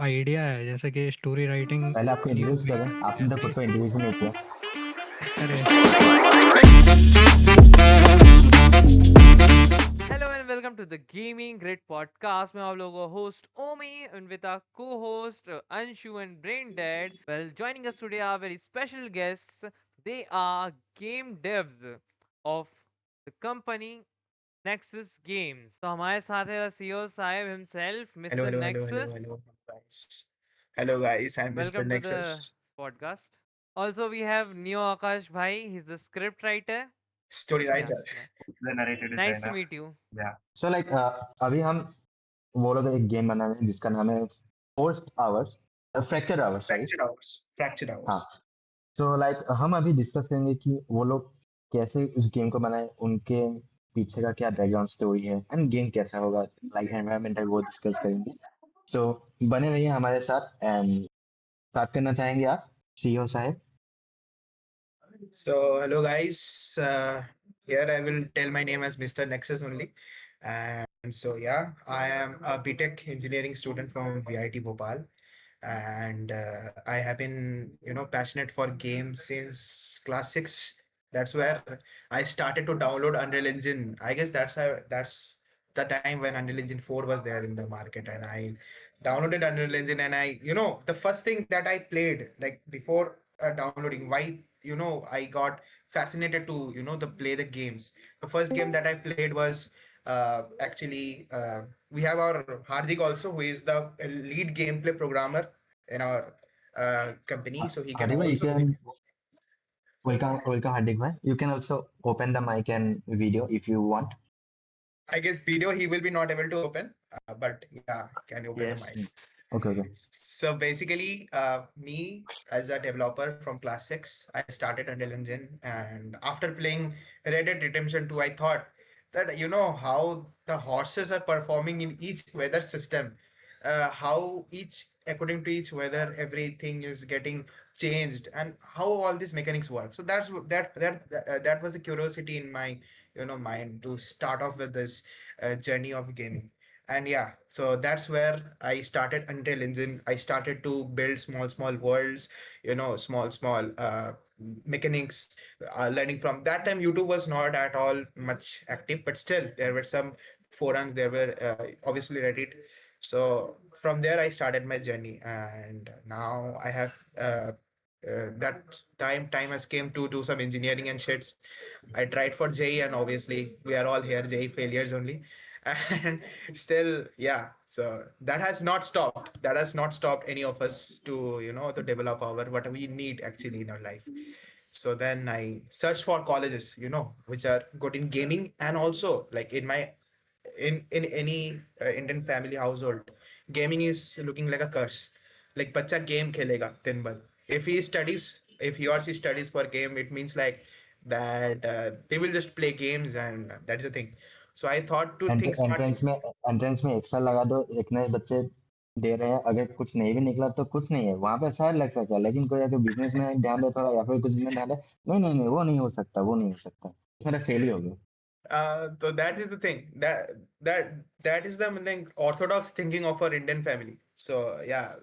Idea है, जैसे कि स्टोरी राइटिंग पहले आपको की इंट्रोड्यूस हुई करें, आपने तो खुद को इंट्रोड्यूस ही नहीं किया। अरे hello and welcome to the gaming great podcast में आप लोगों को host Omi and with our co-host Anshu and Brain Dead. Well, joining us today are very special guests. They are game devs of the company Nexus Games. तो हमारे साथ है CEO साहब himself, Hello, Mr. hello, hello, hello, Nexus. hello, guys. Hello, guys. I'm Mr. Welcome to the Nexus. podcast. Also, we have Neo Akash Bhai. He's the script writer. Story Yeah, writer. The narrative nice to designer. meet you. Yeah. So like अभी हम वो लोग एक game बना रहे हैं जिसका नाम है forced hours, fracture hours, sorry. Fractured hours. Fractured हाँ, hours. तो लाइक हम अभी डिस्कस करेंगे कि वो लोग कैसे उस गेम को बनाए, उनके पीछे का क्या बैकग्राउंड स्टोरी है एंड गेम कैसा होगा, लाइक एनवायरमेंट है वो डिस्कस करेंगे। तो बने रहिए हमारे साथ एंड स्टार्ट करना चाहेंगे आप सीईओ साहब। So, hello, guys. Here I will tell my name as Mr. Nexus only. And so, yeah, I am a BTech engineering student from VIT Bhopal. And I have been, passionate for games since class 6. That's where I started to download Unreal Engine. I guess that's the time when Unreal Engine 4 was there in the market, and I downloaded Unreal Engine. And the first thing that I played, like before downloading, why I got fascinated to the play the games. The first game that I played was actually we have our Hardik also, who is the lead gameplay programmer in our company, so he can Hardik भाई, you also can welcome Hardik भाई, you can also open the mic and video if you want. I guess video he will be not able to open, but yeah, can you open the mic? Yes. Okay okay. So basically, me as a developer from class 6, I started Unreal Engine, and after playing Red Dead Redemption 2, I thought that how the horses are performing in each weather system, how each according to each weather everything is getting changed, and how all these mechanics work. So that was a curiosity in my mind to start off with this journey of gaming. And yeah, so that's where I started Unreal Engine. I started to build small worlds, small mechanics, learning from that time. YouTube was not at all much active, but still there were some forums, there were obviously Reddit. So from there I started my journey, and now I have that time has came to do some engineering and shits. I tried for JE, and obviously we are all here JE failures only. And still, yeah, so that has not stopped. That has not stopped any of us to to develop our what we need actually in our life. So then I searched for colleges, which are good in gaming, and also like in any Indian family household, gaming is looking like a curse. Like bacha game khelega din bhar. If he studies, if he or she studies for game, it means like that they will just play games, and that's the thing. So I thought to think smart. Entrance में एक साल लगा दो, इतने बच्चे दे रहे हैं, अगर कुछ नहीं भी निकला तो कुछ नहीं है, वहां पे शायद लग सकता है, लेकिन कोई अगर बिजनेस में ध्यान दे थोड़ा या फिर कुछ में ध्यान दे, नहीं नहीं नहीं वो नहीं हो सकता, वो नहीं हो सकता, मेरा फेल ही हो गया। So that is the thing, that is the thing, orthodox thinking of our Indian family. So yeah,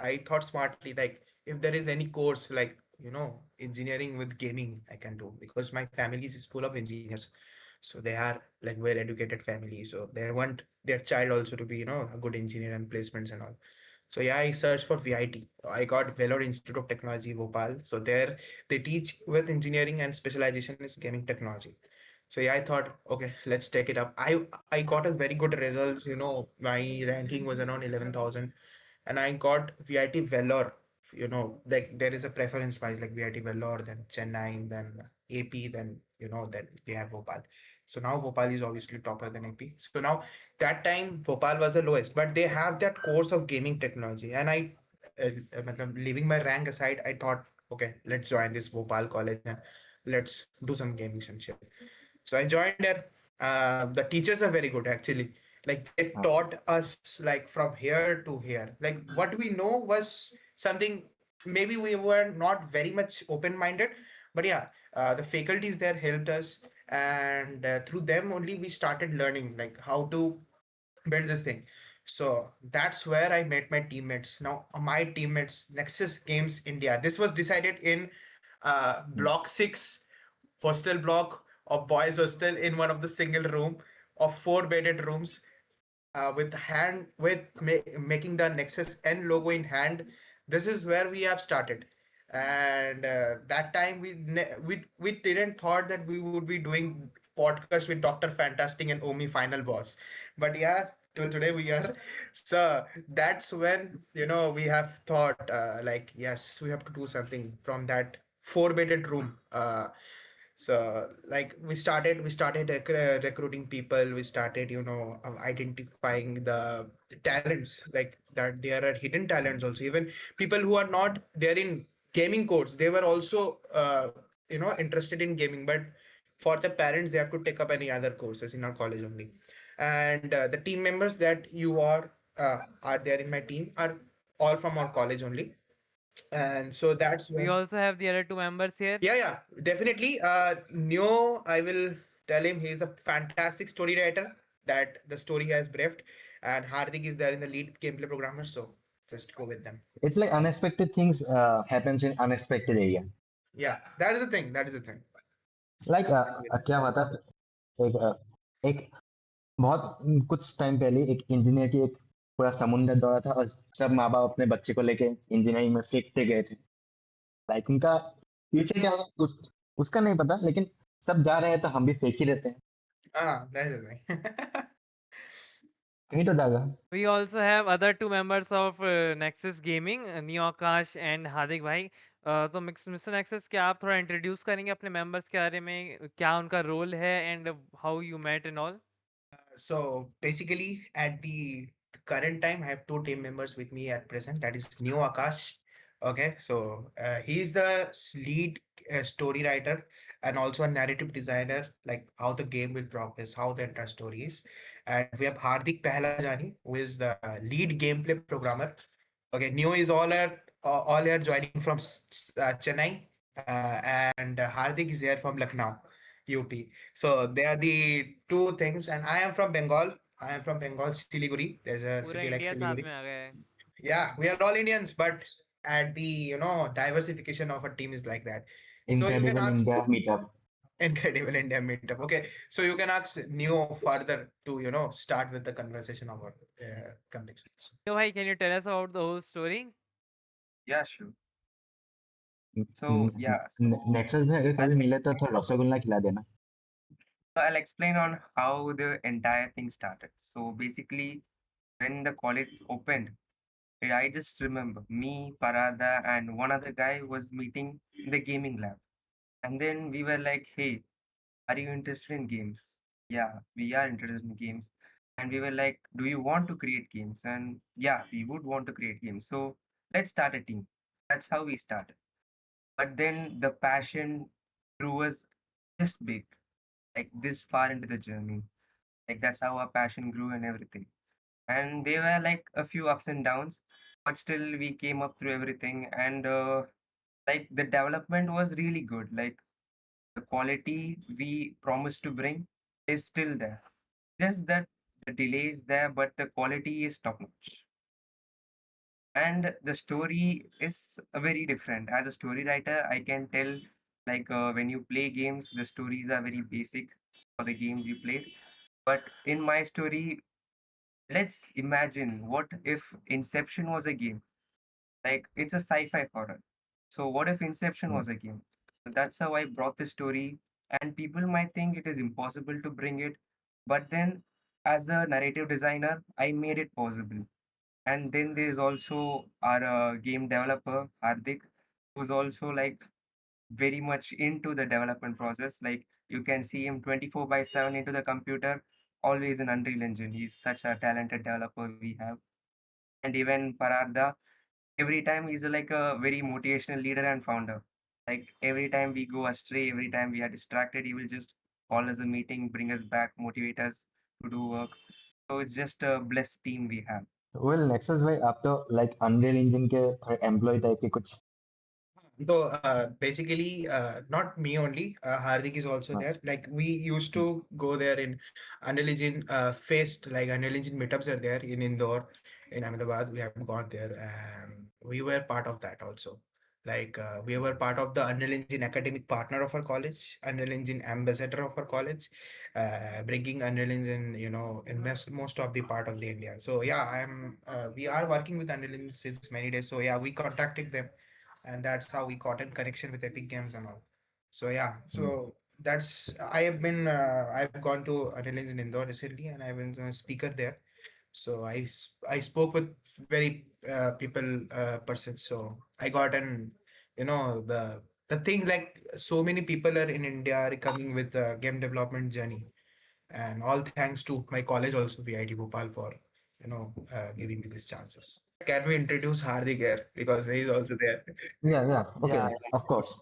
I thought smartly, like if there is any course like engineering with gaming I can do, because my family is full of engineers. So they are like well educated family, so they want their child also to be a good engineer and placements and all. So yeah, I searched for VIT. I got Vellore Institute of Technology, Bhopal. So there they teach with engineering and specialization is gaming technology. So yeah, I thought, okay, let's take it up. I got a very good results. My ranking was around 11,000, and I got VIT Vellore. Like there is a preference wise, like VIT Vellore, then Chennai, then AP, then then they have Bhopal. So now Bhopal is obviously topper than AP. So now that time Bhopal was the lowest, but they have that course of gaming technology, and leaving my rank aside, I thought, okay, let's join this Bhopal college and let's do some gaming and shit. So I joined there. The teachers are very good actually. Like they हाँ, taught us like from here to here. Like what we know was something, maybe we were not very much open-minded, but yeah, the faculties there helped us, and through them only we started learning like how to build this thing. So that's where I met my teammates. Now, my teammates, Nexus Games India. This was decided in Block 6, hostel block of boys hostel in one of the single room of four bedded rooms making the Nexus N logo in hand. This is where we have started, and that time we didn't thought that we would be doing podcast with Doctor Fantastic and Omi Final Boss, but yeah. Till today we are, so that's when we have thought like yes we have to do something from that four-bedded room. So like we started recruiting people. We started identifying the talents, like that there are hidden talents also, even people who are not there in gaming course, they were also interested in gaming, but for the parents they have to take up any other courses in our college only. And the team members that you are there in my team are all from our college only. And so that's We when also have the other two members here. yeah, definitely. Neo, I will tell him he's a fantastic story writer that the story has briefed, and Hardik is there in the lead gameplay programmer. So just go with them. It's like unexpected things happens in unexpected area. Yeah, that is the thing. That is the thing. Like क्या हुआ था एक बहुत कुछ time पहले एक engineer की एक पूरा समुंदर दौरा था और सब माँ बाप अपने बच्चे को लेके इंजीनियरिंग में फेंकते गए थे। लाइक उनका फ्यूचर क्या होगा उसका नहीं पता, लेकिन सब जा रहे हैं तो हम भी फेंक ही देते हैं, That is the thing. कहीं तो जाएगा। We also have other two members of Nexus Gaming, Neo Akash and Hardik भाई। तो मिस्टर Nexus, क्या आप थोड़ा इंट्रोड्यूस करेंगे अपने मेंबर्स के बारे में, क्या उनका रोल है and how you met and all? So basically, at the current time, I have two team members with me at present. That is Neo Akash. Okay, so he is the lead story writer and also a narrative designer, like how the game will progress, how the entire story is. And we have Hardik Pehlajani, who is the lead gameplay programmer. Okay, Neo is all here joining from Chennai, and Hardik is here from Lucknow, UP. So they are the two things, and I am from Bengal. I am from Bengal, Siliguri. There's a पूरा city like India साथ Siliguri. में आ गया है। Yeah, we are all Indians, but at the diversification of a team is like that. So you can incredible ask India meetup. Incredible India meetup. Okay, so you can ask Neo further to start with the conversation about company. Neo भाई, can you tell us about the whole story? Yeah, sure. So yeah, nexus में अगर कभी I'll मिले तो थोड़ा रसगुल्ला खिला देना। I'll explain on how the entire thing started. So basically, when the college opened, I just remember me, Parada, and one other guy was meeting in the gaming lab, and then we were like, "Hey, are you interested in games?" Yeah, we are interested in games, and we were like, "Do you want to create games?" And yeah, we would want to create games. So let's start a team. That's how we started. But then the passion grew us this big, like this far into the journey. Like that's how our passion grew and everything. And there were like a few ups and downs, but still we came up through everything. And like the development was really good. Like the quality we promised to bring is still there. Just that the delay is there, but the quality is top notch. And the story is very different. As a story writer, I can tell like when you play games, the stories are very basic for the games you played. But in my story, let's imagine what if Inception was a game? Like it's a sci-fi horror. So what if Inception was a game? So that's how I brought the story. And people might think it is impossible to bring it, but then as a narrative designer, I made it possible. And then there's also our game developer Hardik, who's also like very much into the development process. Like you can see him 24 by 7 into the computer, always in Unreal Engine. He's such a talented developer we have. And even Pararda, every time he's like a very motivational leader and founder. Like every time we go astray, every time we are distracted, he will just call us a meeting, bring us back, motivate us to do work. So it's just a blessed team we have. Well nexus भाई, आप तो like unreal engine के थोड़े employ type के कुछ So basically, not me only. Hardik is also हाँ, there. Like we used hmm, to go there in Unreal Engine Fest, like Unreal Engine meetups are there in Indore, in Ahmedabad. We have gone there, and we were part of that also. Like we were part of the Unreal Engine academic partner of our college, Unreal Engine ambassador of our college, bringing Unreal Engine, in most of the part of the India. So yeah, we are working with Unreal Engine since many days. So yeah, we contacted them, and that's how we got in connection with Epic Games and all. So yeah, hmm, so that's I've gone to Unreal Engine Indore recently, and I've been a speaker there. So I spoke with very people persons. So I got an the thing, like so many people are in India are coming with game development journey, and all thanks to my college also, VIT Bhopal, for giving me these chances. Can we introduce Hardik here because he's also there? yeah, okay, Yeah, of course.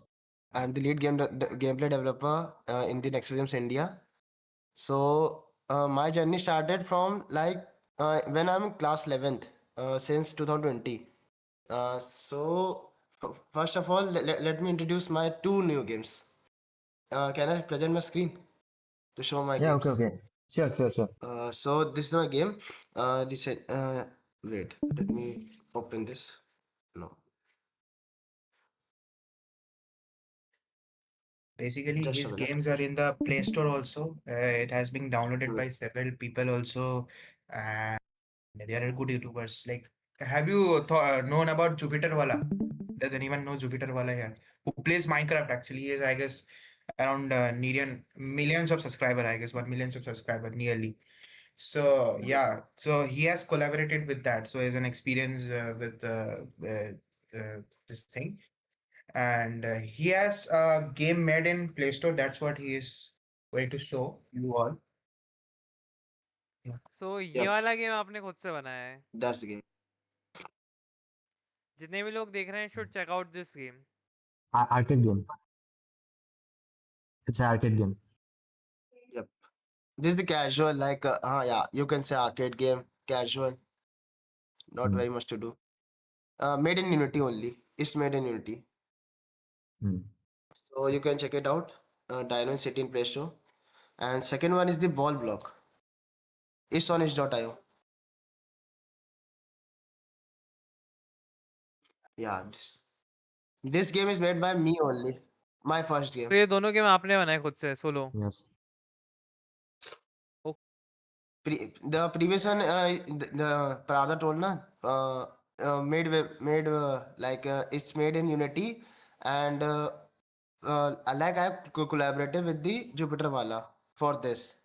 I'm the lead gameplay developer in the Nexus Games India. So my journey started from when I'm in class 11th since 2020. First of all, let me introduce my two new games. Can I present my screen to show my Yeah, okay, games? okay. Sure. So this is my game. Wait, let me open this. No, Basically, just a his minute. games are in the Play Store also. It has been downloaded Hmm. by several people also, and they are good YouTubers. Like, have you known about Jupiter Wala? Does anyone know Jupiter Wala here? Who plays Minecraft actually? He is, I guess, around millions of subscriber. I guess 1 million of subscriber nearly. So yeah, so he has collaborated with that. So he has an experience with this thing, and he has a game made in Play Store. That's what he is going to show you all. Yeah. सो ये Yep, वाला game आपने खुद से बनाया है? that's the game. जितने भी लोग देख रहे हैं should check out this game. Arcade game. It's an arcade game. Yep. This is the casual, yeah, you can say arcade game, casual, not Hmm, very much to do. Made in Unity only. It's made in Unity. hmm. So you can check it out. Dino City in Play Store. And second one is the ball block. It's on itch.io. Yeah, this game is made by me only. My first तो game. ये दोनों game आपने बनाए खुद से solo? Yes. The previous one, the Prada told na, it's made in Unity, and I collaborated with the Jupiter Wala for this.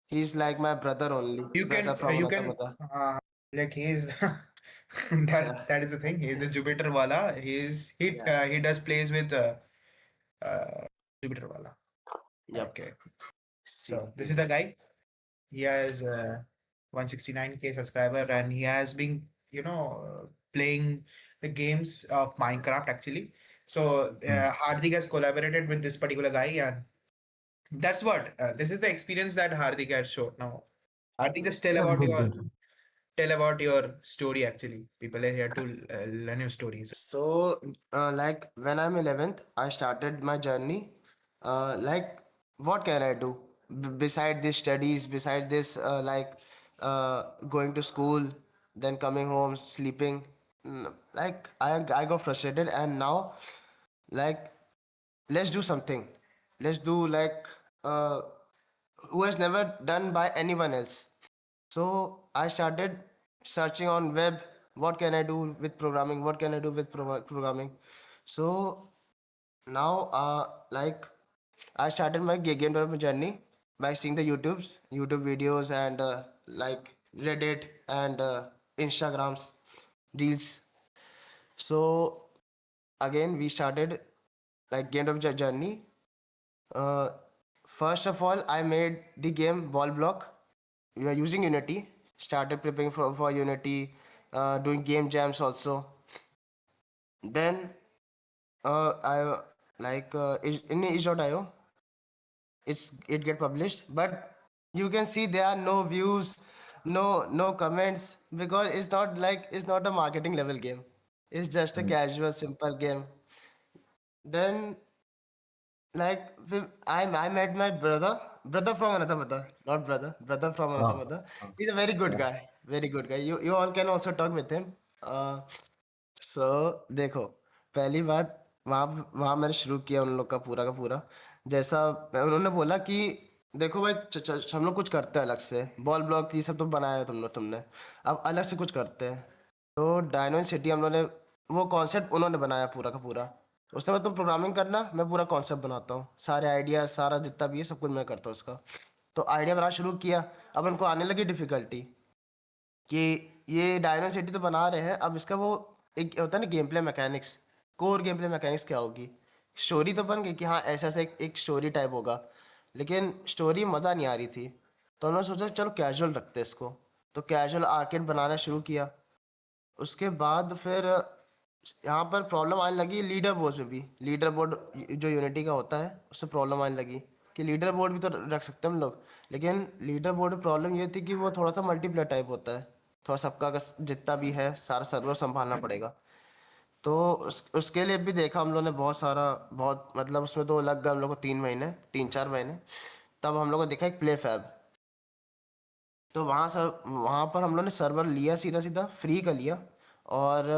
He's like my brother only, You brother can from you another can mother. like he's Yeah, that is the thing. He's the Jupiter Wala. yeah, He does plays with uh, Jupiter Wala. yep. Okay, See, so this this is the is guy. He has 169K subscriber, and he has been playing the games of Minecraft actually. So Hmm. Hardik has collaborated with this particular guy, and that's what this is the experience that Hardik has showed. Now Hardik, just Yeah, good. tell about your story actually. People are here to learn your stories. so like when I'm 11th, I started my journey. Like, what can I do beside this studies, beside this going to school, then coming home, sleeping. Like I got frustrated, and now like let's do something. Let's do uh, who has never done by anyone else. So I started searching on web. What can I do with programming? What can I do with programming? So now, I started my game development journey by seeing the YouTube videos, and Reddit and Instagrams, Reels. So again, we started like game development journey. Uh, First of all, I made the game Ball Block. We are using Unity. Started preparing for Unity, doing game jams also. Then I in itch.io, it get published, but you can see there are no views, no comments, because it's not a marketing level game. It's just a Hmm. casual, simple game. then like I met my brother from another mother, not brother from another Oh, mother. oh, He's a very good yeah. guy, very good guy. You all can also talk with him. uh, so देखो, पहली बात, वहाँ वहाँ मैंने शुरू किया उन लोग का पूरा जैसा उन्होंने बोला कि देखो भाई, हम लोग कुछ करते हैं अलग से, बॉल ब्लॉक ये सब तो बनाया है तुमने, अब अलग से कुछ करते हैं। तो डायनो सिटी हम लोग ने वो कॉन्सेप्ट उन्होंने बनाया पूरा का पूरा। उसने बोला तुम प्रोग्रामिंग करना, मैं पूरा कॉन्सेप्ट बनाता हूँ, सारे आइडिया सारा जितना भी है सब कुछ मैं करता हूँ उसका। तो आइडिया बनाना शुरू किया। अब उनको आने लगी डिफिकल्टी कि ये डायनो सिटी तो बना रहे हैं, अब इसका वो एक होता है ना game play mechanics, core game play mechanics क्या होगी। स्टोरी तो बन गई कि हाँ ऐसा ऐसा एक स्टोरी टाइप होगा, लेकिन स्टोरी मज़ा नहीं आ रही थी। तो हमने सोचा चलो कैजुअल रखते हैं इसको, तो कैजुअल आर्केड बनाना शुरू किया। उसके बाद फिर यहाँ पर प्रॉब्लम आने लगी लीडर बोर्ड में भी। लीडर बोर्ड जो यूनिटी का होता है उससे प्रॉब्लम आने लगी कि लीडर बोर्ड भी तो रख सकते हैं हम लोग, लेकिन लीडर बोर्ड में प्रॉब्लम ये थी कि वो थोड़ा सा मल्टीप्लेयर टाइप होता है, थोड़ा सबका जितना भी है सारा सर्वर संभालना पड़ेगा। तो उसके लिए भी देखा हम लोग ने बहुत सारा, बहुत मतलब उसमें तो लग गए हम लोग को 3 महीने, 3-4 महीने। तब हम लोग को देखा एक प्ले फैब। तो वहाँ पर हम लोग ने सर्वर लिया, सीधा सीधा फ्री का लिया। और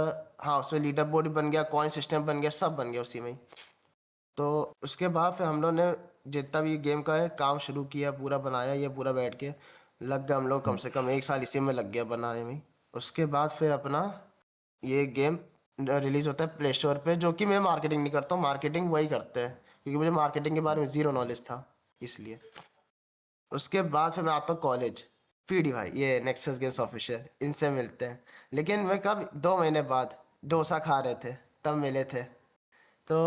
हाँ उसमें लीडर बोर्ड भी बन गया, कॉइन सिस्टम बन गया, सब बन गया उसी में ही। तो उसके बाद फिर हम लोग ने जितना भी गेम का है काम शुरू किया, पूरा बनाया, ये पूरा बैठ के लग गया हम लोग कम से कम 1 साल इसी में लग गया बनाने में ही। उसके बाद फिर अपना ये गेम रिलीज होता है प्ले स्टोर पे, जो कि मैं मार्केटिंग नहीं करता हूँ, मार्केटिंग वही करते हैं, क्योंकि मुझे मार्केटिंग के बारे में जीरो नॉलेज था इसलिए। उसके बाद फिर मैं आता हूँ कॉलेज, पीडी भाई ये नेक्सस गेम्स ऑफिशियल, इनसे मिलते हैं। लेकिन मैं कब 2 महीने बाद डोसा खा रहे थे तब मिले थे। तो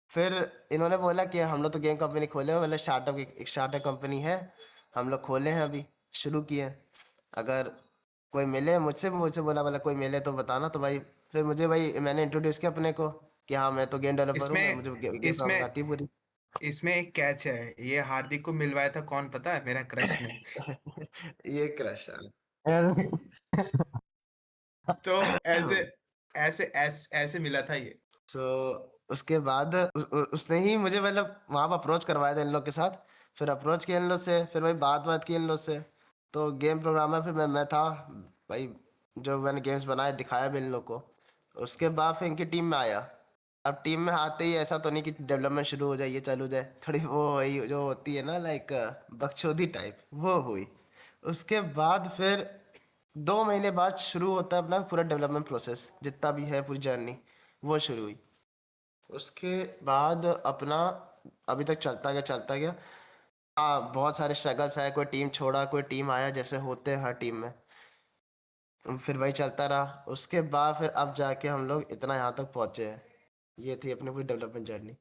फिर इन्होंने बोला कि हम लोग तो गेम कंपनी खोले हैं, मतलब स्टार्टअप कंपनी है, हम लोग खोले हैं अभी, शुरू किए हैं। अगर कोई मिले मुझसे मुझसे बोला बोला कोई मिले तो बताना। तो भाई फिर मुझे भाई मैंने इंट्रोड्यूस किया अपने को कि हाँ मैं तो गेम डेवलपर हूँ, मैं इसमें मुझे गेम इसमें प्रोग्रामिंग आती है पूरी। इसमें एक कैच है, ये हार्दिक को मिलवाया था कौन पता है? मेरा क्रश ने। ये क्रश है। अरे, तो ऐसे ऐसे ऐसे मिला था ये। तो उसके बाद उसने ही मुझे मतलब वहाँ पर अप्रोच करवाया था इन लोग के साथ। फिर अप्रोच किया इन लोग से, फिर भाई बात की इन लोग से। तो गेम प्रोग्रामर फिर मैं था भाई, जो मैंने गेम्स बनाए दिखाया भी इन लोग को। उसके बाद फिर इनकी टीम में आया। अब टीम में आते ही ऐसा तो नहीं कि डेवलपमेंट शुरू हो जाए, ये चालू हो जाए, थोड़ी वो वही जो होती है ना लाइक बकचोदी टाइप, वो हुई। उसके बाद फिर 2 महीने बाद शुरू होता है अपना पूरा डेवलपमेंट प्रोसेस, जितना भी है पूरी जर्नी वो शुरू हुई। उसके बाद अपना अभी तक चलता गया। हाँ बहुत सारे स्ट्रगल्स आए, कोई टीम छोड़ा कोई टीम आया, जैसे होते हैं हर टीम में। फिर वही चलता रहा। उसके बाद फिर अब जाके हम लोग इतना यहाँ तक पहुँचे हैं। ये थी अपनी पूरी डेवलपमेंट जर्नी।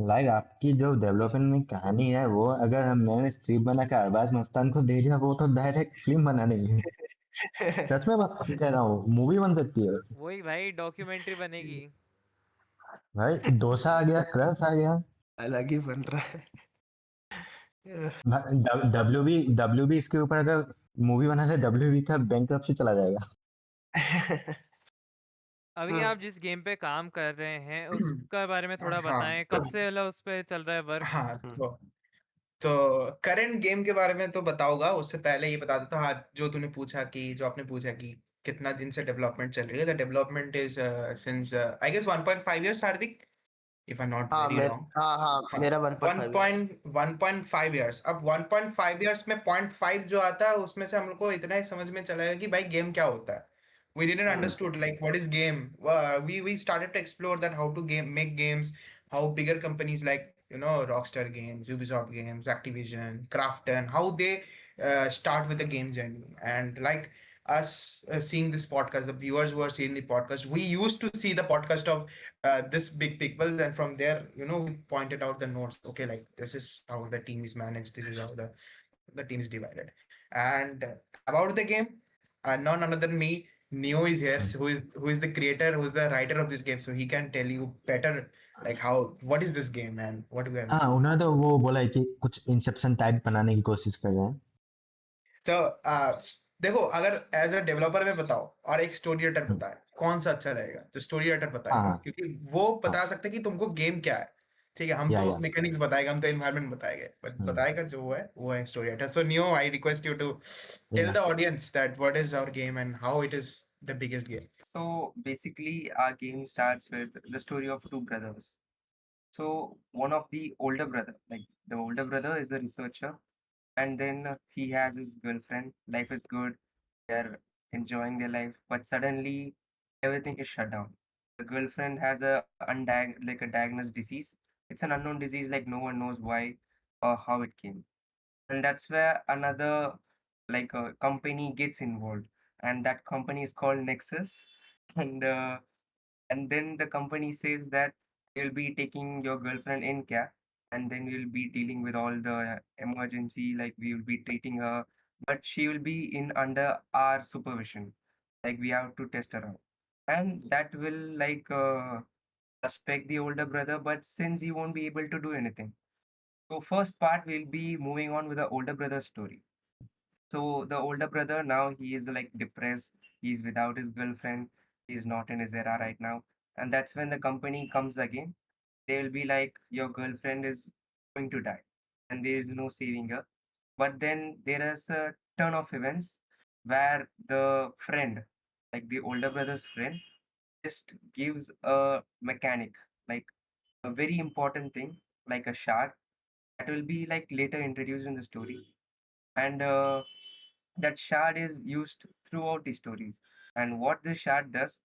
लाइक आपकी जो डेवलपमेंट में कहानी है वो अगर मैंने स्क्रिप्ट बना के अरबाज मस्तान को दे दिया, वो तो डायरेक्ट फिल्म बना देंगे। सच में बात कह रहा हूँ, मूवी बन सकती है। वही भाई डॉक्यूमेंट्री बनेगी। भाई डोसा आ गया, क्रश आ गया। अलग ही बन रहा है। डब्ल्यू बी इसके ऊपर अगर मूवी बना है, डब्ल्यू बी का बैंकरप्सी चला जाएगा। अभी आप जिस गेम पे काम कर रहे हैं उसका बारे में थोड़ा हाँ बताएं, कब से मतलब उस पे चल रहा है वर्क? हाँ, तो करंट गेम के बारे में तो बताऊंगा, उससे पहले ये बता देता हूँ। हाँ, जो आपने पूछा कि कितना दिन से डेवलपमेंट चल रही है, the development is since I guess 1.5 years, Hardik, if I not हाँ वेरी रॉन्ग। हाँ हाँ, मेरा 1.5 years। 1.5 years। अब 1.5 years में 0.5 जो आता है उसमें से हम लोग को इतना ही समझ में चला है कि भाई गेम क्या होता है। We didn't understood like what is game. We started to explore that how to make games, how bigger companies like Rockstar Games, Ubisoft Games, Activision, Krafton, how they start with the game journey. And like us seeing this podcast, the viewers who are seeing the podcast, we used to see the podcast of this big people, and from there we pointed out the notes. Okay, like this is how the team is managed, this is how the team is divided. And about the game, none other than me, Neo is here, so who is the creator, who is the writer of this game, so he can tell you better like what is this game and what we have हाँ, made. उन्होंने तो वो बोला है कि कुछ Inception type बनाने की कोशिश कर रहे हैं। तो देखो, अगर एज अ डेवलपर में बताओ और एक स्टोरी राइटर बताए, कौन सा अच्छा रहेगा, जो स्टोरी राइटर हाँ बताएगा, हाँ क्योंकि वो हाँ बता सकते हैं कि तुमको गेम क्या है। ठीक है, हम तो या मैकेनिक्स बताएगा, हम तो एनवायरनमेंट बताएंगे, बट बताएगा जो वो है story writer. So Neo, I request you to tell या the audience that what is our game and how it is the biggest game. So basically, our game starts with the story of two brothers. So one of the older brother, like the older brother is a researcher, and then he has his girlfriend. Life is good. They're enjoying their life, but suddenly everything is shut down. The girlfriend has a diagnosed disease. It's an unknown disease, like no one knows why or how it came. And that's where another like a company gets involved, and that company is called Nexus. And then the company says that you'll be taking your girlfriend in care, and then we'll be dealing with all the emergency, like we will be treating her, but she will be in under our supervision, like we have to test her out, and that will suspect the older brother, but since he won't be able to do anything. So first part we'll be moving on with the older brother's story. So the older brother now he is like depressed. He's without his girlfriend. He's not in his era right now. And that's when the company comes again. They'll be like, your girlfriend is going to die, and there is no saving her. But then there is a turn of events where the friend, like the older brother's friend, just gives a mechanic, like a very important thing, like a shard that will be like later introduced in the story. And that shard is used throughout the stories. And what this shard does,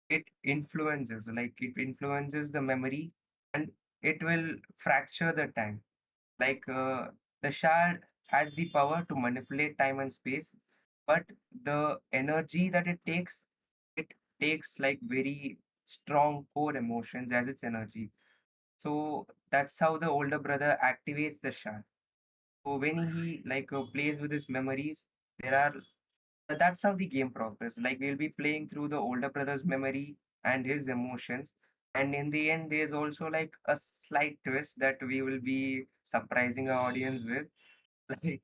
it influences the memory, and it will fracture the time. Like the shard has the power to manipulate time and space, but the energy that it takes like very strong core emotions as its energy. So that's how the older brother activates the shard. So when he plays with his memories, there are that's how the game progresses. Like we'll be playing through the older brother's memory and his emotions, and in the end, there's also like a slight twist that we will be surprising our audience with. Like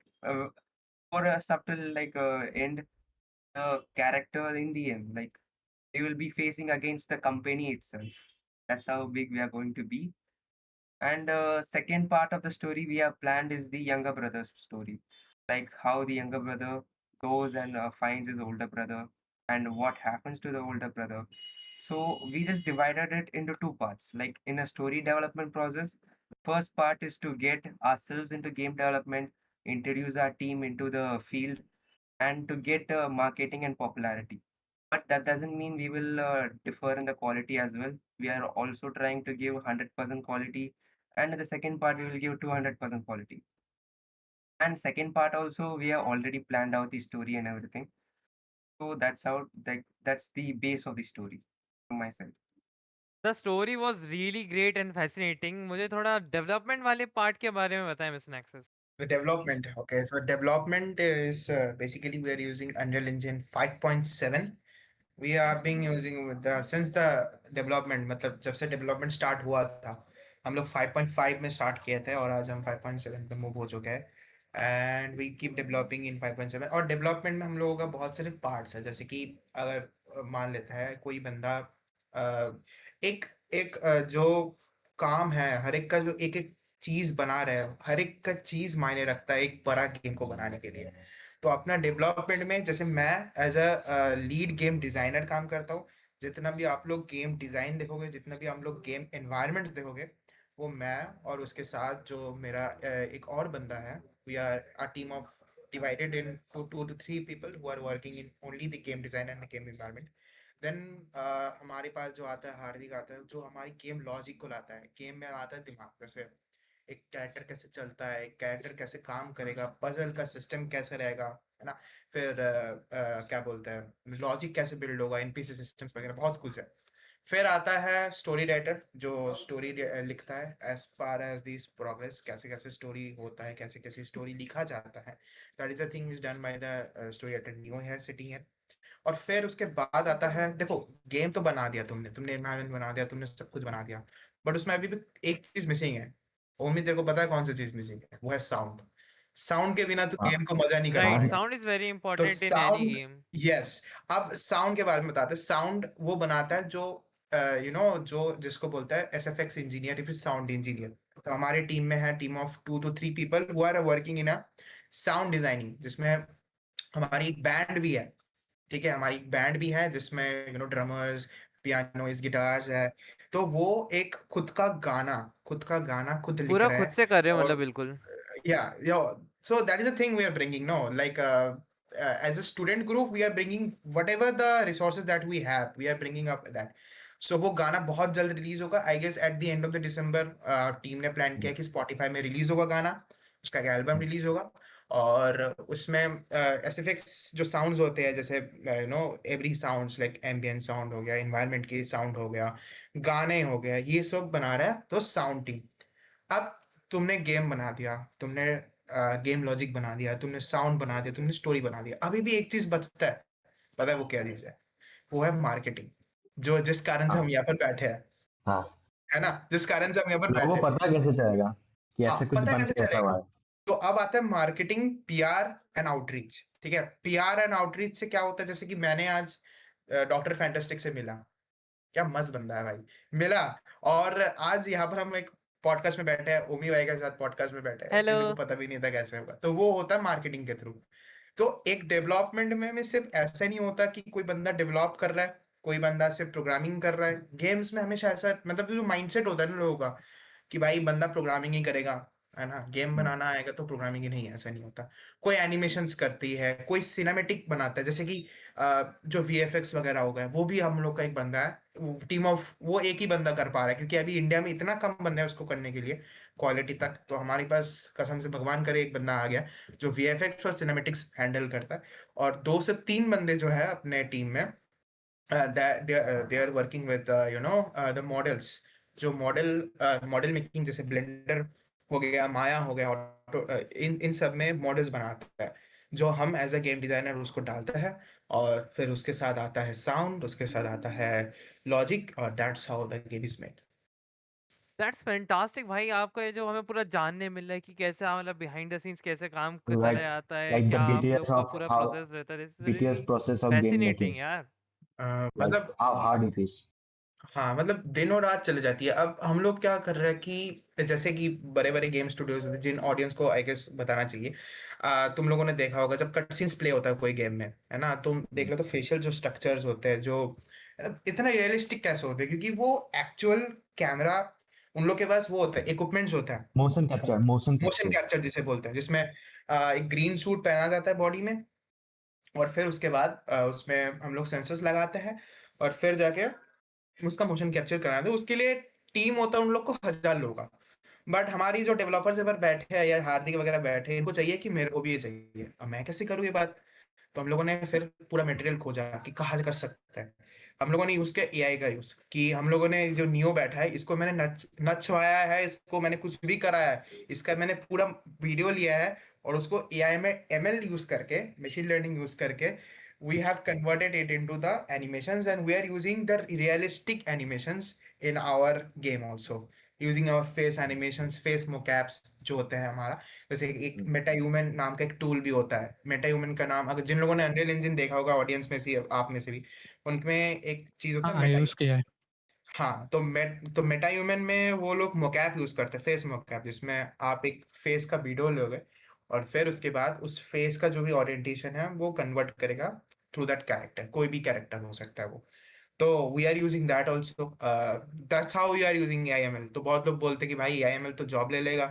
for a subtle end, the character in the end, like we will be facing against the company itself. That's how big we are going to be. And second part of the story we have planned is the younger brother's story, like how the younger brother goes and finds his older brother and what happens to the older brother. So we just divided it into two parts. Like in a story development process, the first part is to get ourselves into game development, introduce our team into the field, and to get marketing and popularity. But that doesn't mean we will differ in the quality as well. We are also trying to give 100% quality, and in the second part we will give 200% quality. And second part also we have already planned out the story and everything. So that's how that's the base of the story from my side. The story was really great and fascinating. मुझे थोड़ा development वाले part के बारे में बताएं mister nexus. The development, okay. So development is basically we are using Unreal Engine 5.7. We are being using with the since the development, मतलब जब से development start हुआ था, हम लोग 5.5 में start किए थे और आज हम 5.7 पे move हो चुके हैं। And we keep developing in 5.7। और development में हम लोगों का बहुत सारे parts है, जैसे कि अगर मान लेता है कोई बंदा एक एक जो काम है, हर एक का जो एक एक चीज बना रहे हैं, हर एक का चीज मायने रखता है एक बड़ा गेम को बनाने के लिए। तो अपना डेवलपमेंट में जैसे मैं as a lead game designer काम करता हूँ। जितना भी आप लोग गेम डिजाइन देखोगे, जितना भी हम लोग गेम एनवायरनमेंट्स देखोगे, वो मैं और उसके साथ जो मेरा एक और बंदा है, we are a team of divided in two to three people who are working in only the game design and the game environment। Then हमारे पास जो आता है हार्दिक आता है, जो हमारी गेम लॉजिक को लाता है, गेम में लाता है दिमाग, जैसे एक कैरेक्टर कैसे चलता है, एक कैरेक्टर कैसे काम करेगा, पजल का सिस्टम कैसे रहेगा, है ना। फिर क्या बोलते हैं, लॉजिक कैसे बिल्ड होगा, एनपीसी सिस्टम्स वगैरह बहुत कुछ है। फिर आता है स्टोरी राइटर, जो स्टोरी लिखता है as far as this progress, कैसे कैसे स्टोरी होता है, कैसे कैसे स्टोरी लिखा जाता है। That is a thing is done by the story writer new here sitting है। और फिर उसके बाद आता है, देखो गेम तो बना दिया तुमने, तुमने एनवायरनमेंट बना दिया, तुमने सब कुछ बना दिया, बट उसमें अभी भी एक चीज मिसिंग है। ओमी तेरे को पता है कौन सी चीज मिसिंग है? वो है साउंड। साउंड के बिना तो हाँ गेम को मजा नहीं कर राइट, हाँ पाएंगे। साउंड इज वेरी तो important in any sound, game. Yes, अब साउंड के बारे में बताते हैं। साउंड वो बनाता है जो जो जिसको बोलता है एसएफएक्स इंजीनियर, या फिर साउंड इंजीनियर। तो हमारे टीम में है team of 2 to 3 people who are working in a sound designing, जिसमें हमारी एक बैंड भी है। ठीक है, हमारी एक बैंड भी है जिसमें ड्रमर्स, पियानोइस्ट, गिटार्स है। तो वो एक खुद का गाना खुद लिख पूरा रहा खुद है। से कर रहे हो मतलब और बिल्कुल। yeah, so that is the thing we are bringing, no, like as a student group we are bringing whatever the resources that we have, we are bringing up that. So वो गाना बहुत जल्द रिलीज होगा, I guess at the end of the December. टीम ने plan किया कि Spotify में रिलीज होगा गाना, उसका एक एल्बम रिलीज होगा। और उसमें एसएफएक्स जो साउंड्स होते हैं, जैसे every sounds like ambient sound हो गया, एनवायरनमेंट की साउंड हो गया, गाने हो गया, ये सब बना रहा है तो साउंड टीम। अब तुमने गेम बना दिया, तुमने गेम लॉजिक बना दिया, तुमने साउंड बना दिया, तुमने स्टोरी बना दिया, अभी भी एक चीज बचता है। पता है वो क्या चीज है? वो है मार्केटिंग, जो जिस कारण से हम हाँ यहाँ पर बैठे हैं, हाँ। है ना, जिस कारण से हम यहाँ पर लोगों बैठे को हैं। पता कैसे चलेगा कि हाँ, ऐसे कुछ पता बन कैसे के रखा चलेगा? हुआ है? तो अब आता है मार्केटिंग, पीआर एंड आउटरीच। ठीक है, पीआर एंड आउटरीच से क्या होता है, जैसे कि मैंने आज डॉक्टर फैंटास्टिक से मिला, क्या मस्त बंदा है भाई, मिला। और आज यहाँ पर हम एक पॉडकास्ट में बैठे हैं, ओमी भाई के साथ पॉडकास्ट में बैठे हैं, हेलो। किसी को पता भी नहीं था कैसे होगा। तो वो होता है मार्केटिंग के थ्रू। तो एक डेवलपमेंट में सिर्फ ऐसा नहीं होता कि कोई बंदा डेवलप कर रहा है, कोई बंदा सिर्फ प्रोग्रामिंग कर रहा है। गेम्स में हमेशा ऐसा, मतलब जो माइंडसेट होता है ना लोगों का, कि भाई बंदा प्रोग्रामिंग ही करेगा, है ना, गेम बनाना आएगा तो प्रोग्रामिंग ही, नहीं, ऐसा नहीं होता। कोई एनिमेशंस करती है, कोई सिनेमेटिक बनाता है, जैसे कि जो वीएफएक्स वगैरह हो गया, वो भी हम लोग का एक बंदा है, टीम ऑफ वो एक ही बंदा कर पा रहा है, क्योंकि अभी इंडिया में इतना कम बंदा है उसको करने के लिए क्वालिटी तक। तो हमारे पास कसम से भगवान करे एक बंदा आ गया जो वीएफएक्स और सिनेमेटिक्स हैंडल करता है। और 2 से 3 बंदे जो है अपने टीम में, they are working with the models, जो मॉडल मेकिंग, जैसे ब्लेंडर हो गया, माया हो गया, इन इन सब में मॉडल्स बनाता है, जो हम एज अ गेम डिजाइनर उसको डालते हैं। और फिर उसके साथ आता है साउंड, उसके साथ आता है लॉजिक, और that's how the game is made. That's fantastic भाई, आपका ये जो हमें पूरा जानने मिल रहा है कि कैसे मतलब बिहाइंड द सीन्स कैसे काम चला लाइक जाता है, लाइक द क्या आप लोग बीटीएस का ऑफ पूरा हाउ प्रोसेस रहता है। This is BTS really process of game making, fascinating यार। लाइक मतलब हाउ हार्ड इट इज। हाँ, मतलब दिनों रात चली जाती है। अब हम लोग क्या कर रहे हैं कि जैसे कि बड़े बड़े गेम स्टूडियोज होते हैं, जिन ऑडियंस को आई गेस बताना चाहिए, तुम लोगों ने देखा होगा जब कट सीन्स प्ले होता है कोई गेम में, है ना, तुम देख लो तो फेशियल जो स्ट्रक्चर्स होते हैं, जो है ना, इतना रियलिस्टिक कैसे होते हैं, क्योंकि वो एक्चुअल कैमरा, उन लोग के पास वो होता है, इक्विपमेंट्स होता है, motion capture, motion motion capture. Capture जिसे बोलते हैं, जिसमें एक ग्रीन सूट पहना जाता है बॉडी में। और फिर उसके बाद उसमें हम लोग सेंसर्स लगाते हैं, और फिर जाके उसका मोशन कैप्चर कराना है। उसके लिए टीम होता है उन लोग को 1000 लोगों का। बट हमारी जो डेवलपर्स पर बैठे हैं, या हार्दिक वगैरह बैठे हैं, इनको चाहिए कि मेरे को भी ये चाहिए, अब मैं कैसे करूँ ये बात? तो हम लोगों ने फिर पूरा मटेरियल खोजा कि कहाँ कर सकता है। हम लोगों ने यूज किया एआई का यूज, कि हम लोगों ने जो नियो बैठा है, इसको मैंने नचवाया है, इसको मैंने कुछ भी कराया है, इसका मैंने पूरा वीडियो लिया है, और उसको एआई में एमएल यूज करके, मशीन लर्निंग यूज करके, we have converted it into the animations, and we are using the realistic animations in our game also, using our face animations, face mocaps जो होते हैं हमारा। जैसे एक मेटा ह्यूमन नाम का एक टूल भी होता है। मेटा ह्यूमन का नाम, अगर जिन लोगों ने अनरियल इंजन देखा होगा ऑडियंस में से, आप में से भी, उनमें एक चीज होता है हाँ मेटा। यूज किया है। हाँ, तो मेटा ह्यूमन में वो लोग मोकैप यूज करते हैं, फेस मोकैप, जिसमें आप एक फेस का वीडियो लोगे, और फिर उसके बाद उस फेस का जो भी ओरिएंटेशन है वो कन्वर्ट करेगा थ्रू दैट कैरेक्टर, कोई भी कैरेक्टर हो सकता है वो। तो we are using that also, that's how we are using AI ML. तो बहुत लोग बोलते हैं कि भाई एआईएमएल तो जॉब ले लेगा,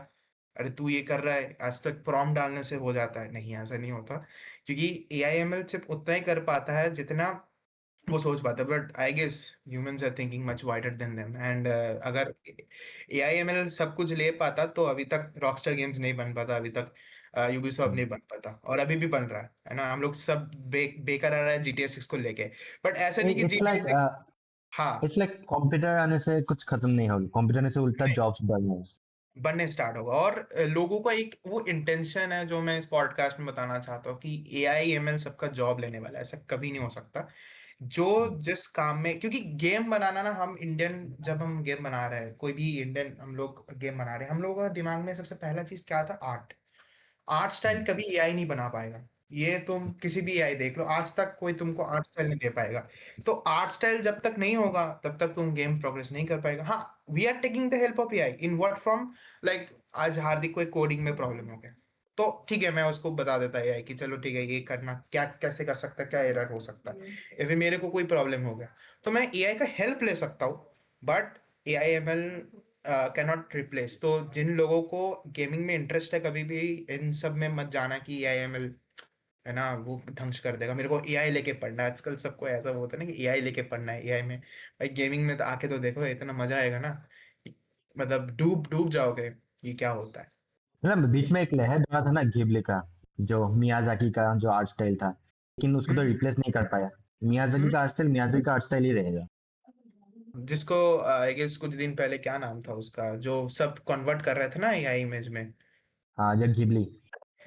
अरे तू ये कर रहा है, आज तक प्रॉम्प्ट डालने से हो जाता है। नहीं, ऐसा नहीं होता, क्योंकि एआईएमएल सिर्फ उतना ही कर पाता है जितना वो सोच पाता है। But I guess humans are thinking much wider than them, and अगर एआईएमएल सब कुछ ले पाता तो अभी तक रॉकस्टार गेम्स नहीं बन पाता, अभी तक यूबीसॉफ्ट नहीं बन पाता, और अभी भी बन रहा है ना। हम लोग सब बेकार आ रहा है जीटीए 6 को लेके, बट ऐसा नहीं कि इट्स जीटीए लाइक 6। हाँ, इट्स लाइक कंप्यूटर आने से कुछ खत्म नहीं होगी, कंप्यूटर आने से उल्टा नहीं, जॉब्स बढ़ रहे हैं। बनने स्टार्ट होगा। और लोगों का एक वो इंटेंशन है जो मैं इस पॉडकास्ट में बताना चाहता हूँ, कि एआई एमएल सबका जॉब लेने वाला है, ऐसा कभी नहीं हो सकता। जो जिस काम में, क्योंकि गेम बनाना ना, हम इंडियन, जब हम गेम बना रहे हैं, कोई भी इंडियन हम लोग गेम बना रहे हैं, हम लोगों का दिमाग में सबसे पहला चीज क्या आता है? आर्ट। आर्ट स्टाइल कभी एआई नहीं बना पाएगा। ये तुम किसी भी एआई देख लो, आज तक कोई तुमको आर्ट स्टाइल नहीं दे पाएगा। तो आर्ट स्टाइल जब तक नहीं होगा तब तक तुम गेम प्रोग्रेस नहीं कर पाएगा। हाँ, we are taking the help of AI in what from, like आज हार्दिक कोई कोडिंग में प्रॉब्लम हो गया तो ठीक है, मैं उसको बता देता है एआई कि चलो ठीक है, ये करना क्या कैसे कर सकता है, क्या एरर हो सकता है, या फिर मेरे को कोई प्रॉब्लम हो गया तो मैं एआई का हेल्प ले सकता हूँ। But AI ML cannot replace. तो जिन लोगों को गेमिंग में इंटरेस्ट है, कभी भी इन सब में मत जाना कि एआई एमएल है ना वो ध्वंस कर देगा, मेरे को एआई लेके पढ़ना है। आजकल सबको ऐसा होता है ना कि एआई लेके पढ़ना है एआई में। भाई गेमिंग में तो आके तो देखो, इतना मजा आएगा ना, मतलब डूब डूब जाओगे ये क्या होता है। मतलब बीच में एक लहर दौरा था ना घिबली का, जो मियाजाकी का जो आर्ट स्टाइल था, लेकिन उसको तो हम्म रिप्लेस नहीं कर पाया। मियाजाकी हम्म का आर्ट स्टाइल मियाजाकी का आर्ट स्टाइल ही रहेगा। जिसको आई गेस कुछ दिन पहले क्या नाम था उसका, जो सब कन्वर्ट कर रहे थे ना एआई इमेज में, हाँ, जब Ghibli.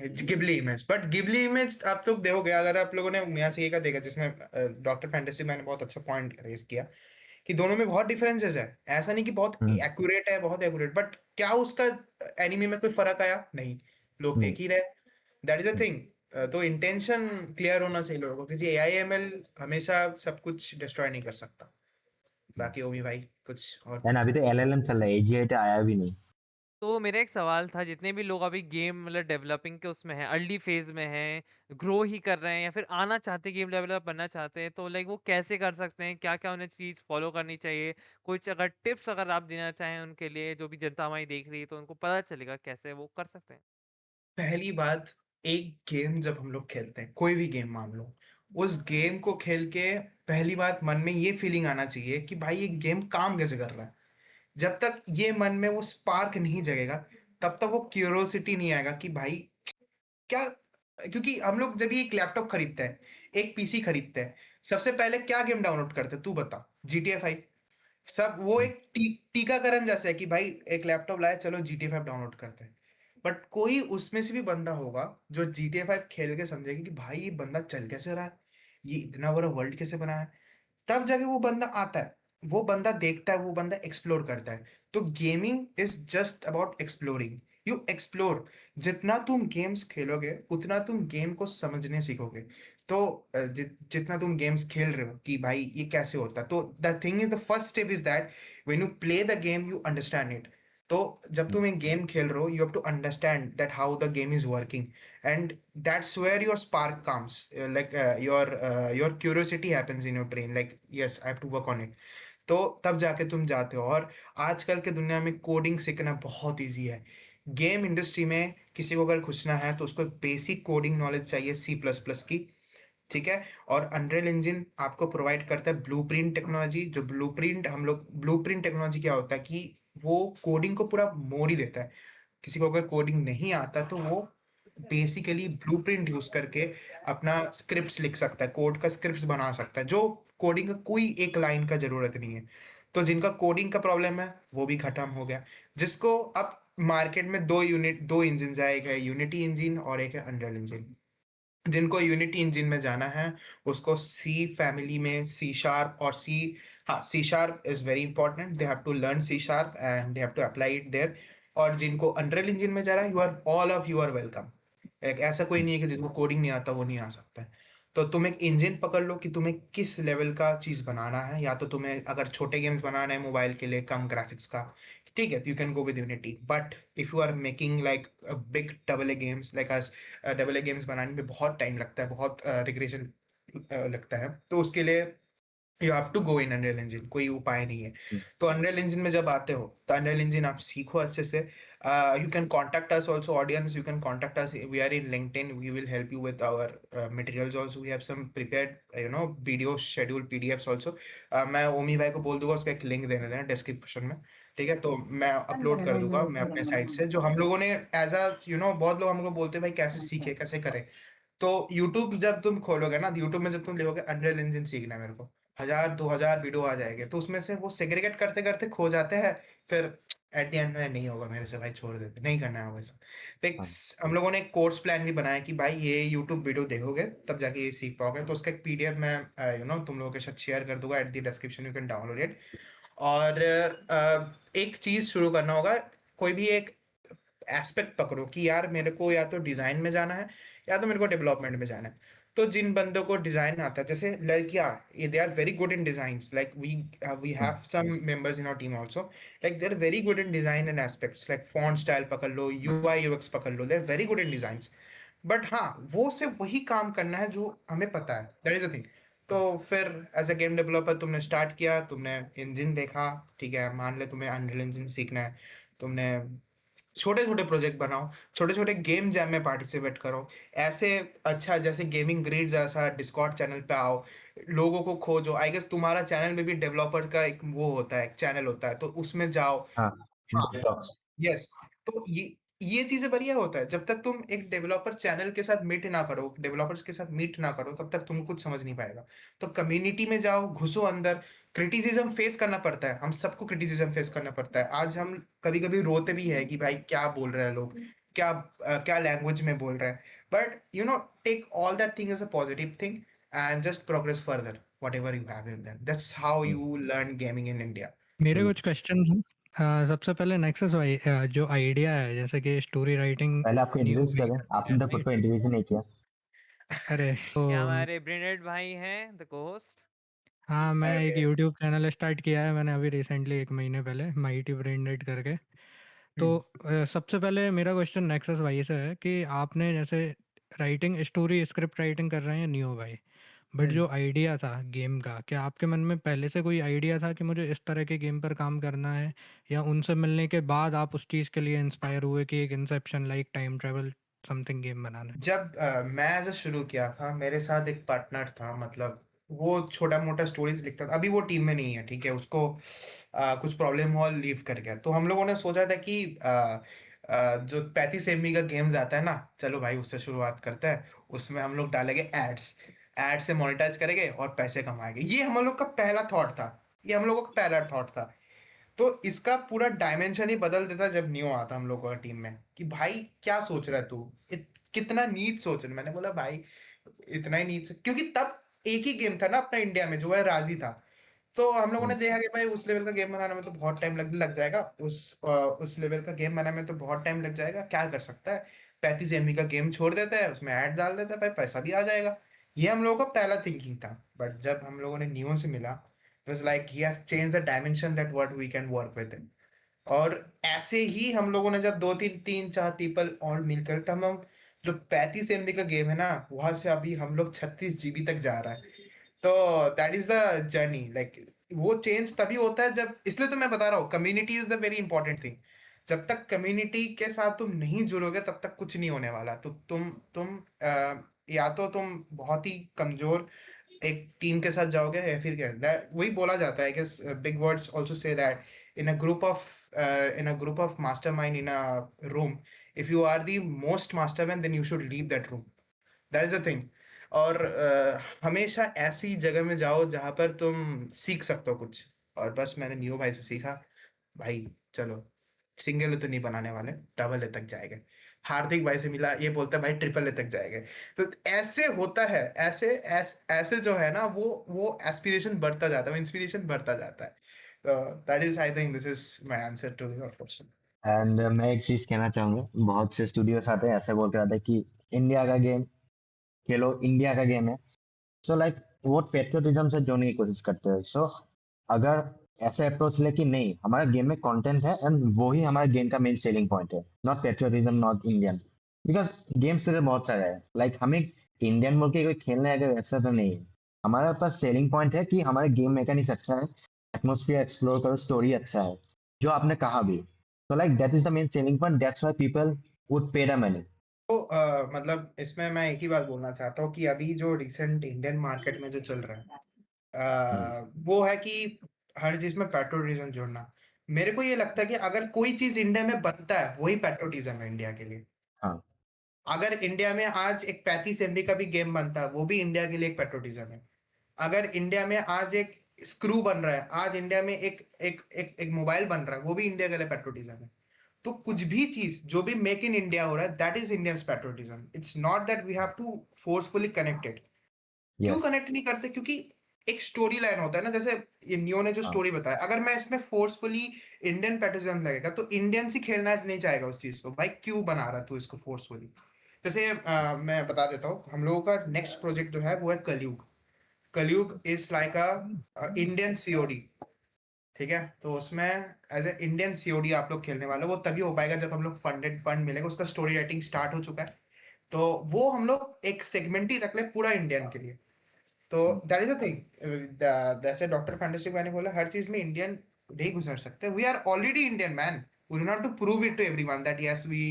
Ghibli image. But Ghibli image आप लोग देखोगे, अगर आप लोगों ने मियाजाकी का देखा, जिसने डॉक्टर फैंटेसी मैंने बहुत अच्छा पॉइंट रेज किया कि दोनों में बहुत डिफरेंसेस है। ऐसा नहीं कि बहुत हम्म, एक्यूरेट है, बहुत एक्यूरेट, बट क्या उसका एनिमी में कोई फर्क आया? नहीं, लोग नहीं। देख ही रहे। That is a thing. तो इंटेंशन क्लियर होना चाहिए लोगों को, क्योंकि एआई एमएल हमेशा सब कुछ डिस्ट्रॉय नहीं कर सकता। बाकी ओमी भाई कुछ और एंड अभी पूछना? तो एलएलएम चल रहा है, एजीआई आया भी नहीं। तो मेरा एक सवाल था, जितने भी लोग अभी गेम मतलब डेवलपिंग के उसमें हैं, अर्ली फेज में हैं, ग्रो ही कर रहे हैं या फिर आना चाहते हैं, गेम डेवलपर बनना चाहते हैं, तो लाइक वो कैसे कर सकते हैं, क्या क्या उन्हें चीज़ फॉलो करनी चाहिए? कुछ अगर टिप्स अगर आप देना चाहें उनके लिए, जो भी जनता हमारी देख रही है, तो उनको पता चलेगा कैसे वो कर सकते हैं। पहली बात, एक गेम जब हम लोग खेलते हैं, कोई भी गेम मान लो, उस गेम को खेल के पहली बात मन में ये फीलिंग आना चाहिए कि भाई ये गेम काम कैसे कर रहा है। जब तक ये मन में वो स्पार्क नहीं जगेगा, तब तक वो क्यूरोसिटी नहीं आएगा कि भाई क्या। क्योंकि हम लोग जब ये एक लैपटॉप खरीदते हैं, एक पीसी खरीदते हैं, सबसे पहले क्या गेम डाउनलोड करते हैं तू बता? GTA 5। सब वो एक टीकाकरण जैसा है कि भाई एक लैपटॉप लाया, चलो GTA 5 डाउनलोड करते हैं। बट कोई उसमें से भी बंदा होगा जो GTA 5 खेल के समझेगा कि भाई ये बंदा चल कैसे रहा है, ये इतना बड़ा वर्ल्ड कैसे बना है। तब जाके वो बंदा आता है, वो बंदा देखता है, वो बंदा एक्सप्लोर करता है। तो gaming is just about exploring. You explore. जितना तुम गेम्स खेलोगे उतना तुम गेम को समझने सीखोगे। तो जितना तुम गेम्स खेल रहे हो कि भाई ये कैसे होता है, तो the thing is, the first step is that when you play the game you understand it. तो जब तुम एक गेम खेल रहे हो, you have to understand that how the game is working, and that's where your spark comes, your curiosity happens in your brain, like yes I have to work on it। तो तब जाके तुम जाते हो। और आजकल के दुनिया में कोडिंग सीखना बहुत इजी है। गेम इंडस्ट्री में किसी को अगर घुसना है तो उसको बेसिक कोडिंग नॉलेज चाहिए, C++ की। ठीक है। और अनरियल इंजन आपको प्रोवाइड करता है ब्लूप्रिंट टेक्नोलॉजी। जो ब्लूप्रिंट टेक्नोलॉजी क्या होता है कि वो कोडिंग को पूरा मोड़ ही देता है। किसी को अगर कोडिंग नहीं आता तो वो बेसिकली ब्लूप्रिंट यूज करके अपना स्क्रिप्ट्स लिख सकता है, कोड का स्क्रिप्ट्स बना सकता है, जो कोडिंग का कोई एक लाइन का जरूरत नहीं है। तो जिनका कोडिंग का प्रॉब्लम है वो भी खत्म हो गया। जिसको अब मार्केट में दो इंजन है, एक है यूनिटी इंजन और एक है अनरियल इंजन। जिनको यूनिटी इंजन में जाना है उसको सी फैमिली में C# और सी, हाँ C# is very important, they have to learn C# and they have to apply it there. और जिनको अनरियल इंजन में जा रहा है, you are all of you are welcome. एक ऐसा कोई नहीं है कि जिसको कोडिंग नहीं आता वो नहीं आ सकता है। तो तुम एक इंजन पकड़ लो कि तुम्हें किस लेवल का चीज बनाना है। या तो तुम्हें अगर छोटे गेम्स बनाना है मोबाइल के लिए कम ग्राफिक्स का, ठीक है, you can go with Unity. But if you are making like big AA games, like us, AA games बनाने में बहुत टाइम लगता है, बहुत रिग्रेशन लगता है, तो उसके लिए you have to go in Unreal Engine, कोई उपाय नहीं है। तो अनरियल इंजन में जब आते हो तो अनरियल इंजन आप सीखो अच्छे से। You can contact us also, audience, you can contact us, we are in LinkedIn, we will help you with our materials also, we have some prepared video schedule PDFs also. मैं ओमी भाई को बोल दूंगा उसका एक लिंक देने देना description में। ठीक है, तो मैं अपलोड कर दूंगा मैं अपने साइट से, जो हम लोगों ने एज अ बहुत लोग हमको बोलते हैं भाई कैसे सीखे कैसे करें। तो YouTube जब तुम खोलोगे ना, YouTube में जब तुम लिखोगे अनरियल इंजन सीखना है मेरे को, 1000 2000 वीडियो आ जाएंगे। तो उसमें से वो सेग्रीगेट करते करते खो जाते हैं। फिर एट द एंड में नहीं होगा मेरे से भाई, छोड़ देते, नहीं करना है वैसा। तो हम लोगों ने एक कोर्स प्लान भी बनाया कि भाई ये यूट्यूब वीडियो देखोगे तब जाके ये सीख पाओगे। तो उसका एक PDF मैं तुम लोगों के साथ शेयर कर दूंगा at the description, you can download it. और एक चीज शुरू करना होगा, कोई भी एक एस्पेक्ट पकड़ो कि यार मेरे को या तो डिजाइन में जाना है या तो मेरे को डेवलपमेंट में जाना है। तो जिन बंदों को डिजाइन आता है, जैसे लड़कियां, they are very good in designs, like we have some members in our team also, like they are very good in design and aspects, like font style पकड़ लो, यूआई यूएक्स पकड़ लो, दे आर वेरी गुड इन डिजाइंस। But हाँ, वो सिर्फ वही काम करना है जो हमें पता है, दैट इज द थिंग। तो फिर एज अ गेम डेवलपर तुमने स्टार्ट किया, तुमने इंजन देखा, ठीक है, मान ले तुम्हें अनरियल इंजन सीखना है, तुमने छोटे छोटे प्रोजेक्ट बनाओ, छोटे छोटे गेम जैम में पार्टिसिपेट करो, ऐसे अच्छा जैसे गेमिंग ग्रिड जैसा डिस्कॉर्ड चैनल पे आओ, लोगों को खोजो। आई गेस तुम्हारा चैनल में भी डेवलपर का एक वो होता है, एक चैनल होता है, तो उसमें जाओ। हाँ, हाँ, टॉक्स। यस। तो ये चीजें बढ़िया होता है, जब तक तुम एक डेवलपर चैनल के साथ मीट ना करो, डेवलपर्स के साथ मीट ना करो, तब तक तुम कुछ समझ नहीं पाएगा। तो कम्युनिटी में जाओ, घुसो अंदर, क्रिटिसिज्म फेस करना पड़ता है, हम सबको क्रिटिसिज्म फेस करना पड़ता है। आज हम कभी कभी रोते भी है कि भाई क्या बोल रहे हैं लोग, क्या लैंग्वेज में बोल रहे हैं, but you know, take all that thing as a positive thing and just progress further whatever you have in that, that's how you learn gaming in India. मेरे कुछ क्वेश्चंस हैं। सबसे पहले नेक्सस भाई, जो आइडिया है जैसे कि स्टोरी राइटिंग पहले आपको न्यू इंट्रोड्यूस भाई करें, करते हैं, आपने तो खुद राइट? को इंट्रोड्यूस ही नहीं किया। अरे तो ये हमारे ब्रिनेड भाई हैं, द को-होस्ट। हाँ, मैं एक अरे यूट्यूब चैनल स्टार्ट किया है मैंने अभी रिसेंटली, 1 महीने पहले, माइटी ब्रेनडेड करके। तो हम्म, सबसे पहले मेरा क्वेश्चन नेक्सस भाई से है कि आपने जैसे राइटिंग स्टोरी स्क्रिप्ट राइटिंग कर रहे हैं न्यू भाई, बट हम्म। जो आइडिया था गेम का, क्या आपके मन में पहले से कोई आइडिया था कि मुझे इस तरह के गेम पर काम करना है, या उनसे मिलने के बाद आप उस चीज़ के लिए इंस्पायर हुए कि एक inception like time travel something game बनाना है? जब मैं एज शुरू किया था, मेरे साथ एक पार्टनर था, मतलब वो छोटा मोटा स्टोरीज लिखता था, अभी वो टीम में नहीं है, ठीक है, उसको कुछ प्रॉब्लम हुआ, लीव कर गया। तो हम लोगों ने सोचा था कि जो 35 MB का गेम्स आता है ना, चलो भाई उससे शुरुआत करते हैं, उसमें हम लोग डालेंगे एड्स, एड से मोनेटाइज करेंगे और पैसे कमाएंगे। ये हम लोग का पहला थॉट था, ये हम लोगों का पहला थॉट था। तो इसका पूरा डायमेंशन ही बदल देता जब न्यू आता हम लोगों का टीम में, कि भाई क्या सोच रहा है तू, कितना नीच सोच रहा है। मैंने बोला भाई इतना ही नीच, क्योंकि तब एक ही गेम था ना अपना इंडिया में, जो है राजी था। तो हम लोगों ने देखा कि भाई उस लेवल का गेम बनाने में तो बहुत टाइम लग जाएगा, उस लेवल का गेम बनाने में तो बहुत टाइम लग जाएगा, क्या कर सकता है, 35 MB का गेम छोड़ देता है, उसमें ऐड डाल देता है, भाई पैसा भी आ जाएगा। ये हम लोगों का पहला थिंकिंग था। बट जब हम लोगों ने नियो से मिला, was like he has changed the dimension that what we can work with it। और ऐसे ही हम लोगों ने जब दो तीन तीन चार पीपल और मिलकर, तब हम जो 35 MB का गेम है ना, वहां से अभी हम लोग 36 GB तक जा रहा है। तो that is the journey, like वो चेंज तभी होता है जब, इसलिए तो मैं बता रहा हूँ community is the very important thing. जब तक कम्युनिटी के साथ तुम नहीं जुड़ोगे तब तक कुछ नहीं होने वाला। तो या तो तुम बहुत ही कमजोर एक टीम के साथ जाओगे, या फिर क्या, वही बोला जाता है कि big words also say that in a group of mastermind in a room, if you are the most mastermind then you should leave that room, that is the thing. और हमेशा ऐसी जगह में जाओ जहां पर तुम सीख सकते हो कुछ। और बस मैंने नियो भाई से सीखा, भाई चलो सिंगल तो नहीं बनाने वाले, डबल ए तक जाएंगे। हार्दिक भाई से मिला, ये बोलता है भाई ट्रिपल ए तक जाएंगे। तो ऐसे होता है, ऐसे जो है ना, वो एस्पिरेशन बढ़ता जाता है, वो इंस्पिरेशन बढ़ता जाता है। तो that is, I think this is my answer to your question. And मैं एक चीज कहना चाहूंगा, बहुत से स्टूडियोज आते हैं ऐसे बोल के आते हैं कि इंडिया का गेम खेलो, इंडिया का गेम है। सो लाइक वो पेट्रियोटिज्म से जोड़ने की कोशिश करते हैं। सो अगर ऐसे अप्रोच ले कि नहीं, हमारा गेम में कंटेंट है एंड वो ही हमारे गेम का मेन सेलिंग पॉइंट है, not patriotism, not Indian. Because games तो बहुत सारे हैं, लाइक हमें इंडियन बोल के कोई खेलना है अगर, ऐसा तो नहीं है। हमारे पास सेलिंग पॉइंट है कि हमारे गेम मैकेनिक्स अच्छा है, एटमोसफियर एक्सप्लोर करो, स्टोरी अच्छा है, जो आपने कहा भी। So like that is the main selling point. That's why people would pay the money. तो मतलब इसमें मैं एक ही बात बोलना चाहता हूँ कि अभी जो रिसेंट इंडियन मार्केट में जो चल रहा है, Hmm. वो है कि हर चीज में पेट्रोटिज्म जोड़ना। मेरे को ये लगता है कि अगर कोई चीज इंडिया में बनता है, वही पेट्रोटिज्म है इंडिया के लिए। हाँ, अगर इंडिया में आज एक 35 MB का भी गेम बनता है, वो भी इंडिया के लिए एक पेट्रोटिज्म है। अगर इंडिया में आज एक स्क्रू बन रहा है, आज इंडिया में एक मोबाइल बन रहा है, वो भी इंडिया के लिए पेट्रोटिज्म है। तो कुछ भी चीज जो भी मेक इन इंडिया हो रहा है, that is Indian patriotism. It's not that we have to forcefully connected. क्यों yes. कनेक्ट नहीं करते? क्योंकि एक स्टोरी लाइन होता है ना, जैसे ये नियो ने जो हाँ स्टोरी बताया, अगर मैं इसमें फोर्सफुली इंडियन पैट्रियटिज्म लगेगा तो इंडियन ही खेलना नहीं चाहेगा उस चीज को। भाई क्यों बना रहा तू इसको फोर्सफुली? जैसे मैं बता देता हूँ, हम लोगों का नेक्स्ट प्रोजेक्ट जो है वो है कलयुग। कलयुग is like a Indian COD. ठीक है, तो उसमें एज ए इंडियन सीओडी आप लोग खेलने वाले हो। वो तभी हो पाएगा जब हम लोग फंड मिलेगा, उसका स्टोरी राइटिंग स्टार्ट हो चुका है। तो वो हम लोग एक सेगमेंट ही रख ले पूरा इंडियन के लिए। तो दैट इज अ थिंग, जैसे डॉक्टर फैंटास्टिक मैंने बोला, हर चीज में इंडियन नहीं घुसर सकते। We are already Indian man, we do not to prove it to everyone that yes we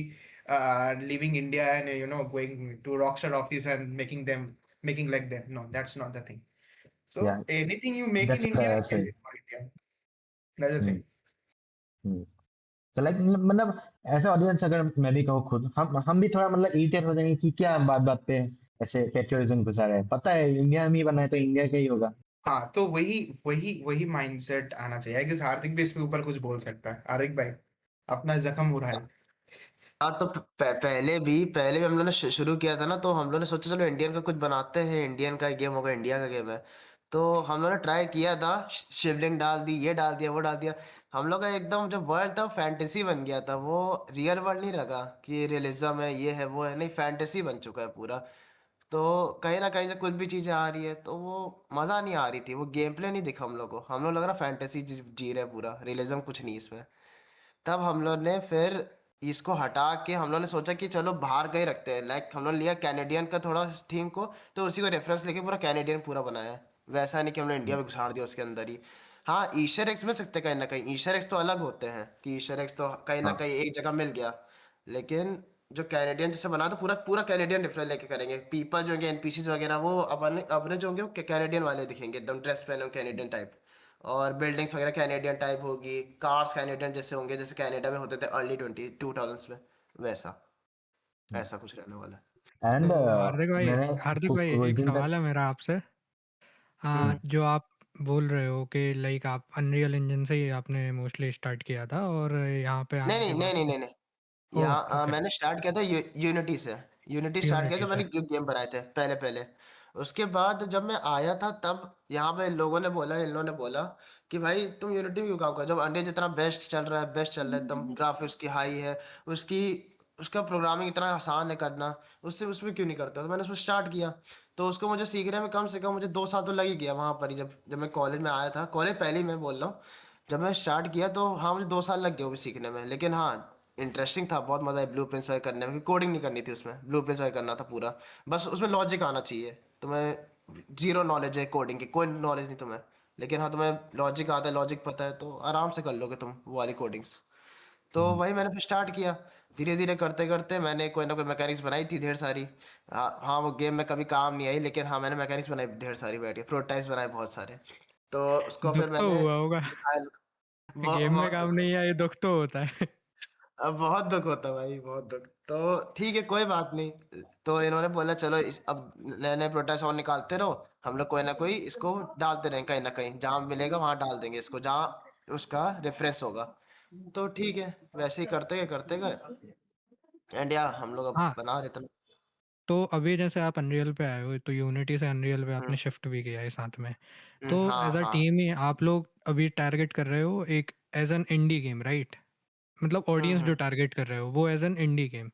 living India and going to rockstar office and making like them. No, that's not the thing. So yeah anything you make in that's India सही। Is for India, that's the hmm thing. Hmm. तो like मतलब ऐसे audience अगर मैं भी कहूँ खुद, हम भी थोड़ा मतलब इरिटेट हो जाएंगे कि क्या बात बात पे ऐसे पेट्रियटिज्म घुसा रहा है, पता है इंडिया में ही बना है तो इंडिया का ही होगा। हाँ, तो वही वही वही माइंडसेट आना चाहिए कि हार्दिक भी इसके ऊपर कुछ बोल सकता है। हार्दिक भाई, अपना जख्म उड़ाए। हाँ तो पहले भी हम लोगों ने शुरू किया था ना, तो हम लोगों ने सोचा चलो इंडियन का कुछ बनाते हैं, इंडियन का गेम होगा, इंडिया का गेम है। तो हम लोगों ने ट्राई किया था, शिवलिंग डाल दी, ये डाल दिया, वो डाल दिया। हम लोग का एकदम जो वर्ल्ड था फैंटेसी बन गया था, वो रियल वर्ल्ड नहीं लगा कि रियलिज्म है, ये है वो है, नहीं फैंटेसी बन चुका है पूरा। तो कहीं ना कहीं से कुछ भी चीज़ें आ रही है तो वो मज़ा नहीं आ रही थी, वो गेम प्ले नहीं दिखा हम लोग को, हम लोग लग रहा फैंटेसी जी रहे हैं पूरा, रियलिज्म कुछ नहीं इसमें। तब हम लोग ने फिर इसको हटा के हम लोग ने सोचा कि चलो बाहर का ही रखते हैं, लाइक हम लोग लिया कैनेडियन का थोड़ा थीम को, तो उसी को रेफरेंस लेके पूरा कैनेडियन पूरा बनाया है। वैसा नहीं कि हमने इंडिया में घुसाड़ दिया उसके अंदर ही। हाँ ईस्टर एग्स मिल सकते हैं कहीं ना कहीं, ईस्टर एग्स तो अलग होते हैं कि ईस्टर एग्स तो कहीं ना हाँ कहीं एक जगह मिल गया। लेकिन जो कैनेडियन जैसे बना तो पूरा पूरा कैनेडियन रेफरेंस लेके करेंगे, पीपल जो होंगे एनपीसीज वगैरह वो अपने अपने जो होंगे वो कैनेडियन वाले दिखेंगे, एकदम ड्रेस पहने कैनेडियन टाइप। और बिल्डिंग्स वगैरह कैनेडियन टाइप होगी, कार्स कैनेडियन जैसे होंगे जैसे कनाडा में होते थे अर्ली 2000s में, वैसा ऐसा कुछ रहने वाला है। एंड तो मैंने हार्दिक भाई कुछ एक दिन तक सवाल है मेरा आपसे। हम्म जो आप बोल रहे हो कि लाइक आप अनरियल इंजन से ही आपने मोस्टली स्टार्ट किया था और यहाँ पे नहीं आने के नहीं नहीं बाद नहीं फिर नहीं नहीं, ओह यहाँ ओके मैंने स्टार्ट किया था यूनिटी से। यूनिटी स्टार्ट किया यूनिटी जब से मैंने गेम बनाए थे पहले पहले। उसके बाद जब मैं आया था तब यहाँ पे लोगों ने बोला, इन लोगों ने बोला कि भाई तुम यूनिटी में क्यों काम कर, जब अंडे जितना बेस्ट चल रहा है, बेस्ट चल रहा है एकदम, ग्राफिक्स की हाई है उसकी, उसका प्रोग्रामिंग इतना आसान है करना, उससे उसमें क्यों नहीं करता। तो मैंने उसमें स्टार्ट किया। तो उसको मुझे सीखने में कम से कम मुझे 2 साल तो लग ही गया वहाँ पर ही, जब जब मैं कॉलेज में आया था, कॉलेज पहले ही मैं बोल रहा हूँ। जब मैं स्टार्ट किया तो हाँ मुझे 2 साल लग गए वो भी सीखने में, लेकिन हाँ इंटरेस्टिंग था, बहुत मजा है ब्लू प्रिंट्स वगैरह करने में, कोडिंग नहीं करनी थी उसमें, ब्लू प्रिंट्स वगैरह करना था पूरा। बस उसमें लॉजिक आना चाहिए तुम्हें, जीरो नॉलेज है कोडिंग की, कोई नॉलेज नहीं तुम्हें, लेकिन हाँ तुम्हें लॉजिक आता है, लॉजिक पता है तो आराम से कर लोगे तुम वो वाली कोडिंग्स। तो वही मैंने फिर स्टार्ट किया। धीरे धीरे करते करते मैंने कोई ना कोई मैकेनिक्स बनाई थी ढेर सारी। हाँ हाँ वो गेम में कभी काम नहीं आई, लेकिन हाँ मैंने मैकेनिक्स बनाई ढेर सारी, बैठ के प्रोटोटाइप्स बनाए बहुत सारे। तो उसको फिर दुख तो मैंने हुआ होगा दिखाया। गेम में बहुत काम दुख। नहीं आया, ये दुख तो होता है अब बहुत दुख होता है भाई, बहुत दुख। तो ठीक है कोई बात नहीं। तो इन्होंने बोला चलो अब नए नए प्रोटेस्ट और निकालते रहो, हम लोग कोई ना कोई इसको डालते रहेंगे कहीं ना कहीं, जहाँ मिलेगा वहां डाल देंगे इसको, जहाँ उसका रेफरेंस होगा। तो ठीक है वैसे ही करते गए एंड या हम लोग अब हाँ बना रहे थे। तो अभी जैसे आप अनरियल पे आए हो तो यूनिटी से अनरियल पे हम्म आपने शिफ्ट भी किया है साथ में। तो हाँ एज अ हाँ। टीम ही आप लोग अभी टारगेट कर रहे हो एक as an indie game, right? मतलब ऑडियंस जो हम्म टारगेट कर रहे हो वो एज एन इंडी गेम।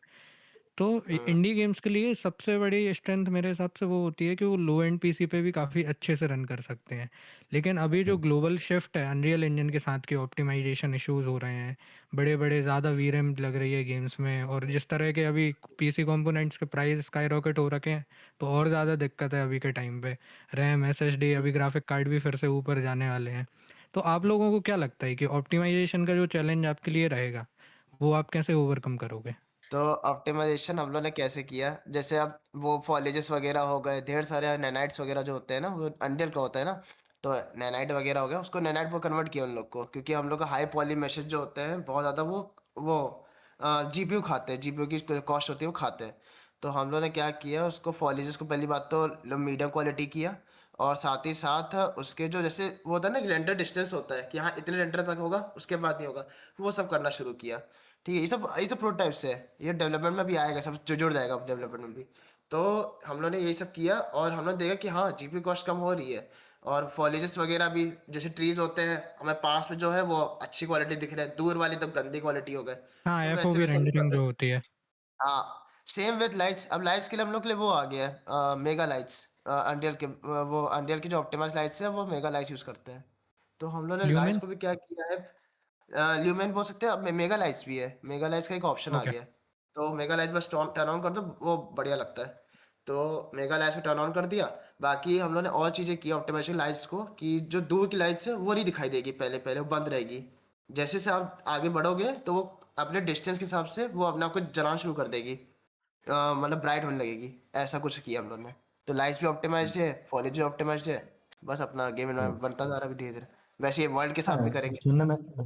तो हम्म इंडी गेम्स के लिए सबसे बड़ी स्ट्रेंथ मेरे हिसाब से वो होती है कि वो लो एंड पीसी पे भी काफ़ी अच्छे से रन कर सकते हैं। लेकिन अभी जो ग्लोबल शिफ्ट है अनरियल इंजन के साथ के ऑप्टिमाइजेशन इश्यूज हो रहे हैं, बड़े बड़े ज़्यादा वीरैम लग रही है गेम्स में, और जिस तरह के अभी पीसी कंपोनेंट्स के प्राइस स्काई रॉकेट हो रखे हैं, तो और ज़्यादा दिक्कत है अभी के टाइम पे। रैम एसएसडी हम्म। अभी ग्राफिक कार्ड भी फिर से ऊपर जाने वाले हैं। तो आप लोगों को क्या लगता है कि ऑप्टिमाइजेशन का जो चैलेंज आपके लिए रहेगा वो आप कैसे ओवरकम करोगे? तो ऑप्टिमाइजेशन हम लोग ने कैसे किया, जैसे अब वो फॉलेजेस वगैरह हो गए, ढेर सारे नैनाइट्स वगैरह जो होते हैं ना, वो अंडर का होता है ना, तो नैनाइट वगैरह हो गया, उसको नैनाइट पर कन्वर्ट किया उन लोग को, क्योंकि हम लोग का हाई पॉली मैसेज जो होते हैं बहुत ज़्यादा वो जीपीयू खाते हैं, जीपीयू की कॉस्ट होती है वो खाते हैं। तो हम लोग ने क्या किया, उसको फॉलेजेस को पहली बात तो मीडियम क्वालिटी किया, और साथ ही साथ उसके जो जैसे वो होता है ना रेंडर डिस्टेंस होता है कि हाँ इतने रेंडर तक होगा उसके बाद नहीं होगा, वो सब करना शुरू किया। ठीक है ये सब प्रोटोटाइप्स है, ये डेवलपमेंट में भी आएगा, सब जुड़ जाएगा डेवलपमेंट में भी। तो हम लोग ने यही सब किया और हम लोग देखा कि हाँ जीपी कॉस्ट कम हो रही है। और फॉलेजेस वगैरह भी, जैसे ट्रीज होते हैं हमें पास में जो है वो अच्छी क्वालिटी दिख रहा है, दूर वाली तो गंदी क्वालिटी हो गए, हाँ, तो वैसे एफओवी वैसे हम रेंडरिंग करते जो हैं। होती है। हाँ, सेम विद लाइट्स। अब लाइट्स के लिए हम लोग के लिए वो आ गया है मेगा लाइट्स। अनरियल के वो अनरियल की जो ऑप्टिमाइज लाइट्स है वो मेगा लाइट्स यूज करते हैं। तो हम लोग ने लाइट्स ल्यूमेन? को भी क्या किया है, ल्यूमेन बोल सकते हैं, अब मेगा लाइट्स भी है, मेगा लाइट्स का एक ऑप्शन आ ओके। गया है। तो मेगा लाइट्स बस टर्न ऑन कर दो, वो बढ़िया लगता है। तो मेगा लाइट्स को टर्न ऑन कर दिया। बाकी हम लोग ने और चीज़ें की ऑप्टिमाइजेशन लाइट्स को, कि जो दूर की लाइट्स है वो नहीं दिखाई देगी, पहले पहले वो बंद रहेगी। जैसे से आप आगे बढ़ोगे तो वो अपने डिस्टेंस के हिसाब से वो अपने आप को जलाना शुरू कर देगी, मतलब ब्राइट होने लगेगी। ऐसा कुछ किया हम लोग ने। तो लाइट्स भी ऑप्टिमाइज्ड है, फॉलेज भी ऑप्टिमाइज्ड है। बस अपना गेम हाँ बनता जा रहा है अभी धीरे धीरे। वैसे ये वर्ल्ड के साथ भी हाँ, करेंगे।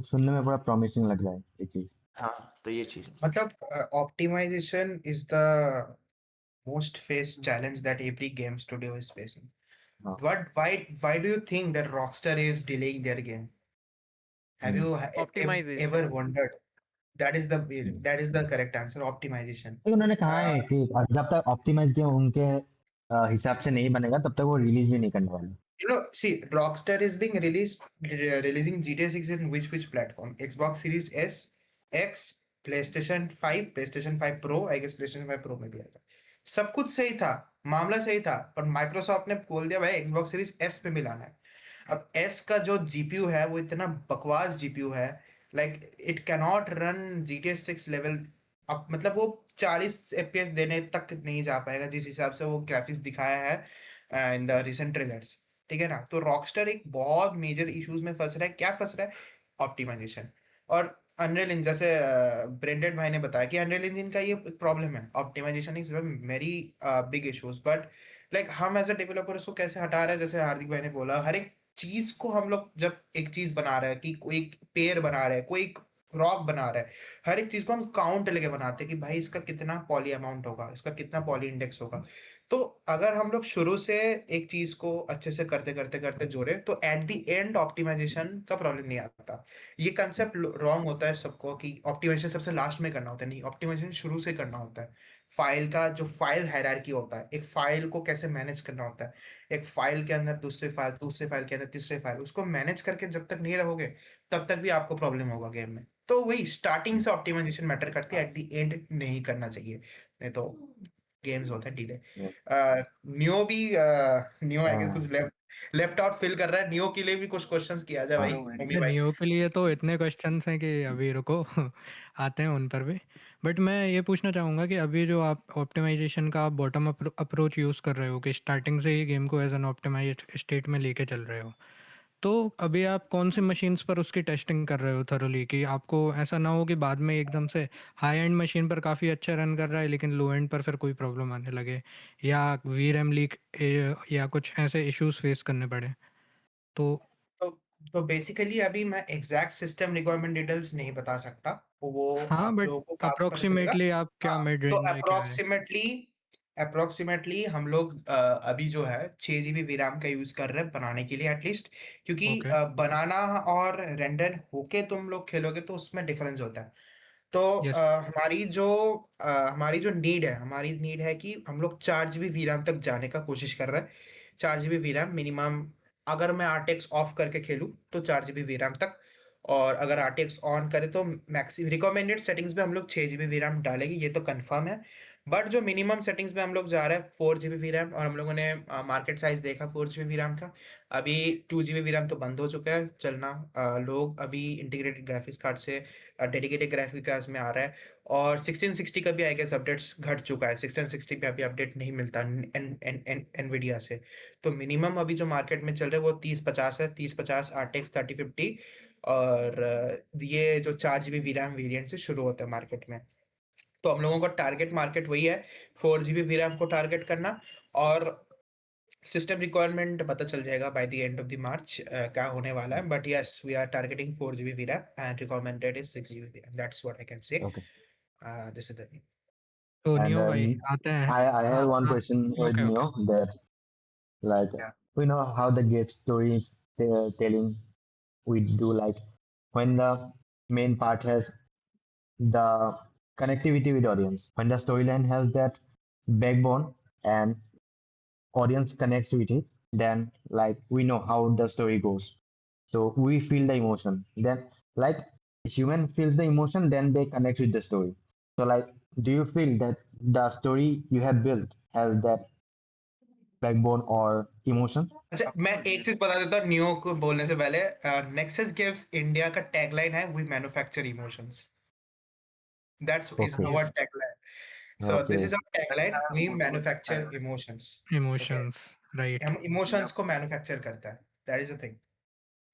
सुनने में बड़ा प्रॉमिसिंग लग रहा है ये चीज। हाँ, तो ये चीज़ है। मतलब optimization is the most faced challenge that every game studio is facing. हाँ। Why do you think that Rockstar is delaying their game? Have hmm. you ever Optimization. wondered? That is the correct answer. Optimization. लेकिन उन्होंने कहा Uh, है कि जब तक optimise game उनके हिसाब से नहीं बनेगा तब तक वो रिलीज भी नहीं करने वाले। see, Rockstar is being releasing GTA 6 in which platform? Xbox Series S, X, PlayStation 5, PlayStation 5 Pro, I guess PlayStation 5 Pro में भी आएगा। सब कुछ सही था, मामला सही था, पर माइक्रोसॉफ्ट ने बोल दिया भाई Xbox Series S पे मिलाना है। अब S का जो GPU है वो इतना बकवास GPU है, like it cannot run GTA 6 level. अब मतलब वो 40 FPS देने तक नहीं जा पाएगा जिस हिसाब से वो ग्राफिक्स दिखाया है इन द रिसेंट ट्रेलर्स। ठीक है ना? तो रॉकस्टर एक बहुत मेजर इश्यूज में फंस रहा है। क्या फंस रहा है? ऑप्टिमाइजेशन। और अनरियल इंजन, जैसे ब्रेंडेड भाई ने बताया कि अनरियल इंजन का ये प्रॉब्लम है, optimization is very big issues. But like हम एज अ डेवलपर उसको कैसे हटा रहे हैं, जैसे हार्दिक भाई ने बोला, हर एक चीज को हम लोग जब एक चीज बना रहे हैं, कि कोई एक पेड़ बना रहे हैं, कोई एक रॉक बना रहा है, हर एक चीज को हम काउंट लेके बनाते हैं कि भाई इसका कितना पॉली अमाउंट होगा, इसका कितना पॉली इंडेक्स होगा। तो अगर हम लोग शुरू से एक चीज को अच्छे से करते करते करते जोड़े तो एट द एंड ऑप्टिमाइजेशन का प्रॉब्लम नहीं आता। ये कंसेप्ट रॉन्ग होता है सबको कि ऑप्टिमाइजेशन सबसे लास्ट में करना होता है। नहीं, ऑप्टिमाइजेशन शुरू से करना होता है। फाइल का जो फाइल हायरार्की होता है, एक फाइल को कैसे मैनेज करना होता है, एक फाइल के अंदर दूसरे फाइल के अंदर तीसरे फाइल, उसको मैनेज करके जब तक नहीं रहोगे तब तक भी आपको प्रॉब्लम होगा गेम में। तो वही स्टार्टिंग से ऑप्टिमाइजेशन मैटर करती है, एट द एंड नहीं करना चाहिए, नहीं तो गेम्स होते हैं डिले। नियो भी नियो आई गेस कुछ लेफ्ट आउट फील कर रहा है। नियो के लिए भी कुछ क्वेश्चंस किया जाए भाई, No ओमी worries. भाई। नियो के लिए तो इतने क्वेश्चंस हैं कि अभी रुको आते हैं उन पर भी। बट मैं ये पूछना चाहूँगा कि अभी जो आप ऑप्टिमाइजेशन का आप बॉटम अप्रोच यूज़ कर रहे हो कि स्टार्टिंग से ही गेम को एज एन ऑप्टिमाइज स्टेट में लेके चल रहे हो, तो अभी आप कौन सी मशीन्स पर उसकी टेस्टिंग कर रहे हो थरोली, कि आपको ऐसा ना हो कि बाद में एकदम से हाई एंड मशीन पर काफ़ी अच्छा रन कर रहा है लेकिन लो एंड पर फिर कोई प्रॉब्लम आने लगे, या वी रैम लीक या कुछ ऐसे इश्यूज फेस करने पड़े तो। तो तो बेसिकली अभी मैं एग्जैक्ट सिस्टम रिक्वायरमेंट डिटेल्स नहीं बता सकता, वो हाँ, आप बट लोगों को बाद में पता चलेगा। अप्रोक्सीमेटली आप क्या हाँ, मिड तो रेंज है, क्या है? अप्रोक्सीमेटली हम लोग अभी जो है 6 GB वीराम का यूज कर रहे हैं बनाने के लिए एटलीस्ट, क्योंकि ओके। बनाना और रेंडर होके तुम लोग खेलोगे तो उसमें डिफरेंस होता है। तो यस। हमारी जो नीड है कि हम लोग 4 GB वीराम तक जाने का कोशिश कर रहे हैं। 4 GB वीराम मिनिमम। अगर मैं आरटीएक्स ऑफ करके खेलूं तो 4 GB वीराम तक, और अगर आरटीएक्स ऑन करे तो मैक्सिमम रिकमेंडेड सेटिंग्स में हम लोग 6 GB वीराम डालेंगे, ये तो कंफर्म है। बट जो मिनिमम सेटिंग्स में हम लोग जा रहे हैं 4 GB वीराम, और हम लोगों ने मार्केट साइज देखा 4 GB वीराम का। अभी 2 GB वीराम तो बंद हो चुका है चलना। लोग अभी इंटीग्रेटेड ग्राफिक्स कार्ड से डेडिकेटेड ग्राफिक कार्ड्स में आ रहा है। और 1660 का भी आई गेस अपडेट्स घट चुका है, 1660 पे अभी अपडेट नहीं मिलता एनवीडिया से। तो मिनिमम अभी जो मार्केट में चल रहा है वो 3050 है, 3050 आरटीएक्स 3050। और ये जो 4 GB वीराम वेरिएंट से शुरू होता है मार्केट में। तो हम लोगों का टारगेट मार्केट वही है, 4 GB वीराम को टारगेट करना। और सिस्टम रिक्वायरमेंट पता चल जाएगा by the end of the March क्या होने वाला है। But yes, we are targeting 4 GB VRAM and recommended is 6 GB VRAM. That's what I can say. Okay. This is the thing. तो And नियो भाई आते हैं। I हाँ have one हाँ। question with okay okay. Neo that like Yeah. we know how the gate story is telling we do like when the main part has the connectivity with audience, when the storyline has that backbone and audience connects with it, then like we know how the story goes. So we feel the emotion. Then like human feels the emotion, then they connect with the story. So like, do you feel that the story you have built have that backbone or emotion? अच्छा, Of मैं course, एक yes. चीज बता देता हूँ neo को बोलने से पहले। नेक्सस गिव्स इंडिया का टैगलाइन है, we manufacture emotions. That's is Okay, our Yes. Tagline. So this okay. Is our That's tagline, our we motto. That's manufacture our, emotions. Okay, Emotions, right? हम emotions yep. को manufacture करता है। That is the thing.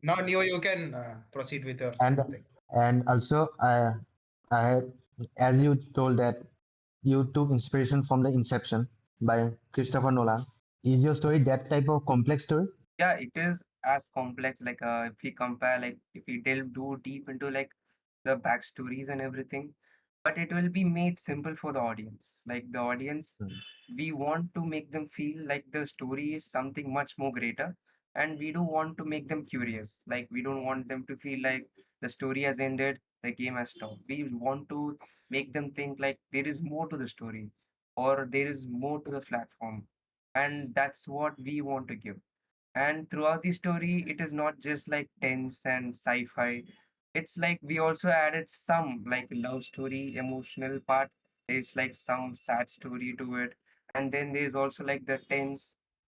Now Neo you can proceed with your And thing. also I as you told that you took inspiration from the Inception by Christopher Nolan. Is your story that type of complex story? Yeah, it is as complex. Like if we compare, like if we delve too deep into like the backstories and everything, but it will be made simple for the audience. Like the audience, Hmm. we want to make them feel like the story is something much more greater, and we do want to make them curious. Like we don't want them to feel like the story has ended, the game has stopped. We want to make them think like there is more to the story, or there is more to the platform, and that's what we want to give. And throughout the story, it is not just like tense and sci-fi. It's like we also added some like love story, emotional part. There's like some sad story to it. And then there's also like the tense,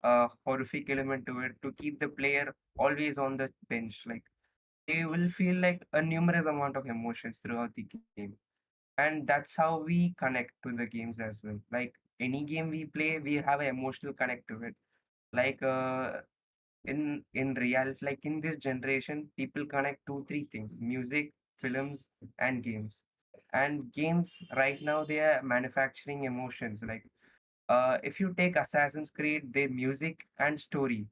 horrific element to it to keep the player always on the bench. Like they will feel like a numerous amount of emotions throughout the game. And that's how we connect to the games as well. Like any game we play, we have an emotional connect to it. Like in reality, like in this generation, people connect two three things: music, films, and games. And games right now, they are manufacturing emotions. Like if you take Assassin's Creed, their music and story,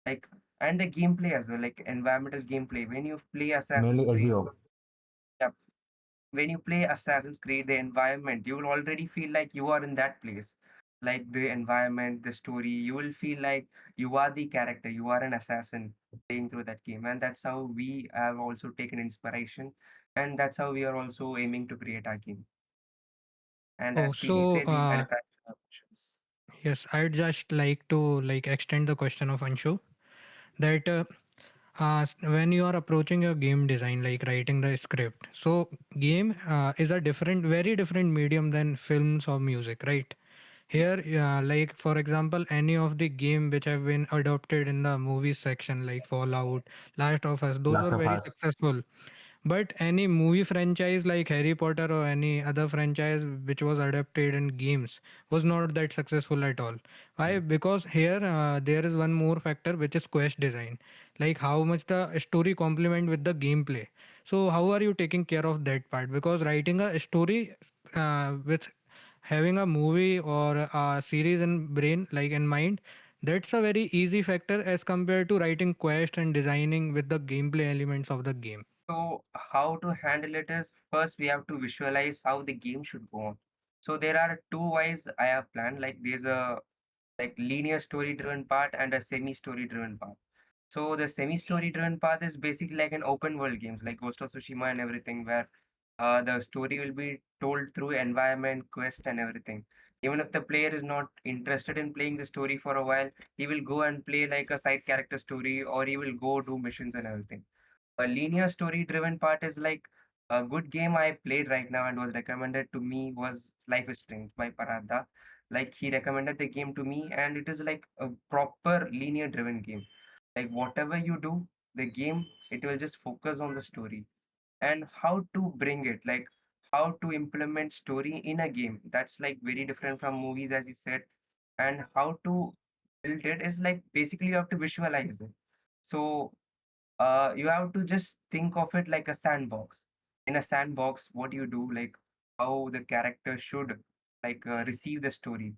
like, and the gameplay as well, like environmental gameplay. When you play Assassin's Mainly Creed, Ezio. yeah, when you play Assassin's Creed, the environment, you will already feel like you are in that place. Like the environment, the story, you will feel like you are the character, you are an assassin playing through that game. And that's how we have also taken inspiration. And that's how we are also aiming to create our game. And Oh, as PK so said, we manufacture our options. yes, I'd just like to like extend the question of Anshu that when you are approaching your game design, like writing the script, so game is a different, very different medium than films or music, right? Here, like for example, any of the game which have been adopted in the movies section, like Fallout, Last of Us, those Last were of very Us. successful. But any movie franchise like Harry Potter or any other franchise which was adapted in games was not that successful at all. Why? Because here there is one more factor which is quest design, like how much the story complement with the gameplay. So how are you taking care of that part? Because writing a story with having a movie or a series in brain, like in mind, that's a very easy factor as compared to writing quest and designing with the gameplay elements of the game. So how to handle it is first we have to visualize how the game should go on. So there are two ways I have planned. Like there's a like linear story driven part and a semi story driven part. So the semi-story driven path is basically like an open world games like Ghost of Tsushima and everything, where the story will be told through environment, quest, and everything. Even if the player is not interested in playing the story for a while, he will go and play like a side character story, or he will go do missions and everything. A linear story driven part is like a good game I played right now and was recommended to me was Life is Strange by Paradha. Like he recommended the game to me, and it is like a proper linear driven game. Like whatever you do, the game, it will just focus on the story and how to bring it, like how to implement story in a game. That's like very different from movies, as you said. And how to build it is like basically you have to visualize it. So you have to just think of it like a sandbox. In a sandbox, what do you do? Like how the character should like receive the story.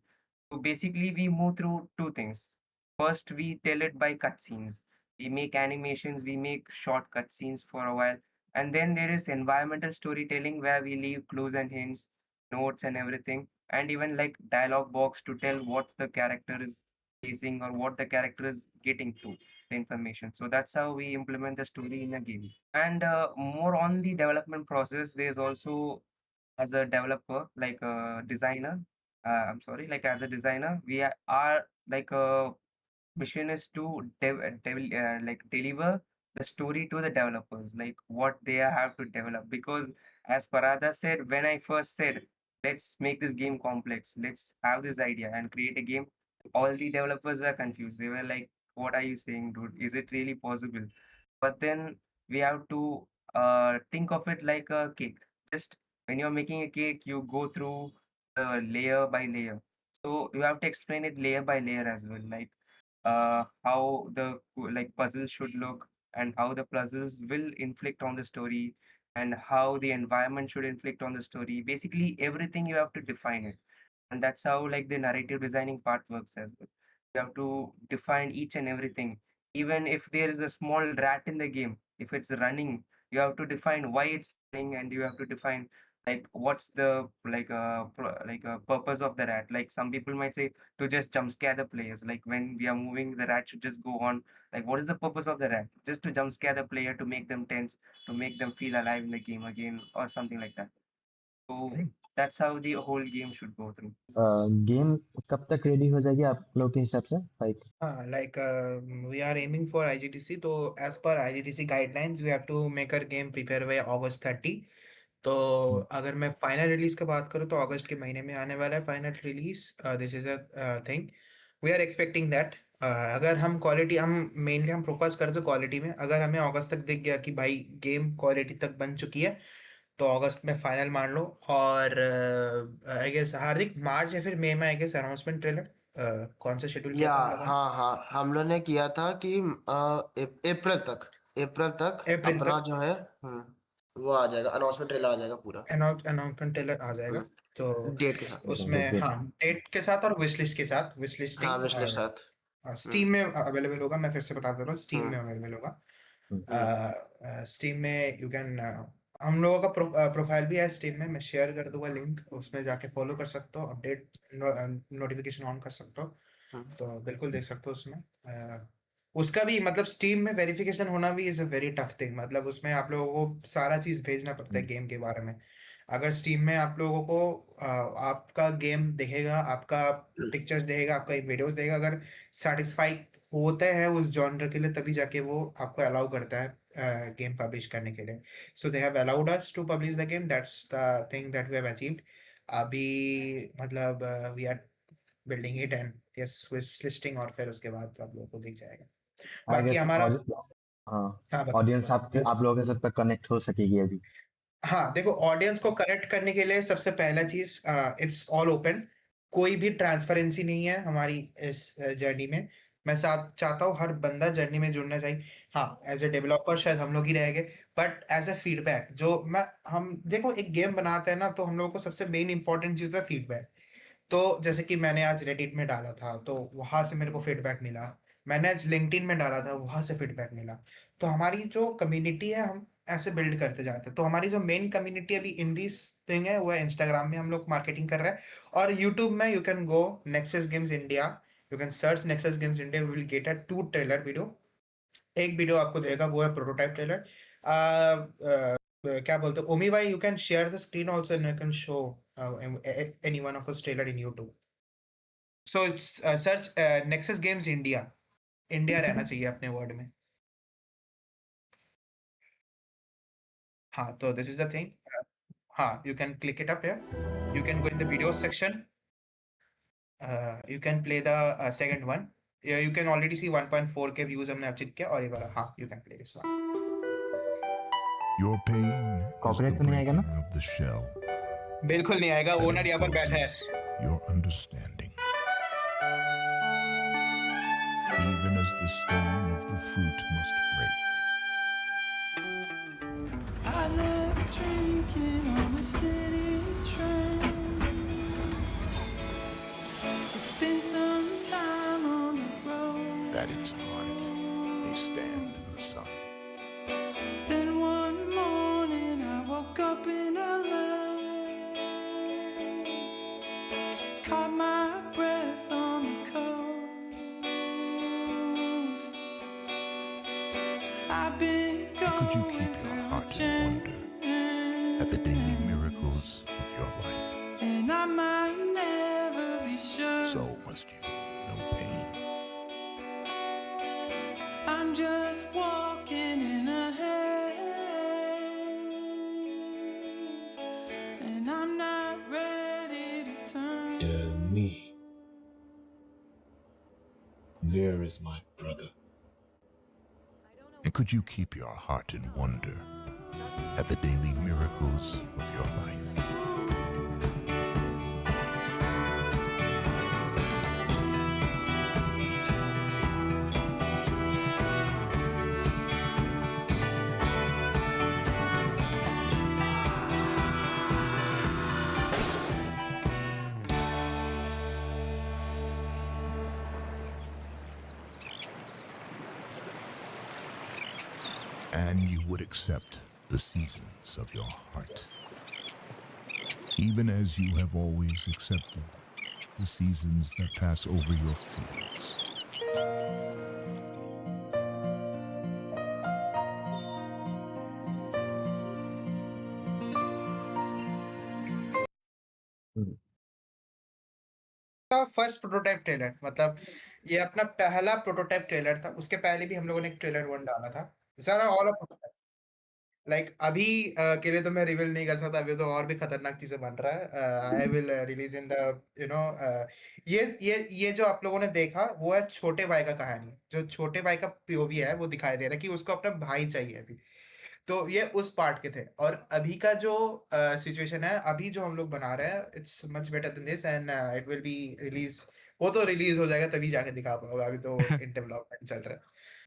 So basically, we move through two things. First, we tell it by cutscenes. We make animations, we make short cutscenes for a while, and then there is environmental storytelling where we leave clues and hints, notes and everything, and even like dialogue box to tell what the character is facing or what the character is getting through the information. So that's how we implement the story in a game. And more on the development process, there's also as a developer, like a designer, I'm sorry, like as a designer, are like mission is to like deliver the story to the developers, like what they have to develop. Because as Parada said, when I first said, let's make this game complex, let's have this idea and create a game, all the developers were confused. They were like, what are you saying, dude? Is it really possible? But then we have to think of it like a cake. Just when you're making a cake, you go through layer by layer. So you have to explain it layer by layer as well, like how the like puzzles should look, and how the puzzles will inflict on the story, and how the environment should inflict on the story. Basically, everything you have to define it, and that's how like the narrative designing part works as well. You have to define each and everything. Even if there is a small rat in the game, if it's running, you have to define why it's running, and you have to define like what's the purpose of the rat. Like some people might say to just jump scare the players. Like when we are moving, the rat should just go on. Like what is the purpose of the rat? Just to jump scare the player, to make them tense, to make them feel alive in the game again, or something like that. So that's how the whole game should go through. Game कब तक ready हो जाएगी आप लोग के हिसाब से like Like we are aiming for IGTC. So as per IGTC guidelines, we have to make our game prepare by August 30. तो अगर मैं फाइनल रिलीज की बात करूँ तो अगस्त के महीने में आने वाला है final release. This is a thing we are expecting that. अगर हम क्वालिटी हम मेनली हम फोकस करते क्वालिटी में. अगर हमें अगस्त तक दिख गया कि भाई गेम क्वालिटी तक बन चुकी है तो अगस्त में फाइनल मान लो. और आई गेस हार्दिक मार्च या फिर मई में आई गेस अनाउंसमेंट ट्रेलर कौन सा शेड्यूल किया या था हम लोगों ने? हाँ हम लोग ने किया था कि अप्रैल तक अप्रैल अपना तक जो है वो आ जाएगा, अनाउंसमेंट ट्रेलर आ जाएगा पूरा अनाउंसमेंट ट्रेलर आ जाएगा. तो डेट के साथ। उसमें हाँ डेट के साथ और विश लिस्ट के साथ विश हाँ लिस्टिंग विश लिस्ट और साथ। स्टीम में अवेलेबल होगा. मैं फिर से बता दे रहा हूँ स्टीम में हम्म अवेलेबल होगा. स्टीम में यू कैन हम लोगों का प्रोफाइल भी है स्टीम में. मैं शेयर कर दूंगा लिंक. उसमें जाके फॉलो कर सकते हो. अपडेट नोटिफिकेशन ऑन कर सकते हो. हम्म। तो बिल्कुल देख सकते हो उसमें. उसका भी मतलब स्टीम में वेरिफिकेशन होना भी is a very tough thing. मतलब उसमें आप लोगों को सारा चीज भेजना पड़ता है गेम के बारे में. अगर स्टीम में आप लोगों को आपका गेम देखेगा, आपका पिक्चर्स देखेगा, आपका वीडियोस देखेगा, अगर सेटिस्फाई होता है उस जॉनर के लिए तभी जाके वो आपको अलाउ करता है गेम पब्लिश करने के लिए. So they have allowed us to publish the game. That's the thing that we have achieved. अभी मतलब we are building it and yes wish listing और फिर उसके बाद आप लोगों को दिख जाएगा. आई बाकी गेस हमारा हाँ हाँ बताओ ऑडियंस बताओ. आप लोगों के साथ कनेक्ट हो सकेगी अभी. हाँ देखो ऑडियंस को कनेक्ट करने के लिए सबसे पहला चीज इट्स ऑल ओपन. कोई भी ट्रांसपेरेंसी नहीं है हमारी इस जर्नी में. मैं साथ चाहता हूँ हर बंदा जर्नी में जुड़ना चाहिए. हाँ एज ए डेवलपर शायद हम लोग ही रहेंगे बट एज ए फीडबैक जो मैं हम देखो एक गेम बनाते हैं ना तो हम लोगों को सबसे मेन इंपॉर्टेंट चीज है फीडबैक. तो जैसे कि मैंने आज रेडिट में डाला था तो वहां से मेरे को फीडबैक मिला. मैंने आज लिंक्डइन में डाला था वहां से फीडबैक मिला. तो हमारी जो कम्युनिटी है हम ऐसे बिल्ड करते जाते हैं. तो हमारी जो मेन कम्युनिटी अभी इन दिस थिंग है वो है इंस्टाग्राम में हम लोग मार्केटिंग कर रहे हैं. और यूट्यूब में you can go nexus Games India. You can search nexus Games India. Will get a 2 trailer video. एक वीडियो आपको देगा वो है प्रोटोटाइप ट्रेलर. क्या बोलते हैं ओमी भाई. You can share the screen also and you can show any one of us trailer in YouTube. So search nexus Games India. India रहना चाहिए अपने वर्ड में. हाँ तो दिस इज द थिंग. हाँ you can click it up here. You can go in the video section. You can play the second one. Yeah, you can already see 1.4K views हमने achieve किया. और ये वाला हाँ you can play this one. Your pain is the Copyright तो नहीं आएगा ना? breaking of the shell. बिल्कुल नहीं आएगा. that ओनर यहाँ पर बैठा है. encloses your understanding. Even as the stone of the fruit must break. I love drinking on the city train to spend some time on the road. That its heart may stand in the sun. Then one morning I woke up in LA, caught my breath on the coast. I've been How could you going keep your through heart in wonder at the daily miracles of your life? and I might never be sure. So must you know pain. I'm just walking in a haze, and I'm not ready to turn. Tell me, where is my brother? And could you keep your heart in wonder at the daily miracles of your life? And you would accept the seasons of your heart, even as you have always accepted the seasons that pass over your fields. का first prototype trailer, मतलब ये अपना पहला prototype trailer था। उसके पहले भी हम लोगों ने एक ट्रेलर 1 डाला था। सारा ऑल अ प्रोटोटाइप। लाइक अभी के लिए तो मैं रिवील नहीं कर सकता, अभी तो और भी खतरनाक चीज़ें बन रहा है। I will release in the you no ये जो आप लोगों ने देखा वो है छोटे भाई का कहानी। जो छोटे भाई का पीओवी है वो दिखाई दे रहा है कि उसको अपना भाई चाहिए अभी। तो ये उस पार्ट के थे और अभी का जो सिचुएशन है, अभी जो हम लोग बना रहे हैं, it's much better than this and it will be release. वो तो रिलीज हो जाएगा तभी जाके दिखा पाऊंगा, अभी तो इन डेवलपमेंट चल रहा है।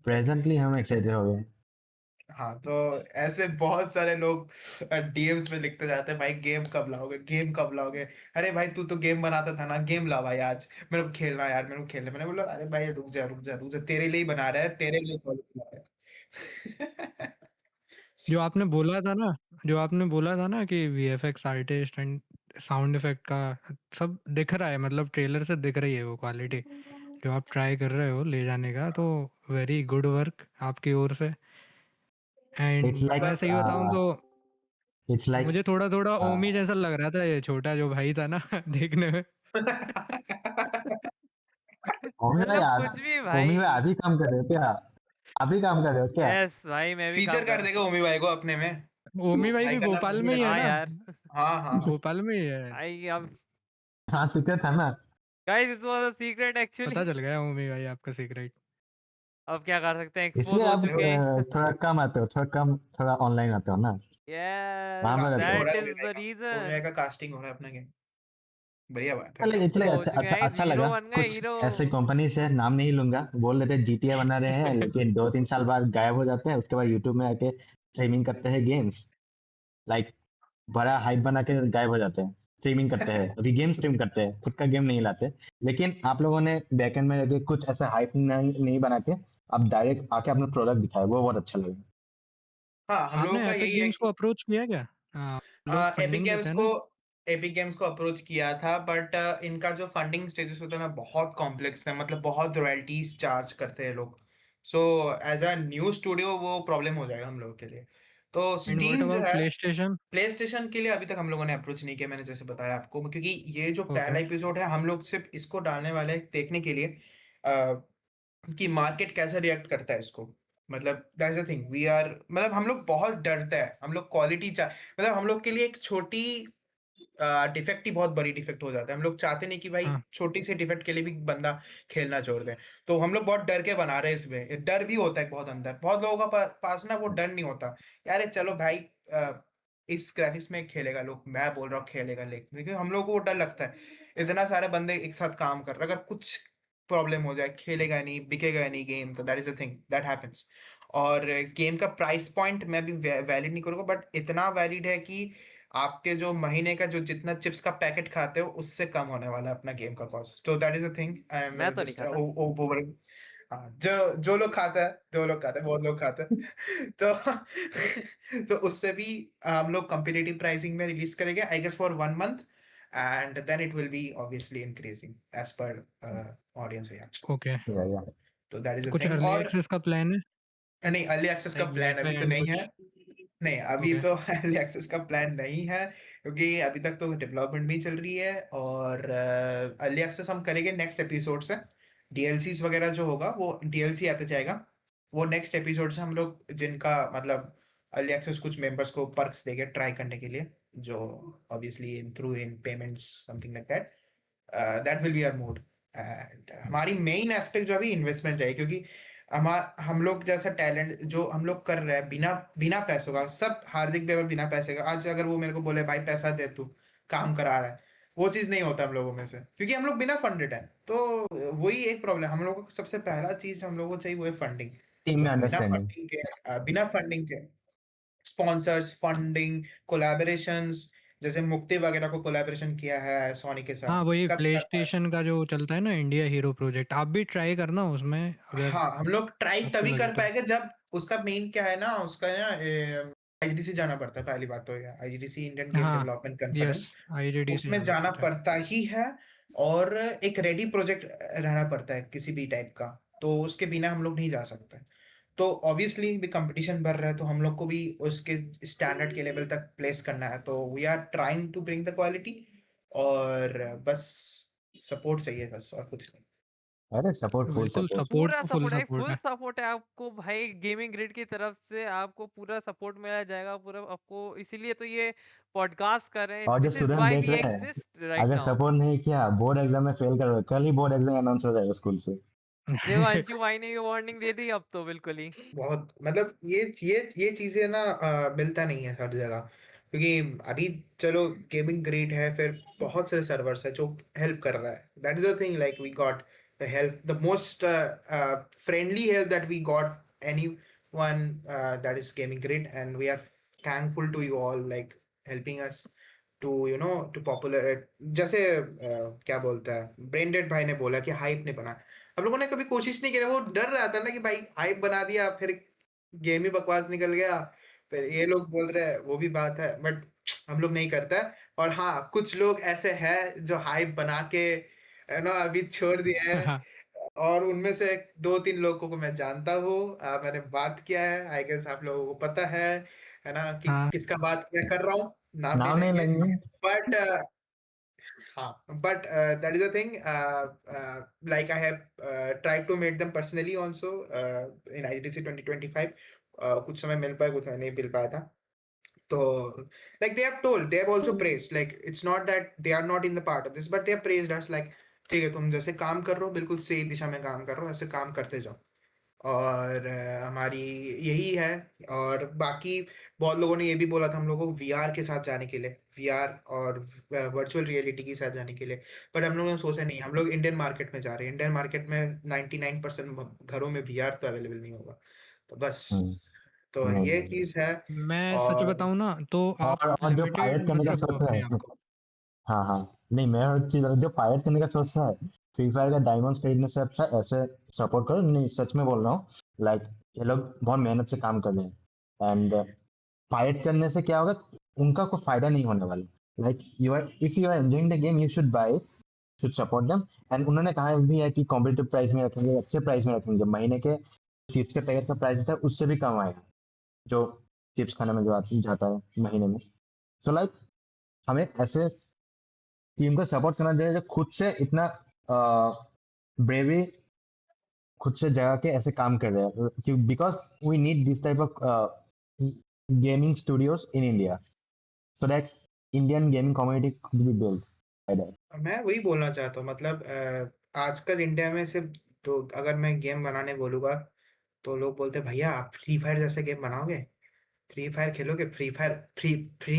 प्रेजेंटली हम एक्साइटेड हो गए। हाँ, तो ऐसे बहुत सारे लोग डीएम्स में लिखते जाते हैं, भाई गेम कब लाओगे, गेम कब लाओगे। अरे भाई तू तो गेम बनाता था ना, गेम ला भाई आज, मेरे को खेलना है यार, मेरे को खेलना है। मैंने बोला अरे भाई रुक जा रुक जा रुक जा, तेरे लिए ही बना रहा है, तेरे लिए quality ला रहा है। जो आपने बोला था ना कि VFX artist and sound effect का सब दिख रहा है, मतलब ट्रेलर से दिख रही है वो क्वालिटी जो आप ट्राई कर रहे हो ले जाने का, तो वेरी गुड वर्क आपकी ओर से। एंड इट्स लाइक मैं सही बताऊं तो इट्स लाइक मुझे थोड़ा थोड़ा ओमी जैसा लग रहा था, ये छोटा जो भाई था ना देखने में। ओमी भाई मतलब कुछ भी ओमी भाई भाई। आप ही काम कर रहे हो क्या? आप ही काम कर रहे हो क्या? यस भाई, मैं भी फीचर काम कर कर। देगा ओमी भाई को अपने में। ओमी भाई भाई भी का नाम भोपाल ओमी में ही है रखा। हाँ ना, यार। हाँ हाँ हाँ। भोपाल में ही है। भाई अब हाँ सीक्रेट था ना। Guys, it was a secret पता एक्चुअली। चल गया ओमी भाई आपका सीक्रेट। अब क्या कर सकते हैं, एक्सपोज इसलिए हो आप चुके हैं। थोड़ा कम आते हो, थोड़ा ऑनलाइन आते हो ना, वहां यस, पर रहते कास्टिंग हो हो। रहा दैट है इज ओमी भाई द का, ओमी भाई रीजन। का कास्टिंग हो रहा है अपना गेम। बढ़िया बात है। चलिए चलिए, तो हो अच्छा चुके अच्छा हैं, अच्छा हीरो लगा। बन गए, कुछ हीरो। ऐसे कंपनी से नाम नहीं लूंगा, बोल रहे थे जीटीए बना रहे हैं लेकिन 2-3 साल बाद गायब हो जाते हैं, उसके बाद यूट्यूब में आके स्ट्रीमिंग करते हैं गेम्स। लाइक बड़ा हाइप बना के गायब हो जाते हैं, स्ट्रीमिंग करते हैं, अभी गेम स्ट्रीम करते हैं, खुद का गेम नहीं लाते। लेकिन आप लोगों ने बैकएंड में लगे कुछ ऐसा हाइप नहीं बना के अब डायरेक्ट आके अपना प्रोडक्ट दिखाया, वो बहुत अच्छा लगा। हाँ, हम लोगों आपने का एपिक यही है गेम्स को कि अप्रोच किया क्या? लोग एपिक फंडिंग लेते गेम्स हैं को ना। अप्रोच किया था, बट इनका जो फंडिंग स्टेजेस होता है ना बहुत कॉम्प्लेक्स है, मतलब बहुत रॉयल्टीज चार्ज करते हैं लोग। So as a new studio वो प्रॉब्लम हो जाएगा हम लोगों के लिए। तो एंड व्हाट स्टीम जो अबाउट है, प्ले स्टेशन? प्ले स्टेशन के लिए अभी तक हम लोगों ने अप्रोच नहीं किया, मैंने जैसे बताया आपको, क्योंकि ये जो ओके। पहला एपिसोड है हम लोग सिर्फ इसको डालने वाले हैं देखने के लिए कि मार्केट कैसे रिएक्ट करता है इसको। मतलब that's the thing, we are, मतलब हम लोग बहुत डरते हैं, हम लोग क्वालिटी मतलब हम लोग के लिए एक छोटी डिफेक्ट ही बहुत बड़ी डिफेक्ट हो जाता है। हम लोग चाहते नहीं कि भाई हाँ। छोटी सी डिफेक्ट के लिए भी बंदा खेलना छोड़ दे। तो हम लोग बहुत डर के बना रहे हैं इसमें, ये डर भी होता है बहुत अंदर, बहुत लोगों का पास ना वो डर नहीं होता। यार ये चलो भाई इस ग्राफिक्स में खेलेगा लोग, मैं बोल रहा हूँ खेलेगा, लेकिन हम लोग को वो डर लगता है। इतना सारे बंदे एक साथ काम कर रहे हैं, अगर कुछ प्रॉब्लम हो जाए, खेलेगा नहीं, बिकेगा नहीं गेम, तो that is a thing that happens. और गेम का प्राइस पॉइंट मैं भी वैलिड नहीं करूंगा, बट इतना वैलिड है कि आपके जो महीने का जो जितना चिप्स का पैकेट खाते हो उससे कम होने वाला है अपना गेम का कॉस्ट। तो that is a thing I am मैं तो नहीं जस्ट खाता। ओवर। हाँ, जो जो लोग खाता है, दो लोग खाते हैं, बहुत लोग खाते हैं। तो तो उससे भी हम लोग कंपिटिटिव प्राइसिंग में रिलीज करेंगे I guess for 1 month, and then it will be obviously increasing as per audience reaction. Okay. या तो दैट इज तो अ कुछ थिंग। अर्ली और एक्सेस का प्लान है, नहीं, अर्ली एक्सेस का लाइक प्लान बेटा अभी तो एंड नहीं है। कुछ? नहीं, अभी ओके। तो अर्ली एक्सेस का प्लान नहीं है, क्योंकि अभी तक तो डेवलपमेंट भी चल रही है। और अर्ली एक्सेस हम करेंगे नेक्स्ट एपिसोड से। डीएलसीज वगैरह जो होगा वो डीएलसी आते जाएगा, वो नेक्स्ट एपिसोड से हम लोग जिनका मतलब अर्ली एक्सेस कुछ मेंबर्स को पर्क्स देंगे ट्राई करने के लिए, जो obviously through in payments something like that, that will be our mode. And हमारी मेन एस्पेक्ट जो अभी इन्वेस्टमेंट चाहिए, क्योंकि हम लोग जैसा टैलेंट जो हम लोग कर रहे हैं बिना बिना पैसों का, सब हार्दिक बेवर बिना पैसे का, आज अगर वो मेरे को बोले भाई पैसा दे तू काम करा रहा है, वो चीज़ नहीं होता हम लोगों में से, क्योंकि हम लोग बिना फंडेड है। तो वही एक प्रॉब्लम हम लोगों को, सबसे पहला चीज हम लोगों को चाहिए वो है फंडिंग। टीम में बिना अंडरस्टैंडिंग। फंडिंग के स्पॉन्सर्स, फंडिंग, कोलैबोरेशंस, जैसे मुक्ति वगैरह को कोलैबोरेशन किया है सोनी के साथ, हाँ, वही कब प्ले कर पाए। स्टेशन का जो चलता है ना, इंडिया हीरो प्रोजेक्ट, आप भी ट्राई करना उसमें अगर हाँ, हम लोग ट्राई आपको तभी लगे कर तो। पाएंगे जब उसका मेन क्या है ना, उसका ना आईजीडीसी जाना पड़ता है, पहली बात तो ये आईजीडीसी इंडियन गेम हाँ, डेवलपमेंट यस, कॉन्फ्रेंस, आईजीडी से उसमें जाना जाना पड़ता है। पड़ता ही है। और एक रेडी प्रोजेक्ट रहना पड़ता है किसी भी टाइप का, तो उसके बिना हम लोग नहीं जा सकते। तो ऑब्वियसली भी कंपटीशन बढ़ रहा है, तो हम लोग को भी उसके स्टैंडर्ड के लेवल तक प्लेस करना है, तो we are trying to bring the quality. और बस सपोर्ट चाहिए बस, और कुछ नहीं। अरे सपोर्ट, फुल बिल्कुल, सपोर्ट। सपोर्ट पूरा तो फुल सपोर्ट है, सपोर्ट फुल है। सपोर्ट है आपको भाई, गेमिंग ग्रिड की तरफ से आपको पूरा सपोर्ट मिला जाएगा, पूरा आपको, इसीलिए तो ये पॉडकास्ट कर रहे हैं, और जो दिस इज स्टूडेंट व्हाई देख वी रहे हैं, एग्जिस्ट राइट अगर नाउ। सपोर्ट नहीं किया बोर्ड एग्जाम में फेल करोगे, कल ही बोर्ड एग्जाम अनाउंस हो जाएगा स्कूल से। देखो अंशु भाई ने भी वार्निंग दे दी अब तो बिल्कुल ही। बहुत मतलब ये चीजें ना मिलता नहीं है हर जगह, क्योंकि अभी चलो गेमिंग ग्रेड है, फिर बहुत सारे सर्वर्स है जो हेल्प कर रहा है, that is the thing, like we got the help, the most friendly help that we got anyone, that is gaming grade, and we are thankful to you all, like helping us to to popular, जैसे क्या बोलता है branded भाई ने बोला कि hype नहीं बना, हम लोगों ने कभी कोशिश नहीं की, वो डर रहा था ना कि भाई हाइप बना दिया फिर गेम ही बकवास निकल गया, फिर ये लोग बोल रहे हैं, वो भी बात है, बट हम लोग नहीं करता है। और हाँ, कुछ लोग ऐसे हैं जो हाइप बना के है ना अभी छोड़ दिया है, और उनमें से दो तीन लोगों को मैं जानता हूँ, मैंने बात किया है, आई गेस आप लोगों को पता है ना कि हाँ, किसका बात मैं कर रहा हूँ, नाम नहीं नाम नहीं लेंगे, लेंगे। बट हाँ, but that is the thing. Like I have tried to meet them personally also in IGDC 2025. कुछ समय मिल पाया, कुछ समय नहीं मिल पाया था। तो like they have told, they have also praised. Like it's not that they are not in the part of this, but they have praised us. Like ठीक है, तुम जैसे काम कर रहे हो बिल्कुल सही दिशा में काम कर रहे हो, ऐसे काम करते जाओ। और हमारी यही है। और बाकी बहुत लोगों ने ये भी बोला था हम लोगों को वीआर के साथ जाने के लिए, वीआर और वर्चुअल रियलिटी के साथ जाने के लिए, बट हम लोगों ने सोचा नहीं, हम लोग इंडियन मार्केट में जा रहे हैं, इंडियन मार्केट में 99% घरों में वीआर तो अवेलेबल नहीं होगा, तो बस, तो नहीं ये नहीं। चीज़ है। मैं सच और बताऊँ ना तो आप और जो पायरेट लिमिटेड करने मत का रखो सोच रहा अपने आप है, को। हाँ हाँ, नहीं मैं और चीज जो पायरेट करने का सोच रहा है, फ्री फायर का डायमंड खरीदने से अच्छा ऐसे सपोर्ट करो। नहीं सच में बोल रहा हूँ, लाइक ये लोग बहुत मेहनत से काम कर रहे हैं, एंड पायरेट करने से क्या होगा, उनका कोई फायदा नहीं होने वाला। Like you are, if you are enjoying the game you should buy, should support them. And उन्होंने कहा भी है कि कॉम्पिटिटिव प्राइस में रखेंगे, अच्छे प्राइस में रखेंगे, महीने के चिप्स के पैकेट का प्राइस था उससे भी कम आएगा, जो चिप्स खाने में जो जाता है महीने में। तो लाइक हमें ऐसे टीम को सपोर्ट करना चाहिए जो खुद से इतना ब्रेवरी खुद से जगा के ऐसे काम कर रहे हैं, because we need this type of gaming studios in India, so that Indian gaming community could be build by that. मैं वही बोलना चाहता हूँ, मतलब आजकल इंडिया में सिर्फ, तो अगर मैं गेम बनाने बोलूँगा तो लोग बोलते हैं भैया आप फ्री फायर जैसे गेम बनाओगे, फ्री फायर खेलोगे, फ्री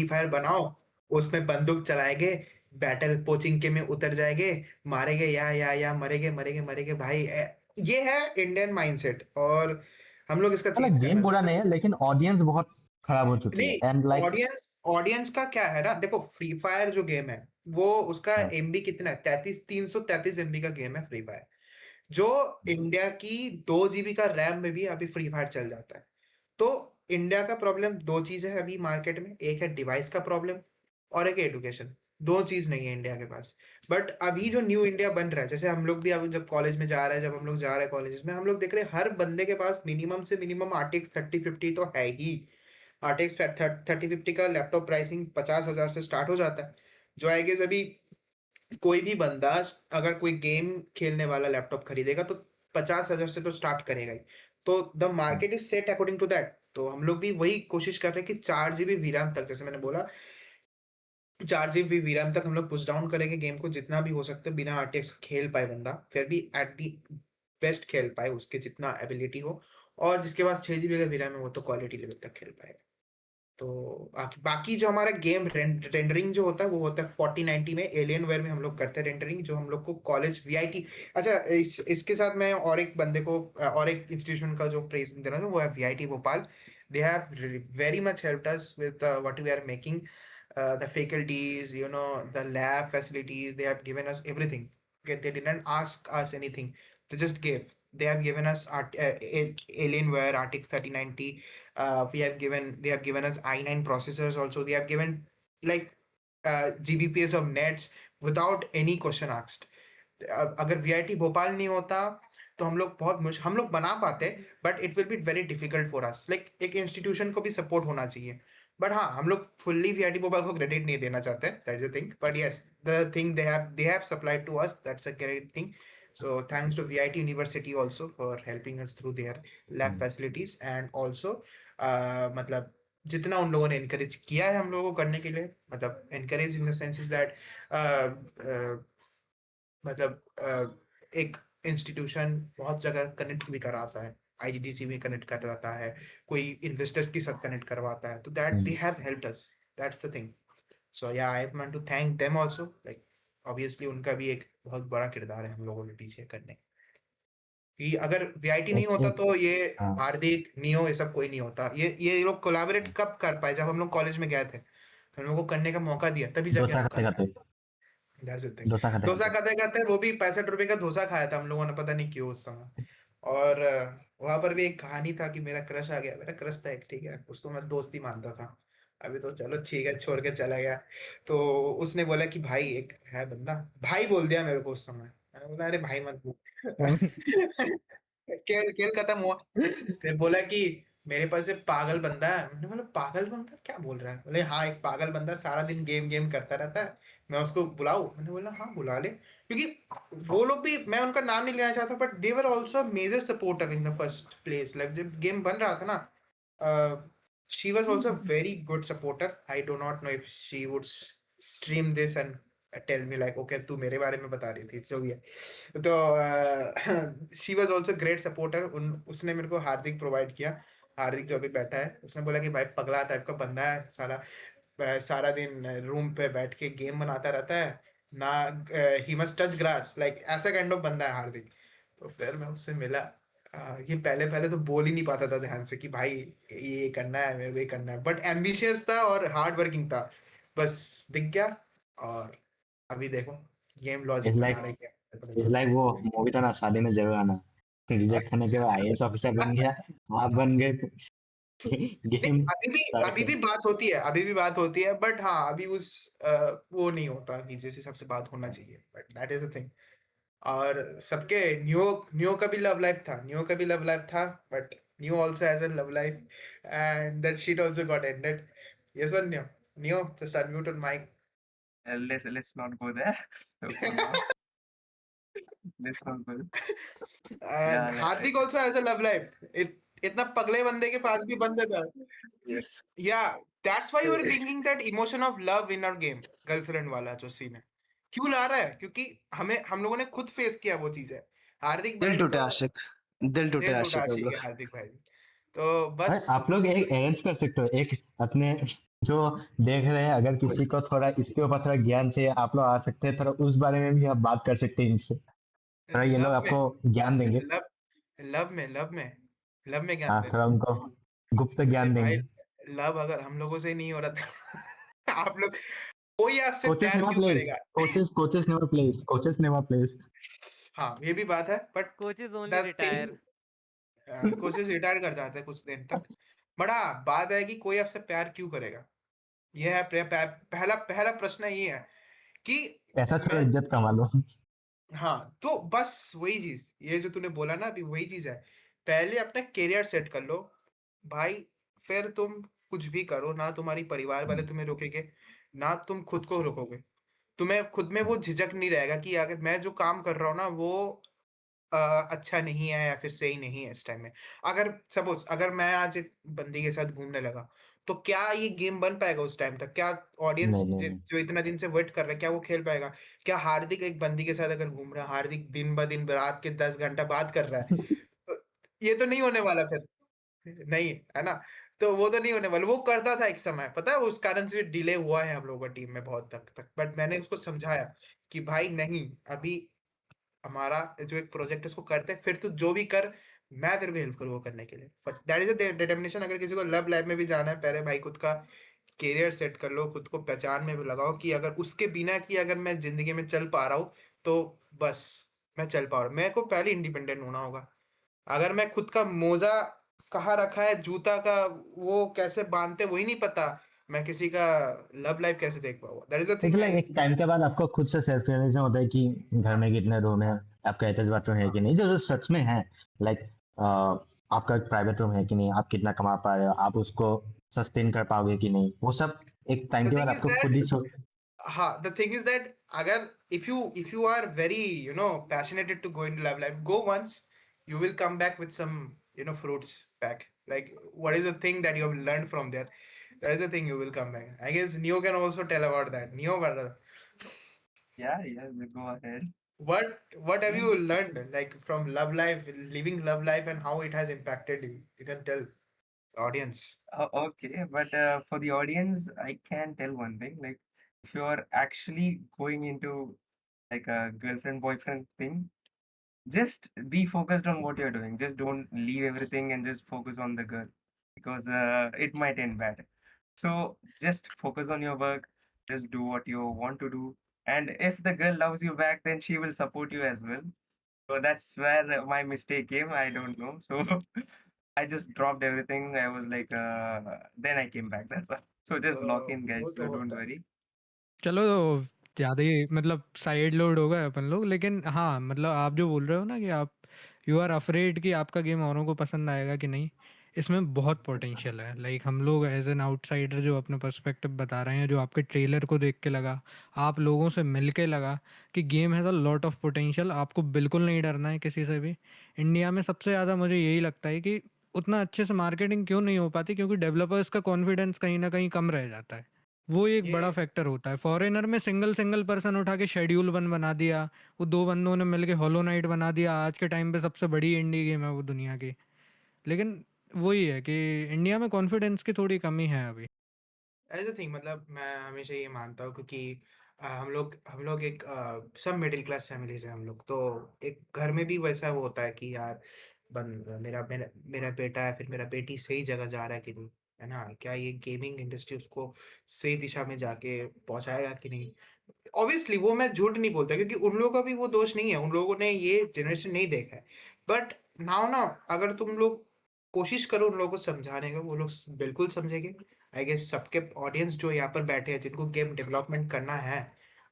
फायर बनाओ, उसमें बंदूक चलाएंगे, बैटल पोचिंग के में उतर जाएंगे, मारेंगे या मरेंगे मरेंगे मरेंगे भाई, ये है इंडियन माइंडसेट, और हम लोग इसका लाइक चेंज गेम करना बुरा चाहते नहीं हैं। है, लेकिन ऑडियंस बहुत खराब हो चुकी है, नहीं, एंड लाइक ऑडियंस ऑडियंस का क्या है ना, देखो फ्री फायर जो गेम है वो, उसका एमबी कितना है, 333 MB का गेम है फ्री फायर, जो इंडिया की 2 GB का रैम में भी अभी फ्री फायर चल जाता है। तो इंडिया का प्रॉब्लम दो चीजें है अभी मार्केट में, एक है डिवाइस का प्रॉब्लम और एक एजुकेशन, दो चीज नहीं है इंडिया के पास। बट अभी जो न्यू इंडिया बन रहा है, जैसे हम लोग भी अब जब कॉलेज में जा रहे हैं, जब हम लोग जा रहे हैं कॉलेज में, हम लोग देख रहे हैं हर बंदे के पास मिनिमम से मिनिमम RTX 3050 तो है ही। RTX 3050 का लैपटॉप प्राइसिंग 50,000 से स्टार्ट हो जाता है, जो आई गेस अभी कोई भी बंदा अगर कोई गेम खेलने वाला लैपटॉप खरीदेगा तो 50,000 से तो स्टार्ट करेगा ही। तो the market is set according to that. तो हम लोग भी वही कोशिश कर रहे हैं कि 4 GB वीराम तक, जैसे मैंने बोला 4 GB वीराम तक हम लोग पुश डाउन करेंगे गेम को जितना भी हो सकता है, बिना आरटीएक्स खेल पाए बंदा फिर भी एट दी बेस्ट खेल पाए, उसके जितना एबिलिटी हो। और जिसके पास 6 GB का वीराम है वो तो क्वालिटी लेवल तक खेल पाएगा। तो बाकी बाकी जो हमारा गेम रेंडरिंग जो होता है वो होता है 4090 में, एलियनवेयर में हम लोग करते हैं रेंडरिंग, जो हम लोग को कॉलेज वीआईटी। अच्छा, इसके साथ मैं और एक बंदे को और एक इंस्टीट्यूशन का जो प्रेज देना चाहूँ, वो है VIT Bhopal. They have very much helped us with what we are making, the faculties, the lab facilities. They have given us everything. Okay, they didn't ask us anything, they just gave. They have given us Alienware RTX 3090. They have given us i9 processors also. They have given like GBPS of nets without any question asked. अगर VIT Bhopal नहीं होता तो हम लोग हम लोग बना पाते, but it will be very difficult for us. Like एक इंस्टीट्यूशन को भी सपोर्ट होना चाहिए, बट हाँ, हम लोग फुल्ली वीआईटी भोपाल को क्रेडिट नहीं देना चाहते, that is the thing. But yes, the thing they have supplied to us, that's a great thing. So thanks to VIT university also for helping us through their lab facilities, and also मतलब जितना उन लोगों ने encourage किया है हम लोगों को करने के लिए, मतलब encourage in the sense is that मतलब एक इंस्टीट्यूशन बहुत जगह कनेक्ट भी कराता है, आईजीडीसी में कनेक्ट करवाता है, कोई इन्वेस्टर्स के साथ कनेक्ट करवाता है, तो that they have helped us, that's the thing. So yeah, I want to thank them also, like obviously उनका भी एक बहुत बड़ा किरदार है हम लोगों के पीछे करने कि अगर वीआईटी नहीं होता तो ये हाँ हार्दिक नियो ये सब कोई नहीं होता। ये लोग कोलैबोरेट कब कर पाए, जब हम लोग कॉलेज में गए थे, तो हम लोग को करने का मौका दिया, तभी जाके डोसा हम खाते कर खाते पाए। That's the thing. डोसा खाते डोसा खाते खाते खाते वो भी 65 रुपए का डोसा खाया था हम लोगों ने, पता नहीं क्यों उस समय। और वहां पर भी एक कहानी था कि मेरा क्रश आ गया, मेरा क्रश था एक, ठीक है, उसको मैं दोस्ती मानता था। अभी तो चलो ठीक है, छोड़ के चला गया। तो उसने बोला कि भाई एक है बंदा, भाई बोल दिया मेरे को उस समय। मैंने बोला अरे भाई मत बोल। खेल खेल खत्म हुआ। फिर बोला कि मेरे पास एक पागल बंदा है। मैंने बोला पागल बंदा क्या बोल रहा है? बोले हाँ, एक पागल बंदा सारा दिन गेम गेम करता रहता है, मैं उसको बुलाऊं? मैंने बोला हाँ बुला ले, क्योंकि वो लोग भी, मैं उनका नाम नहीं लेना चाहता, but they were also major supporter in the first place. Like जब गेम बन रहा था ना, she was also very good supporter. I do not know if she would stream this and tell me like okay तू मेरे बारे में बता रही थी, जो भी है। तो she was also great supporter. उसने मेरे को हार्दिक प्रोवाइड किया। हार्दिक जो अभी बैठा है, उसने बोला कि भाई पगला टाइप का बंदा है साला, सारा दिन रूम पे बैठ के गेम बनाता रहता है ना, he must touch grass, like ऐसा काइंड ऑफ बंदा है हार्दिक। तो फिर मैं उससे मिला। ये पहले पहले तो बोल ही नहीं पाता था ध्यान से कि भाई ये करना है, मेरे को ये करना है, बट एम्बिशियस था और हार्ड वर्किंग था, बस दिख गया। और अभी देखो गेम इज लॉजिक बना लाइक रही इज लाइक वो मूवी था ना, शादी में जरूर आना। रिजेक्ट होने के बाद आईएएस ऑफिसर बन गया, आप बन गए। नहीं, गेम अभी भी बात होती है, अभी भी बात होती है, बट हाँ अभी वो नहीं होता कि जिस हिसाब से बात होना चाहिए, but that is the thing. और सबके न्यो न्यो का भी लव लाइफ था, but Neo also has a love life, and that shit also got ended. Yes और Neo? Neo just unmute on mic. Let's not go there for now. Let's not go. And Yeah, Hardik also has a love life. इतना पगले बंदे के पास भी बंदे था। yes. Yeah, that's why you are bringing that emotion of love in our game, girlfriend वाला जो scene है। क्यों ला रहा है? क्योंकि हम लोगों ने खुद फेस किया वो चीज है। हार्दिक दिल भाई टूटे तो आशिक, दिल टूटे दिल टूटा आशिक है आशिक ब्रो। है हार्दिक भाई भी। तो अरे बस आप लोग एक अरेंज कर सकते हो, एक अपने जो देख रहे हैं, अगर किसी को थोड़ा इसके ऊपर थोड़ा ज्ञान चाहिए, आप लोग आ सकते हैं, थोड़ा उस बारे में भी आप बात कर सकते हैं इनसे, थोड़ा ये लोग लव में आपको ज्ञान देंगे। लव लव में ज्ञान हाँ दे थोड़ा रहे उनको गुप्त हो? अरे ज्ञान भाई, देंगे। लव अगर हम लोगों से नहीं हो रहा तो आप लोग, कोई आपसे कोचेस प्यार नेवर क्यों प्लेस, करेगा? Coaches never place. हाँ ये भी बात है, but coaches only the thing, retire. Coaches retire कर जाते हैं कुछ दिन तक। बड़ा बात है कि कोई आपसे प्यार क्यों करेगा? ये है पहला पहला प्रश्न ये है कि ऐसा छोड़ो, मैं, इज्जत कमा लो। हाँ तो बस वही चीज, ये जो तूने बोला ना अभी वही चीज है। पहले अपना करियर सेट कर लो भाई, फिर तुम कुछ भी करो ना, तुम्हारी परिवार वाले तुम्हें रोकेंगे ना तुम खुद को रोकोगे। तुम्हें खुद में वो झिझक नहीं रहेगा कि अगर मैं जो काम कर रहा हूँ ना वो अच्छा नहीं है या फिर सही नहीं है इस टाइम में। अगर सपोज़ अगर मैं आज एक बंदी के साथ घूमने लगा, तो क्या ये गेम बन पाएगा उस टाइम तक? क्या ऑडियंस नहीं, नहीं, ज नहीं। जो इतना दिन से वेट कर रहा है, क्या वो खेल पाएगा? क्या हार्दिक एक बंदी के साथ अगर घूम रहा है, हार्दिक दिन-ब-दिन रात के 10 घंटा बात कर रहा है, तो ये तो नहीं होने वाला फिर। नहीं, है ना? तो वो तो नहीं होने वाला। वो करता था एक समय, पता है उस कारण से डिले हुआ है हम लोगों का टीम में बहुत हद तक। बट मैंने उसको समझाया कि भाई नहीं, अभी हमारा जो एक प्रोजेक्ट है उसको करते हैं, फिर तू जो भी कर, मैं तेरे को हेल्प करूँगा करने के लिए। But that is a determination. अगर किसी को लव लाइफ में भी जाना है, पहले भाई खुद का करियर सेट कर लो, खुद को पहचान में भी लगाओ कि अगर उसके बिना कि अगर मैं ज़िंदगी में चल पा रहा हूँ, तो बस मैं चल पा रहा हूँ। मेरे को पहले इंडिपेंडेंट होना होगा। अगर मैं खुद का मोज़ा कहाँ रखा है, जूता का वो कैसे बाँधते हैं वही नहीं पता, मैं किसी का लव लाइफ कैसे देख पाऊँगा? That is the thing it's like मैं एक टाइम के बाद आपको खुद से सेल्फ रियलाइजेशन होता है कि घर में कितने रूम है, आपका अटैच बाथरूम है हाँ, कि नहीं, जो जो सच में है। लाइक आपका प्राइवेट रूम है कि नहीं, आप कितना कमा पा रहे हो, आप उसको सस्टेन कर पाओगे कि नहीं, वो सब एक टाइम द के बाद थिंग इज़ आपको खुद ही दैट हाँ, the thing is that अगर if you are very passionate to go into love life, go once, you will come back with some fruits back. Like what is the thing that you have learned from there? That is the thing you will come back. I guess Neo can also tell about that. Neo, brother, Yeah, yeah, we go ahead. what have Yeah. you learned like from love life, living love life, and how it has impacted you? You can tell the audience. Okay, but for the audience, I can tell one thing. Like, if you are actually going into like a girlfriend boyfriend thing, just be focused on what you're doing. Just don't leave everything and just focus on the girl because it might end bad. So just focus on your work. Just do what you want to do. And if the girl loves you back, then she will support you as well. So that's where my mistake came. I don't know. So I just dropped everything. I was like, then I came back. That's all. So just lock in, वो guys. तो So don't होता है. worry. चलो ज़्यादा ही मतलब side load हो गए अपन लोग, लेकिन हाँ मतलब आप जो बोल रहे हो ना कि आप यू आर अफ्रेड कि आपका गेम औरों को पसंद आएगा कि नहीं, इसमें बहुत पोटेंशियल है। लाइक हम लोग एज एन आउटसाइडर जो अपने पर्सपेक्टिव बता रहे हैं, जो आपके ट्रेलर को देख के लगा, आप लोगों से मिल के लगा कि game has a lot of potential. आपको बिल्कुल नहीं डरना है किसी से भी। इंडिया में सबसे ज़्यादा मुझे यही लगता है कि उतना अच्छे से मार्केटिंग क्यों नहीं हो पाती, क्योंकि डेवलपर्स का कॉन्फिडेंस कहीं ना कहीं कम रह जाता है। वो एक बड़ा ये फैक्टर होता है। फॉरेनर में सिंगल सिंगल पर्सन उठा के शेड्यूल वन बना दिया, वो दो बंदों ने मिलके हॉलो नाइट बना दिया, आज के टाइम पे सबसे बड़ी इंडी गेम है वो दुनिया की। लेकिन वही है कि इंडिया में कॉन्फिडेंस की थोड़ी कमी है अभी। एज अ थिंग मतलब मैं हमेशा ये मानता हूँ क्योंकि हम लोग एक सब मिडिल क्लास फैमिली से हम लोग तो एक घर में भी वैसा वो होता है कि यार मेरा मेरा मेरा बेटा है फिर मेरा बेटी सही जगह जा रहा है कि नहीं, है ना? क्या ये गेमिंग इंडस्ट्री उसको सही दिशा में जाके पहुंचाएगा कि नहीं? ऑब्वियसली वो मैं झूठ नहीं बोलता क्योंकि उन लोगों का भी वो दोष नहीं है, उन लोगों ने ये जनरेशन नहीं देखा है। बट नाउ ना अगर तुम लोग कोशिश करो उन लोगों को समझाने का, वो लोग बिल्कुल समझेंगे। आई गेस सबके ऑडियंस जो यहाँ पर बैठे हैं जिनको गेम डेवलपमेंट करना है,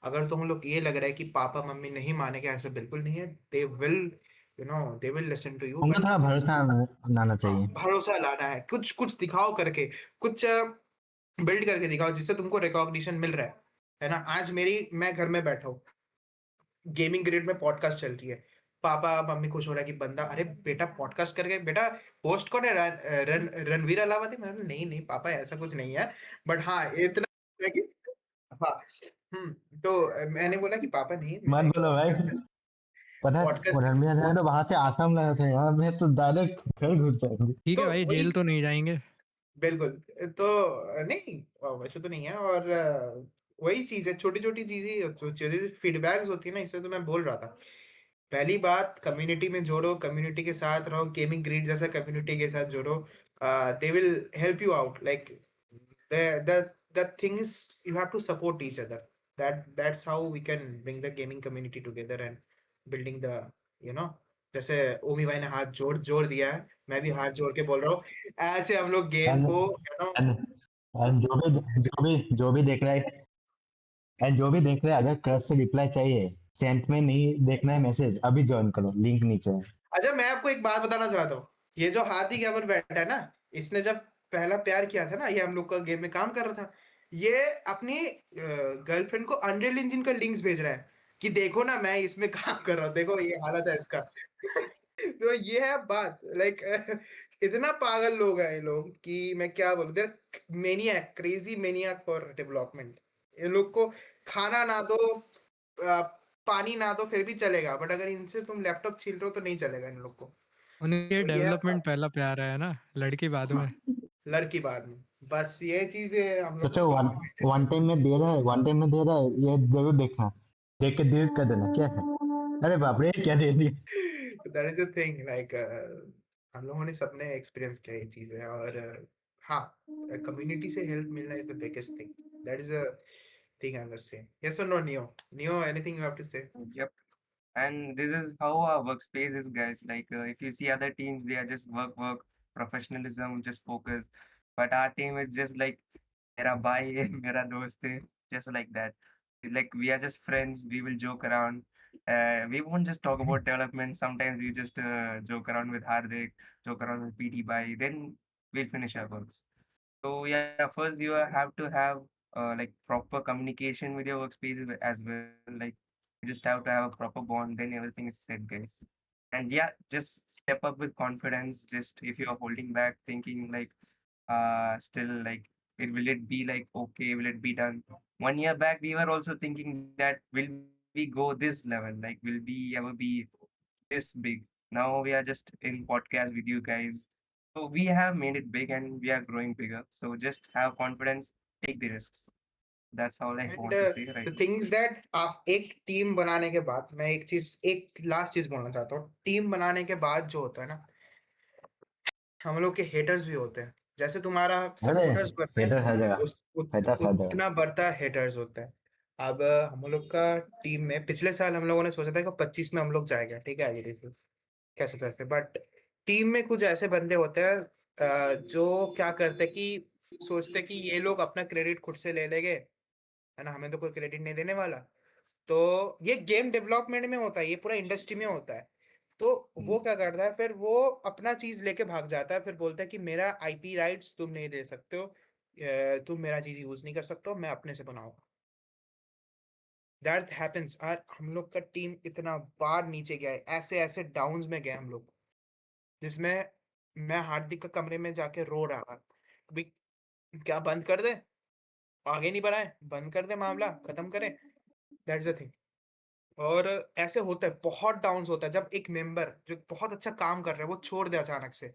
अगर तुम लोग ये लग रहा है कि पापा मम्मी नहीं मानेंगे, ऐसा बिल्कुल नहीं है। They will listen to you, उनको बट थोड़ा भरोसा लाना हाँ, चाहिए। भरोसा लाना है, कुछ कुछ दिखाओ करके, कुछ बिल्ड करके दिखाओ जिससे तुमको रिकॉग्निशन मिल रहा है ना? आज मैं घर में बैठा हूँ, गेमिंग ग्रेड में पॉडकास्ट चल रही है। पापा मम्मी खुश हो रहा है कि बंदा, अरे बेटा पॉडकास्ट करके, बेटा होस्ट कौन है? रणवीर अलावादी? मैंने कहा, नहीं नहीं पापा ऐसा कुछ नहीं है, बट हाँ इतना है कि हाँ। तो मैंने बोला कि पापा नहीं, मेरा मत एक बोलो भाई। पॉडकास्ट है। पता है वो पॉडकास्ट है। रणबीर है तो वहां से आसाम लगा था, यहाँ में तो डायरेक्ट घर घुस जाएंगे। ठीक है तो भाई, वही जेल तो नहीं जाएंगे। बिल्कुल। तो नहीं वैसे तो नहीं है, और वही चीज़ है, छोटी-छोटी चीज़ें जो चीज़ें फीडबैक्स होती है ना, इसलिए तो मैं बोल रहा था। पहली बात कम्युनिटी में जोड़ो, कम्युनिटी के साथ रहो, गेमिंग ग्रिड जैसा कम्युनिटी के साथ जोड़ो। They will help you out like the thing is you have to support each other. That's how we can bring the gaming community together and building the you know जैसे ओमी भाई ने हाथ जोड़ जोड़ दिया है, मैं भी हाथ जोड़ के बोल रहा हूँ, ऐसे हम लोग गेम एंड को एंड एंड जो भी देख रहा है, एंड जो भी देख रहा है, अगर क्रश से रिप्लाई चाहिए, सेंट में नहीं देखना है मैसेज, अभी ज्वाइन करो, लिंक नीचे है। अच्छा मैं आपको एक बात बताना चाहता हूँ। ये जो हार्दिक अमन बैठा है ना, इसने जब पहला प्यार किया था ना, ये हम लोग का गेम में काम कर रहा था, ये अपनी गर्लफ्रेंड को अनरियल इंजन का लिंक्स भेज रहा है कि देखो ना मैं इसमें काम कर रहा हूँ, देखो ये हालत है इसका। तो ये है बात, लाइक इतना पागल लोग हैं ये लोग कि मैं क्या बोलूं, they're maniac, crazy maniac for development. ये लोग को खाना ना दो, आ, पानी ना दो फिर भी चलेगा, बट अगर इनसे तुम लैपटॉप छील रहे हो तो नहीं चलेगा इन लोग को। उनके तो ये है डेवलपमेंट बात। पहला प्यार है ना, लड़की बाद में। हाँ, लड़की बाद में, बस ये चीजें हम लोग सोचो को वन maintain वन टाइम में दे रहा है, वन टाइम में दे रहा है, ये जरूर देखना, देख के डिलीट कर देना क्या है। अरे बाप रे क्या दे दिया। That is a thing, like हम लोगों ने सबने एक्सपीरियंस किया ये चीजें, और हाँ, कम्युनिटी से हेल्प मिलना is the biggest thing, that is a thing I must say. Yes और no Neo? Neo, anything you have to say? Yep. And this is how our workspace is, guys. Like, if you see other teams, they are just work, professionalism, just focus. But our team is just like, mera bhai hai, mera dost hai, just like that. Like, we are just friends. We will joke around. We won't just talk about development. Sometimes we just joke around with Hardik, joke around with PT Bhai. Then we'll finish our works. So yeah, first you have to have like proper communication with your workspace as well. Like you just have to have a proper bond, then everything is set, guys. And yeah, just step up with confidence. Just if you are holding back, thinking like still like will it be like okay, will it be done? 1 year back we were also thinking that will we go this level? Like will we ever be this big? Now we are just in podcast with you guys. So we have made it big and we are growing bigger. So just have confidence, take the risks. That's all I and want to say right the now. Thing is that आप एक team बनाने के बाद, मैं एक चीज, एक last चीज बोलना चाहता हूँ, टीम बनाने के बाद जो होता है ना, हम लोग के हेटर्स भी होते हैं। जैसे तुम्हारा अरे सपोर्टर्स बढ़ते हैं, हेटर हर जगह, हेटर हर जगह। उतना बढ़ता हेटर्स होता है। अब हम लोग का टीम में पिछले साल हम लोगों ने सोचा था कि 25 में हम लोग जाएंगे, ठीक है, आगे से कैसे कैसे, बट टीम में कुछ ऐसे बंदे होते हैं जो क्या करते हैं कि सोचते हैं कि ये लोग अपना क्रेडिट खुद से ले लेंगे, है ना, हमें तो कोई क्रेडिट नहीं देने वाला। तो ये गेम डेवलपमेंट में होता है, ये पूरा इंडस्ट्री में होता है। तो वो क्या करता है, फिर वो अपना चीज लेके भाग जाता है, फिर बोलता है कि मेरा आईपी राइट्स तुम नहीं दे सकते हो, तुम मेरा चीज यूज नहीं कर सकते हो, मैं अपने से बनाऊंगा। That happens. और हम लोग का टीम इतना बार नीचे गया है, ऐसे ऐसे डाउन्स में गए हम लोग, जिसमें मैं हार्दिक का कमरे में जाके रो रहा था, भाई क्या बंद कर दे, आगे नहीं बढ़ाए, बंद कर दे, मामला खत्म करें। That's the thing. और ऐसे होता है, बहुत डाउन्स होता है जब एक मेंबर जो बहुत अच्छा काम कर रहा है वो छोड़ दे अचानक से।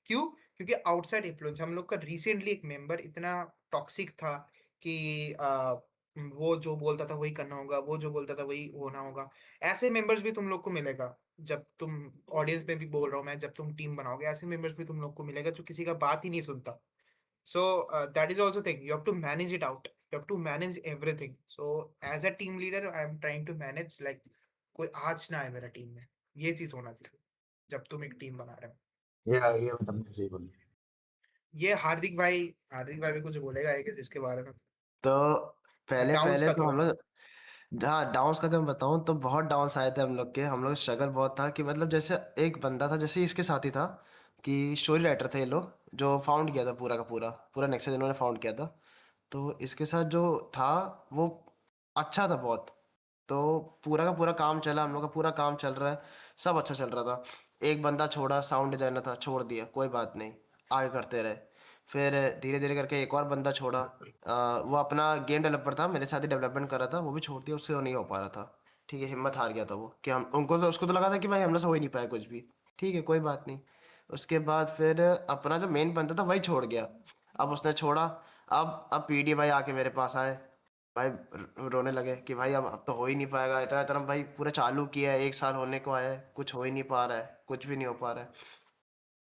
क्यों? क्योंकि आउटसाइड इन्फ्लुएंस। हम लोग का रिसेंटली एक मेंबर इतना टॉक्सिक था कि वो जो बोलता था वही करना होगा, वो जो बोलता था वही होना होगा। ऐसे मेंबर्स भी तुम लोग को मिलेगा, जब तुम ऑडियंस में भी बोल रहा हूँ मैं, जब तुम टीम बनाओगे ऐसे मेंबर्स भी तुम लोग को मिलेगा जो किसी का बात ही नहीं सुनता। So that is also thing. You have to manage it out. You have to manage everything. So as a team leader, I am trying to manage like कोई आज ना आए मेरा टीम में, ये चीज होना चाहिए जब तुम एक टीम बना रहे हो। ये मतलब सही बोली। ये हार्दिक भाई भी कुछ बोलेगा इसके बारे में, तो पहले डाउन्स पहले का तो थोड़ा हम सा। लोग, हाँ डाउन्स का तो मैं बताऊँ तो बहुत डाउन्स आए थे हम लोग के। हम लोग स्ट्रगल बहुत था कि मतलब जैसे एक बंदा था, जैसे इसके साथ ही था कि स्टोरी राइटर थे ये लोग, जो फाउंड किया था पूरा का पूरा पूरा नेक्सस इन्होंने फाउंड किया था। तो इसके साथ जो था वो अच्छा था बहुत। तो पूरा का पूरा काम चला, हम लोग का पूरा काम चल रहा है, सब अच्छा चल रहा था। एक बंदा छोड़ा, साउंड डिजाइनर था, छोड़ दिया, कोई बात नहीं, आगे करते रहे। फिर धीरे धीरे करके एक और बंदा छोड़ा, वो अपना गेम डेवलपर था, मेरे साथ ही डेवलपमेंट कर रहा था, वो भी छोड़ दिया, उससे वो नहीं हो पा रहा था। ठीक है, हिम्मत हार गया था वो कि हम उनको तो उसको तो लगा था कि भाई हम लोग से हो ही नहीं पाया कुछ भी। ठीक है, कोई बात नहीं। उसके बाद फिर अपना जो मेन बंदा था वही छोड़ गया। अब उसने छोड़ा, अब पीडी भाई आके मेरे पास आए, भाई रोने लगे कि भाई अब तो हो ही नहीं पाएगा, इतना इतना भाई पूरा चालू किया है, 1 साल होने को आया है, कुछ हो ही नहीं पा रहा है, कुछ भी नहीं हो पा रहा है।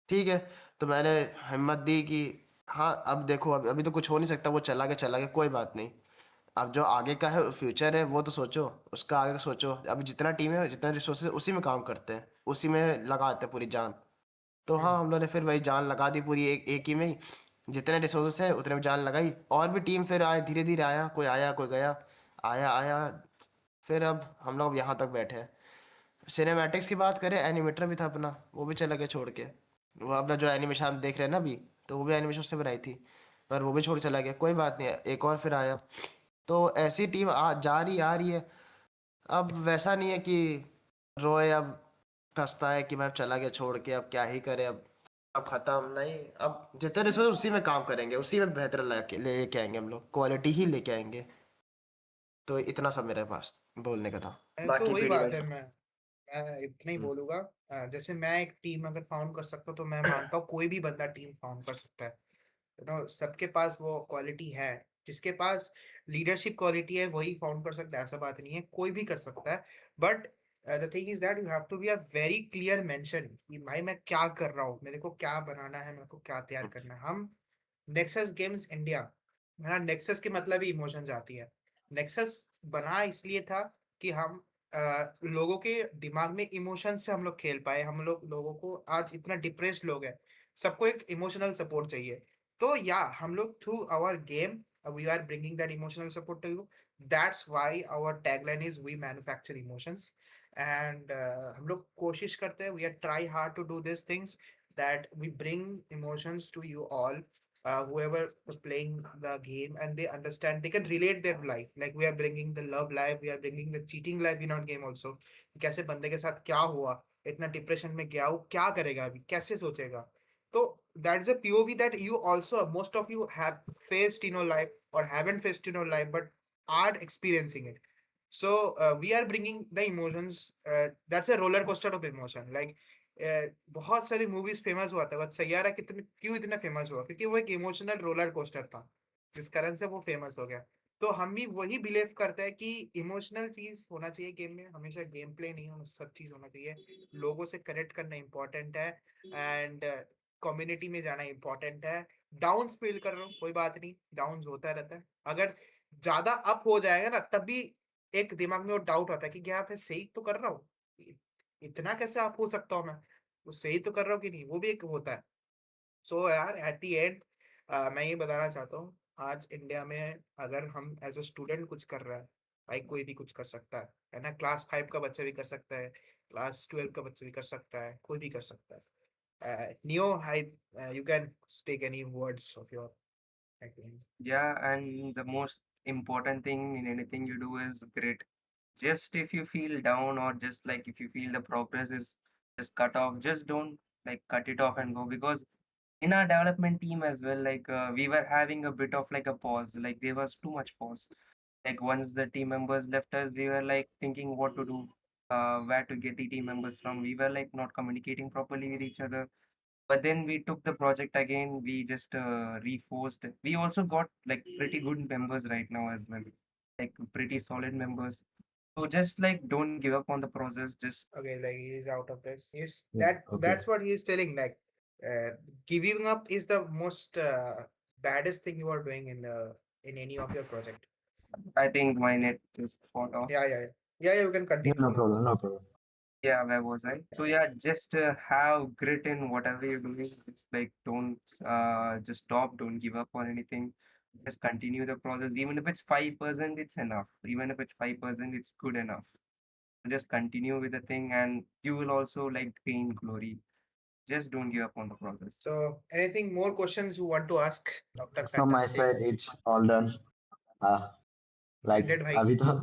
ठीक है, तो मैंने हिम्मत दी कि हाँ अब देखो, अभी तो कुछ हो नहीं सकता, वो चला गया, कोई बात नहीं। अब जो आगे का है फ्यूचर है वो तो सोचो, उसका आगे का सोचो। अभी जितना टीम है, जितना रिसोर्सेज, उसी में काम करते हैं, उसी में लगाते हैं पूरी जान। तो हाँ, हम लोग ने फिर वही जान लगा दी पूरी, एक ही में ही जितने रिसोर्सेस है उतने में जान लगाई। और भी टीम फिर आए, धीरे धीरे आया कोई गया, आया। फिर अब हम लोग यहाँ तक बैठे हैं। सिनेमैटिक्स की बात करें, एनिमेटर भी था अपना, वो भी चला गया छोड़ के। वो अपना जो एनिमेशन आप देख रहे हैं ना अभी, तो वो भी एनिमेशन उससे बनाई थी, पर वो भी छोड़ के चला गया, कोई बात नहीं, एक और फिर आया। तो ऐसी टीम जा रही आ रही है। अब वैसा नहीं है कि रोए, अब पछता है कि मैं चला गया छोड़ के, अब क्या ही करे, अब खत्म नहीं, अब जितने रिसोर्स उसी में काम करेंगे, उसी में बेहतर लेके आएंगे, हम लोग क्वालिटी ही लेके आएंगे। तो इतना सब मेरे पास बोलने का था, तो बाकी वही पीडी बात भाई। है, मैं इतना ही हम्म। बोलूंगा। जैसे मैं एक टीम अगर फाउंड कर सकता हूँ तो मैं मानता हूँ कोई भी बंदा टीम फाउंड कर सकता है। सबके पास वो क्वालिटी है। जिसके पास लीडरशिप क्वालिटी है वही फाउंड कर सकता है, ऐसा बात नहीं है, कोई भी कर सकता है। But the thing is that you have to be a very clear mention कि भाई मैं क्या कर रहा हूँ, मेरे को क्या बनाना है, मेरे को क्या तैयार करना है। हम नेक्सस गेम्स इंडिया, मेरा नेक्सस के मतलब ही इमोशंस आती है। नेक्सस बना इसलिए था कि हम लोगों के दिमाग में इमोशंस से हम लोग खेल पाए। हम लोगों को आज इतना डिप्रेस्ड लोग हैं, सबको एक इमोशनल सपोर्ट चाहिए। तो या हम लोग through our game we are bringing that emotional support to you. That's why our tagline is we manufacture emotions. And हम लोग कोशिश करते हैं, we are try hard to do this things, that we bring emotions to you all, whoever is playing the game, and they understand, they can relate their life, like we are bringing the love life, we are bringing the cheating life in our game also। कैसे बंदे के साथ क्या हुआ, इतना depression में गया, वो क्या करेगा अभी, कैसे सोचेगा। तो that's a POV that you also, most of you have faced in your life or haven't faced in your life but are experiencing it। So we are bringing the emotions, that's a roller coaster of emotion, like बहुत सारी movies famous हुआ था, but Saiyaara कितने क्यों इतना famous हुआ, क्योंकि वो एक इमोशनल रोलर कोस्टर था, जिस कारण से वो फेमस हो गया। तो हम भी वही बिलीव करते हैं कि इमोशनल चीज होना चाहिए गेम में, हमेशा गेम प्ले नहीं होना, सब चीज होना चाहिए। लोगों से कनेक्ट करना इंपॉर्टेंट है, एंड कम्युनिटी में जाना इंपॉर्टेंट है। डाउन्स फील कर रहा हूँ, कोई बात नहीं, डाउन्स होता रहता है। अगर ज्यादा अप हो जाएगा ना, तब भी एक दिमाग में वो डाउट आता है कि क्या मैं सही तो कर रहा हूँ, इतना कैसे आप हो सकता हूँ मैं, वो सही तो कर रहा हूँ कि नहीं, वो भी एक होता है। सो यार एट दी एंड मैं ये बताना चाहता हूँ, आज इंडिया में अगर हम एज अ स्टूडेंट कुछ कर रहा है, भाई कोई भी कुछ कर सकता है ना। क्लास 5 का बच्चा भी कर सकता है, क्लास 12 का बच्चा भी कर सकता है, कोई भी कर सकता है। Neo high, you can speak any words of your. Yeah, and the most important thing in anything you do is grit. Just if you feel down, or just like if you feel the progress is just cut off, just don't like cut it off and go. Because in our development team as well, like we were having a bit of like a pause, like there was too much pause. Like once the team members left us, we were like thinking what to do, where to get the team members from. We were like not communicating properly with each other. But then we took the project again. We just reforced. We also got like pretty good members right now as well, like pretty solid members. So just like don't give up on the process. Just Okay, like he is out of this. Is Yeah, that okay. that's what he is telling. Like, giving up is the most baddest thing you are doing in any of your project. I think my net just fought off. Yeah. You can Yeah, continue. no Yeah. problem, no problem. Yeah, where was I? So yeah, just have grit in whatever you're doing. It's like don't just stop, don't give up on anything. Just continue the process. Even if it's 5%, it's enough. Even if it's 5%, it's good enough. Just continue with the thing, and you will also like gain glory. Just don't give up on the process. So, anything more questions you want to ask, Doctor From my Fantastic? side, it's all done. Uh, like Ended, bhai. अभी तो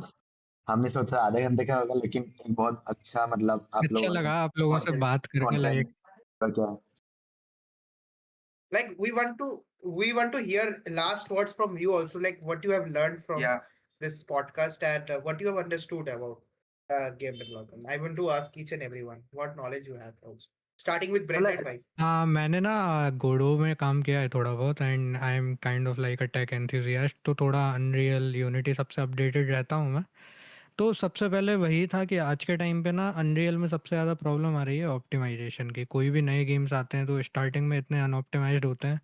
हमने सोचा आधे घंटे का होगा, लेकिन एक बहुत अच्छा मतलब आप अच्छा लोगों ने लगा आप लोगों से कंटेंट बात करके, लाइक कंटेंट क्या है। Like we want to hear last words from you also. Like what you have learned from Yeah, this podcast, and what you have understood about game development. I want to ask each and everyone what knowledge you have also. Starting with तो Brendan, like bhai. हाँ, मैंने ना गोडो में काम किया है थोड़ा बहुत, and I am kind of like a tech enthusiast, तो थोड़ा अनरियल यूनिटी सबसे अपडेटेड रहता हूँ मैं। तो सबसे पहले वही था कि आज के टाइम पे ना अनरियल में सबसे ज़्यादा प्रॉब्लम आ रही है ऑप्टिमाइजेशन की। कोई भी नए गेम्स आते हैं तो स्टार्टिंग में इतने अनऑप्टिमाइज्ड होते हैं।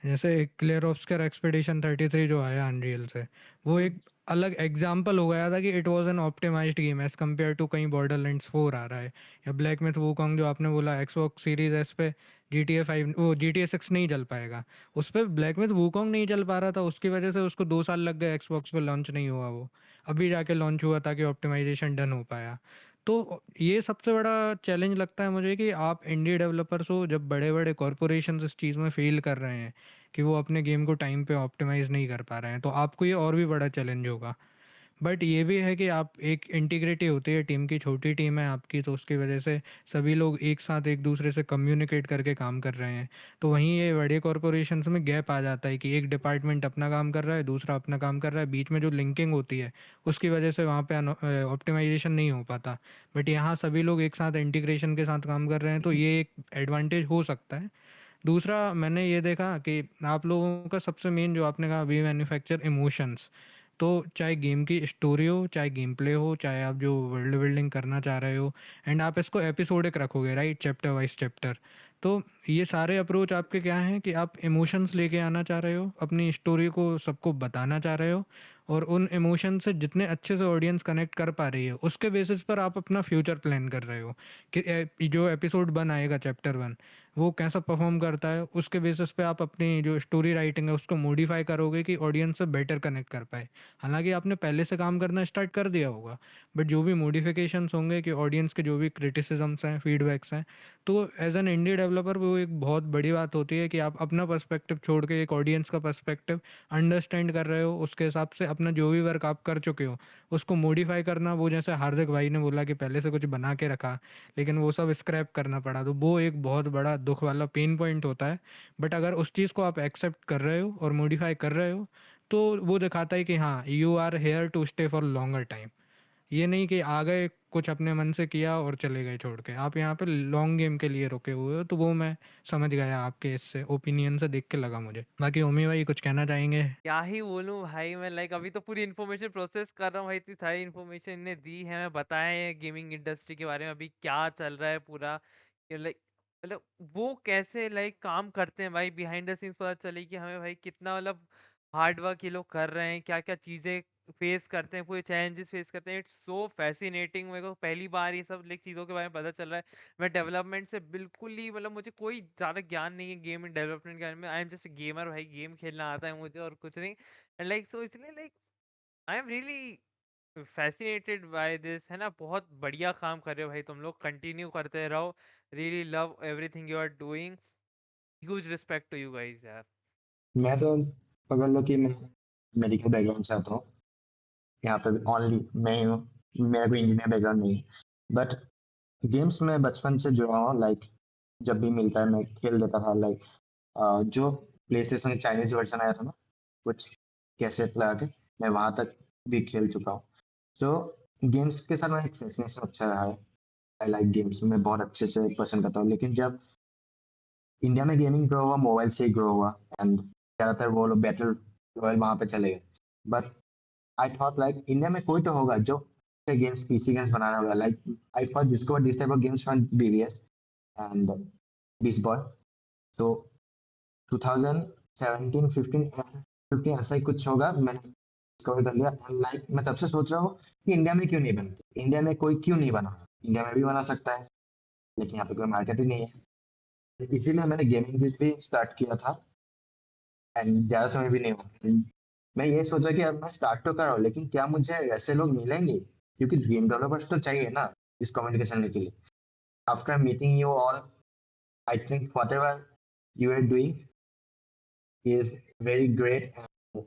जैसे क्लियर ऑप्सकर एक्सपीडिशन 33 जो आया अनरियल से, वो एक अलग एग्जाम्पल हो गया था कि it was an optimized game as compared to कहीं बॉर्डरलैंड्स 4 आ रहा है, या ब्लैक मिथ वूकॉन्ग जो आपने बोला एक्सबॉक्स सीरीज एस पे GTA 5 वो GTA 6 नहीं चल पाएगा। उस पर ब्लैक मिथ वूकॉन्ग नहीं चल पा रहा था, उसकी वजह से उसको 2 साल लग गए, एक्सबॉक्स पे लॉन्च नहीं हुआ वो, अभी जाके लॉन्च हुआ ताकि ऑप्टिमाइजेशन डन हो पाया। तो ये सबसे बड़ा चैलेंज लगता है मुझे कि आप इंडी डेवलपर्स हो, जब बड़े बड़े कॉरपोरेशन इस चीज़ में फेल कर रहे हैं कि वो अपने गेम को टाइम पे ऑप्टिमाइज़ नहीं कर पा रहे हैं, तो आपको ये और भी बड़ा चैलेंज होगा। बट ये भी है कि आप एक इंटीग्रिटी होती है टीम की, छोटी टीम है आपकी, तो उसकी वजह से सभी लोग एक साथ एक दूसरे से कम्युनिकेट करके काम कर रहे हैं। तो वहीं ये बड़े कॉरपोरेशंस में गैप आ जाता है कि एक डिपार्टमेंट अपना काम कर रहा है, दूसरा अपना काम कर रहा है, बीच में जो लिंकिंग होती है उसकी वजह से वहाँ पे ऑप्टिमाइजेशन नहीं हो पाता। बट यहाँ सभी लोग एक साथ इंटीग्रेशन के साथ काम कर रहे हैं, तो ये एक एडवांटेज हो सकता है। दूसरा मैंने ये देखा कि आप लोगों का सबसे मेन जो आपने कहा, वी मैन्युफैक्चर इमोशंस। तो चाहे गेम की स्टोरी हो, चाहे गेम प्ले हो, चाहे आप जो वर्ल्ड बिल्डिंग करना चाह रहे हो, एंड आप इसको एपिसोडिक रखोगे, राइट, चैप्टर वाइज चैप्टर। तो ये सारे अप्रोच आपके क्या हैं कि आप इमोशंस लेके आना चाह रहे हो, अपनी स्टोरी को सबको बताना चाह रहे हो, और उन इमोशन से जितने अच्छे से ऑडियंस कनेक्ट कर पा रही है उसके बेसिस पर आप अपना फ्यूचर प्लान कर रहे हो कि जो एपिसोड 1 आएगा, चैप्टर 1, वो कैसा परफॉर्म करता है, उसके बेसिस पे आप अपनी जो स्टोरी राइटिंग है उसको मॉडिफाई करोगे कि ऑडियंस से बेटर कनेक्ट कर पाए। हालांकि आपने पहले से काम करना स्टार्ट कर दिया होगा, बट जो भी मॉडिफिकेशंस होंगे कि ऑडियंस के जो भी क्रिटिसिजम्स हैं, फीडबैक्स हैं, तो एज एन इंडी डेवलपर वो एक बहुत बड़ी बात होती है कि आप अपना पर्सपेक्टिव छोड़ के एक ऑडियंस का पर्सपेक्टिव अंडरस्टैंड कर रहे हो, उसके हिसाब से अपना जो भी वर्क आप कर चुके हो उसको मॉडिफाई करना। वो जैसे हार्दिक भाई ने बोला कि पहले से कुछ बना के रखा लेकिन वो सब स्क्रैप करना पड़ा, तो वो एक बहुत बड़ा दुख वाला पेन पॉइंट होता है। बट अगर उस चीज़ को आप एक्सेप्ट कर रहे हो और मॉडिफाई कर रहे हो, तो वो दिखाता है कि हाँ, you are here to stay for longer time. ये नहीं कि आ गए, कुछ अपने मन से किया और चले गए छोड़ के, आप यहाँ पे लॉन्ग गेम के लिए रुके हुए हो। तो वो मैं समझ गया आपके इससे ओपिनियन से देख के लगा मुझे। बाकी ओमी भाई कुछ कहना चाहेंगे? क्या ही बोलूं भाई, मैं लाइक अभी तो पूरी इन्फॉर्मेशन प्रोसेस कर रहा हूँ भाई, इतनी सारी इन्फॉर्मेशन इन्हें दी है, मैं बताया है गेमिंग इंडस्ट्री के बारे में अभी क्या चल रहा है पूरा, लाइक मतलब वो कैसे लाइक काम करते हैं भाई, बिहाइंड द सीन्स पता चले कि हमें भाई कितना मतलब हार्ड वर्क ये लोग कर रहे हैं, क्या क्या चीजें फेस करते हैं, पूरे चैलेंजेस फेस करते हैं। इट्स सो फैसिनेटिंग, मेरे को पहली बार ये सब लाइक चीज़ों के बारे में पता चल रहा है। मैं डेवलपमेंट से बिल्कुल ही मतलब मुझे कोई ज़्यादा ज्ञान नहीं है गेम डेवलपमेंट के बारे में, आई एम जस्ट गेमर भाई, गेम खेलना आता है मुझे और कुछ नहीं। एंड लाइक सो इसलिए like I am really fascinated by this, है ना। बहुत बढ़िया काम कर रहे हो भाई तुम लोग, कंटिन्यू करते रहो, really love everything you are doing, huge respect to you guys यार। मैं तो पकड़ लो कि मैं मेडिकल बैकग्राउंड से आता हूँ, यहाँ पे ओनली मैं ही हूँ, मेरा कोई इंजीनियर बैकग्राउंड नहीं है। बट गेम्स में बचपन से जुड़ा हूँ, लाइक जब भी मिलता है मैं खेल लेता था। लाइक जो प्ले स्टेशन चाइनीज वर्जन आया था ना, कुछ कैसेट लगा के, मैं वहाँ तक भी खेल चुका हूँ। तो गेम्स के साथ मेरा एक फैसिनेशन अच्छा रहा है। आई लाइक गेम्स, मैं बहुत अच्छे से पसंद करता हूँ। लेकिन जब इंडिया में गेमिंग ग्रो हुआ, मोबाइल से ही ग्रो हुआ, एंड ज़्यादातर वो लोग बैटल रॉयल वहाँ पे चले गए। But I thought like India में कोई तो होगा जो गेम्स, पीसी गेम्स बना रहा होगा। Like I first discover this type of games from BBS and बीस बॉय। तो 2017 15 15 ऐसा ही कुछ होगा, मैंने डिस्कवर कर लिया। एंड लाइक मैं तब से सोच रहा हूँ कि इंडिया में क्यों नहीं बनती, इंडिया में कोई क्यों नहीं बना, इंडिया में भी बना सकता है, लेकिन यहाँ पे कोई मार्केट ही नहीं है। इसीलिए मैंने गेमिंग भी स्टार्ट किया था, एंड ज़्यादा समय भी नहीं हुआ। मैं ये सोचा कि अब मैं स्टार्ट तो कर रहा हूँ, लेकिन क्या मुझे ऐसे लोग मिलेंगे, क्योंकि गेम डेवलपर्स तो चाहिए ना इस कम्युनिकेशन के लिए। After meeting you all, I think whatever you are doing is very great and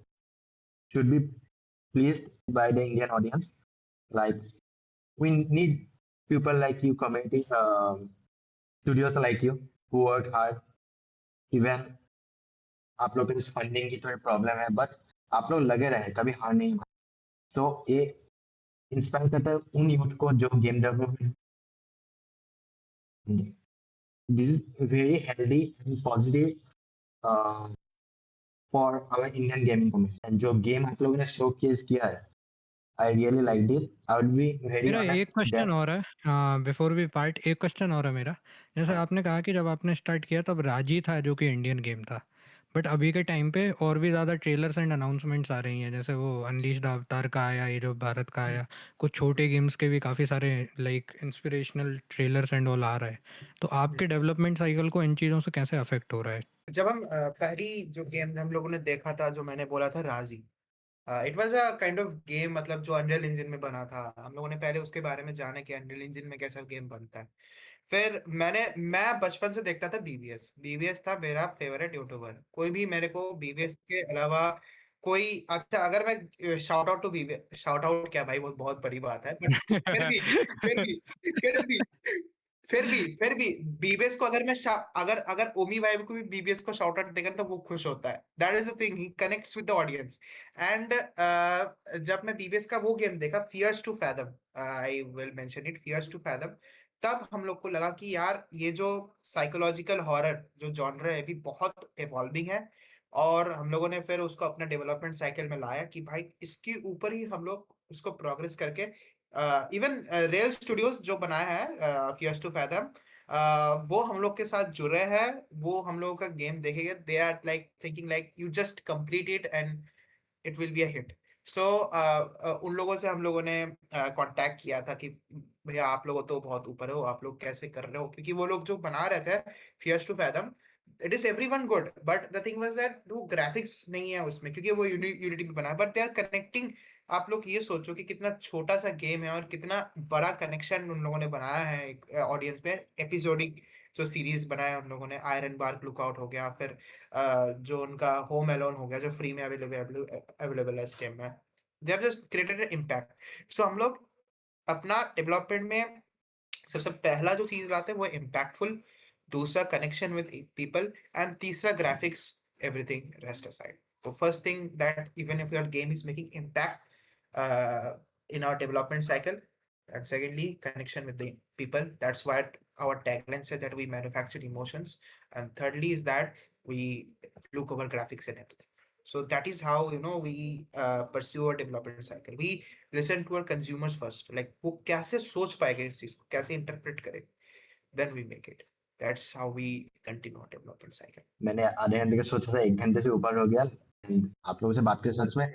should be pleased by the Indian audience. Like we need people like you, community studios like you who work hard. Even आप लोग के पास funding की थोड़ी problem है, but आप लोग लगे रहे, कभी हार नहीं माने। तो ये इंस्पायर करता है उन यूथ को जो game development. This is very healthy and positive for our Indian gaming community. And जो गेम आप लोगों ने शो केस किया है, I really liked it. I would be very मेरा honest एक क्वेश्चन that और है, बिफोर वी पार्ट, एक क्वेश्चन और है मेरा। जैसे हाँ, आपने कहा कि जब आपने स्टार्ट किया तब राजी था जो कि इंडियन गेम था, बट अभी के टाइम पे और भी ज़्यादा ट्रेलर्स एंड अनाउंसमेंट्स आ रही हैं, जैसे वो अनलीश्ड अवतार का आया, ये जो भारत का आया, कुछ छोटे गेम्स के भी काफ़ी सारे like inspirational trailers and all आ रहा है। तो आपके डेवलपमेंट साइकिल को इन चीज़ों से कैसे अफेक्ट हो रहा है? जब हम पहली जो गेम हम लोगों ने देखा था, जो मैंने बोला था राजी, it was a kind of game, मतलब जो अनरियल इंजन में बना था। हम लोगों ने पहले उसके बारे में जाना कि अनरियल इंजन में कैसा गेम बनता है। फिर मैं बचपन से देखता था बीबीएस। बीबीएस था मेरा फेवरेट यूट्यूबर। कोई भी मेरे को बीबीएस के अलावा कोई अच्छा अगर मैं shout out to BBS, shout out क्या भाई, वो बहुत बड़ी बात है, बट फिर भी बीबीएस को अगर मैं अगर अगर ओमी भाई को भी बीबीएस को शाउट आउट देगा तो वो खुश होता है। That is the thing, he connects with the audience. And जब मैं बीबीएस का वो गेम देखा, Fears to Fathom, I will mention it, Fears to Fathom, तब हम लोग को लगा कि यार ये जो साइकोलॉजिकल हॉरर जो जॉनर है अभी बहुत इवॉल्विंग है, और हम लोगों ने फिर उसको अपना डेवलपमेंट साइकिल में लाया कि भाई इसके ऊपर ही हम लोग उसको प्रोग्रेस करके, इवन रियल स्टूडियोज जो बनाया है फियर्स टू फैथम, वो हम लोग के साथ जुड़े हैं, वो हम लोगों का गेम देखेंगे, they are like thinking like you just complete it and it will be a hit. So उन लोगों से हम लोगों ने कांटेक्ट किया था कि भैया आप लोग तो बहुत ऊपर हो, आप लोग कैसे कर रहे हो, क्योंकि वो लोग जो बना रहे थे Fears to Fathom, it is everyone good, but the thing was that वो ग्राफिक्स नहीं है उसमें, क्योंकि वो यूनिटी में बना है, बट दे आर कनेक्टिंग। आप लोग ये सोचो कि कितना छोटा सा गेम है और कितना बड़ा कनेक्शन उन लोगों ने बनाया है ऑडियंस में। एपिसोडिक जो सीरीज बनाया है उन लोगों ने, आयरन बार्क लुकआउट हो गया, फिर जो उनका होम अलोन हो गया जो फ्री में अवेलेबल है इस गेम में, they have just created impact. So हम लोग अपना डेवलपमेंट में सबसे पहला जो चीज लाते हैं वो इम्पैक्टफुल, दूसरा कनेक्शन विद पीपल, एंड तीसरा ग्राफिक्स, एवरीथिंग रेस्ट असाइड। तो first thing that even if your game is making impact in our development cycle, and secondly connection with the people, that's what our tagline said, that we manufacture emotions, and thirdly is that we look over graphics and everything. So that is how we pursue our development cycle. We listen to our consumers first, like वो कैसे सोच पाएगा इस चीज को, कैसे interpret करे, then we make it. That's how we continue our development cycle. मैंने आधे घंटे का सोचा था 1 घंटे से ऊपर हो गया। आप लोगों से बात करके सच में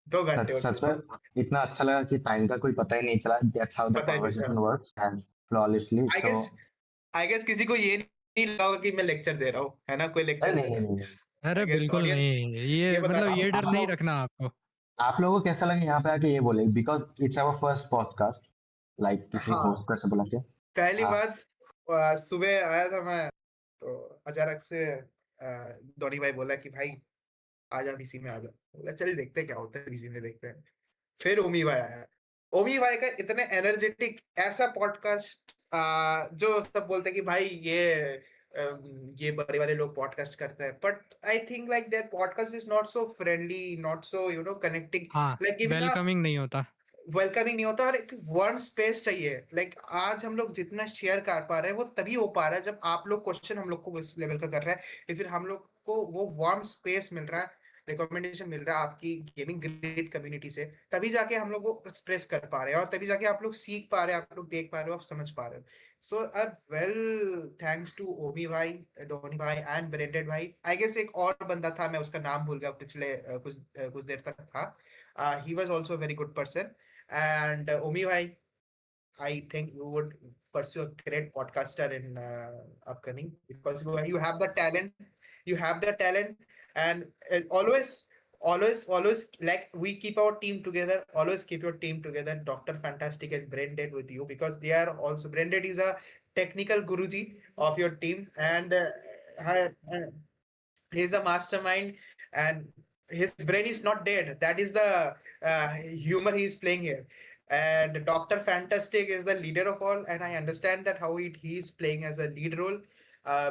2 घंटे हो सच चुके हैं, में इतना अच्छा लगा कि टाइम का कोई पता ही नहीं चला। दैट्स हाउ द पता ही नहीं कन्वर्सेशन चला। Works and flawlessly. I so guess किसी को ये नहीं लगा होगा कि मैं लेक्चर दे रहा हूँ, है ना, कोई लेक्चर नहीं दे नहीं रहा है। नहीं नहीं। अरे आई गेस बिल्कुल ऑडियंस नहीं, ये ये बता मतलब रहा ये हूँ। डर नहीं रखना आपको। आप लोगों को कैसा लगा यहाँ पे आके ये बोले, because it's our first podcast, like किसी हाँ, होस्ट को ऐसे बुला के। पहली हाँ, बात, सुबह आया था मैं, तो अचानक से धोनी भाई बोला कि भाई आ जा वीसी में, आ जा। बोला चल देखते हैं क्या होता है वीसी में, देखते हैं। फिर ओमी भाई आया। ओमी भाई का इतने एनर्जेटिक ऐसा पॉडकास्ट, जो सब बोलते हैं कि भाई ये बड़े बड़े लोग पॉडकास्ट करते हैं, but I think like that podcast is not so friendly, not so connecting, हाँ, लाइक गिविंग अ वेलकमिंग नहीं होता। वेलकमिंग नहीं होता, और एक वार्म स्पेस चाहिए। लाइक आज हम लोग जितना शेयर कर पा रहे हैं वो तभी हो पा रहा है जब आप लोग क्वेश्चन हम लोग को इस लेवल का कर रहे हैं, या फिर हम लोग को वो वार्म स्पेस मिल रहा है, रिकमेंडेशन मिल रहा है आपकी गेमिंग ग्रेड कम्युनिटी से, तभी जाके हम लोग वो एक्सप्रेस कर पा रहे हैं, और तभी जाके आप लोग सीख पा रहे हैं, आप लोग देख पा रहे हो, आप समझ पा रहे हो। सो वेल थैंक्स टू ओमी भाई, धोनी भाई एंड ब्रेंडेड भाई। आई गेस एक और बंदा था, मैं उसका नाम भूल गया, पिछले कुछ देर तक था। He was also very good person. And Omi bhai, I think you would pursue a great podcaster in upcoming, because you have the talent, and always like we keep our team together. Always keep your team together. Dr. Fantastic and Branded with you, because they are also, Branded is a technical guruji of your team, and he's a mastermind, and his brain is not dead. That is the humor he is playing here. And Dr. Fantastic is the leader of all, and I understand that how he is playing as a lead role.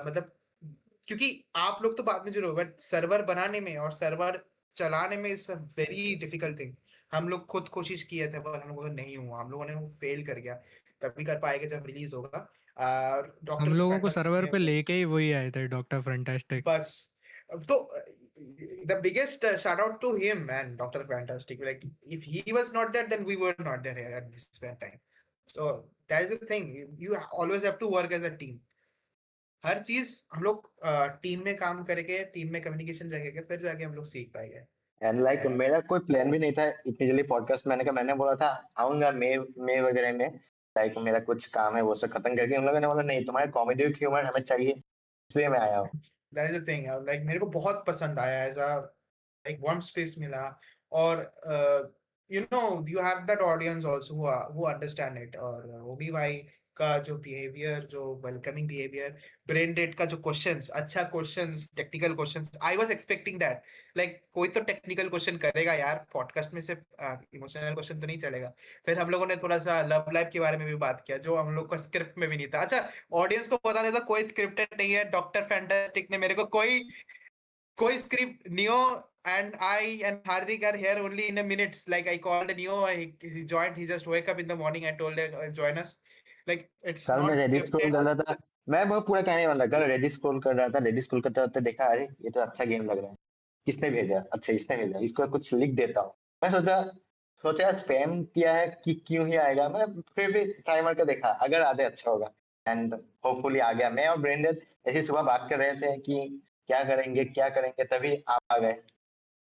मतलब क्योंकि आप लोग तो बाद में जुड़ो, but server बनाने में और सर्वर चलाने में is a very difficult thing. हम लोग खुद कोशिश किए थे पर हम लोगों को नहीं हुआ, हम लोगों ने वो फेल कर गया। तभी कर पाएंगे जब रिलीज होगा। हम डॉक्टर लोगों को फैंटास्टिक सर्वर ने पे लेके ही वही आए थे, डॉक्टर फैंटास्टिक। बस, तो the biggest shout out to him, man, Dr. Fantastic. Like if he was not there, then we were not there here at this time. So that is the thing. You always have to work as a team. हर चीज हम लोग team में काम करके, team में communication रखेंगे, फिर जाके हम लोग सीख पाएंगे। एंड लाइक And मेरा कोई प्लान भी नहीं था इतनी जल्दी पॉडकास्ट। मैंने बोला था आऊंगा मई वगैरह में, लाइक मेरा कुछ काम है वो सब खत्म करके। उन लोगों ने बोला नहीं, तुम्हारा कॉमेडी ह्यूमर हमें चाहिए, इसलिए मैं आया हूँ। that is the thing. Like मेरे को बहुत पसंद आया, ऐसा एक warm space मिला, और you have that audience also who understand it, और वो भी भाई का जो बिहेवियर, जो वेलकमिंग बिहेवियर, ब्रेन डेड का जो क्वेश्चंस, अच्छा questions, technical questions, I was expecting that like कोई तो टेक्निकल क्वेश्चन करेगा यार, पॉडकास्ट में सिर्फ इमोशनल क्वेश्चन तो नहीं चलेगा। फिर हम लोगों ने थोड़ा सा लव लाइफ के बारे में भी बात किया, जो हम लोग का स्क्रिप्ट में भी नहीं था। अच्छा, ऑडियंस को बता देता, कोई स्क्रिप्टेड नहीं है। डॉक्टर फैंटास्टिक ने मेरे को कोई script, neo and I and Hardik are here only in a minutes. Like I called Neo, he joined. He just wake up in the morning. I told him join us. Like it's कल मैं not Reddit scroll scripted. कर रहा था, मैं बहुत पूरा कहने वाला, कल रेडिट स्क्रॉल कर रहा था, रेडिट स्क्रॉल करते करते देखा, अरे ये तो अच्छा गेम लग रहा है, किसने भेजा, अच्छा इसने भेजा, इसको कुछ लिख देता हूँ। मैं सोचा स्पैम किया है कि क्यों ही आएगा, मैं फिर भी ट्राई मार के देखा, अगर आधे अच्छा होगा, एंड होपफुली आ गया। मैं और ब्रेंडन ऐसी सुबह बात कर रहे थे कि क्या करेंगे, तभी आप आ गए।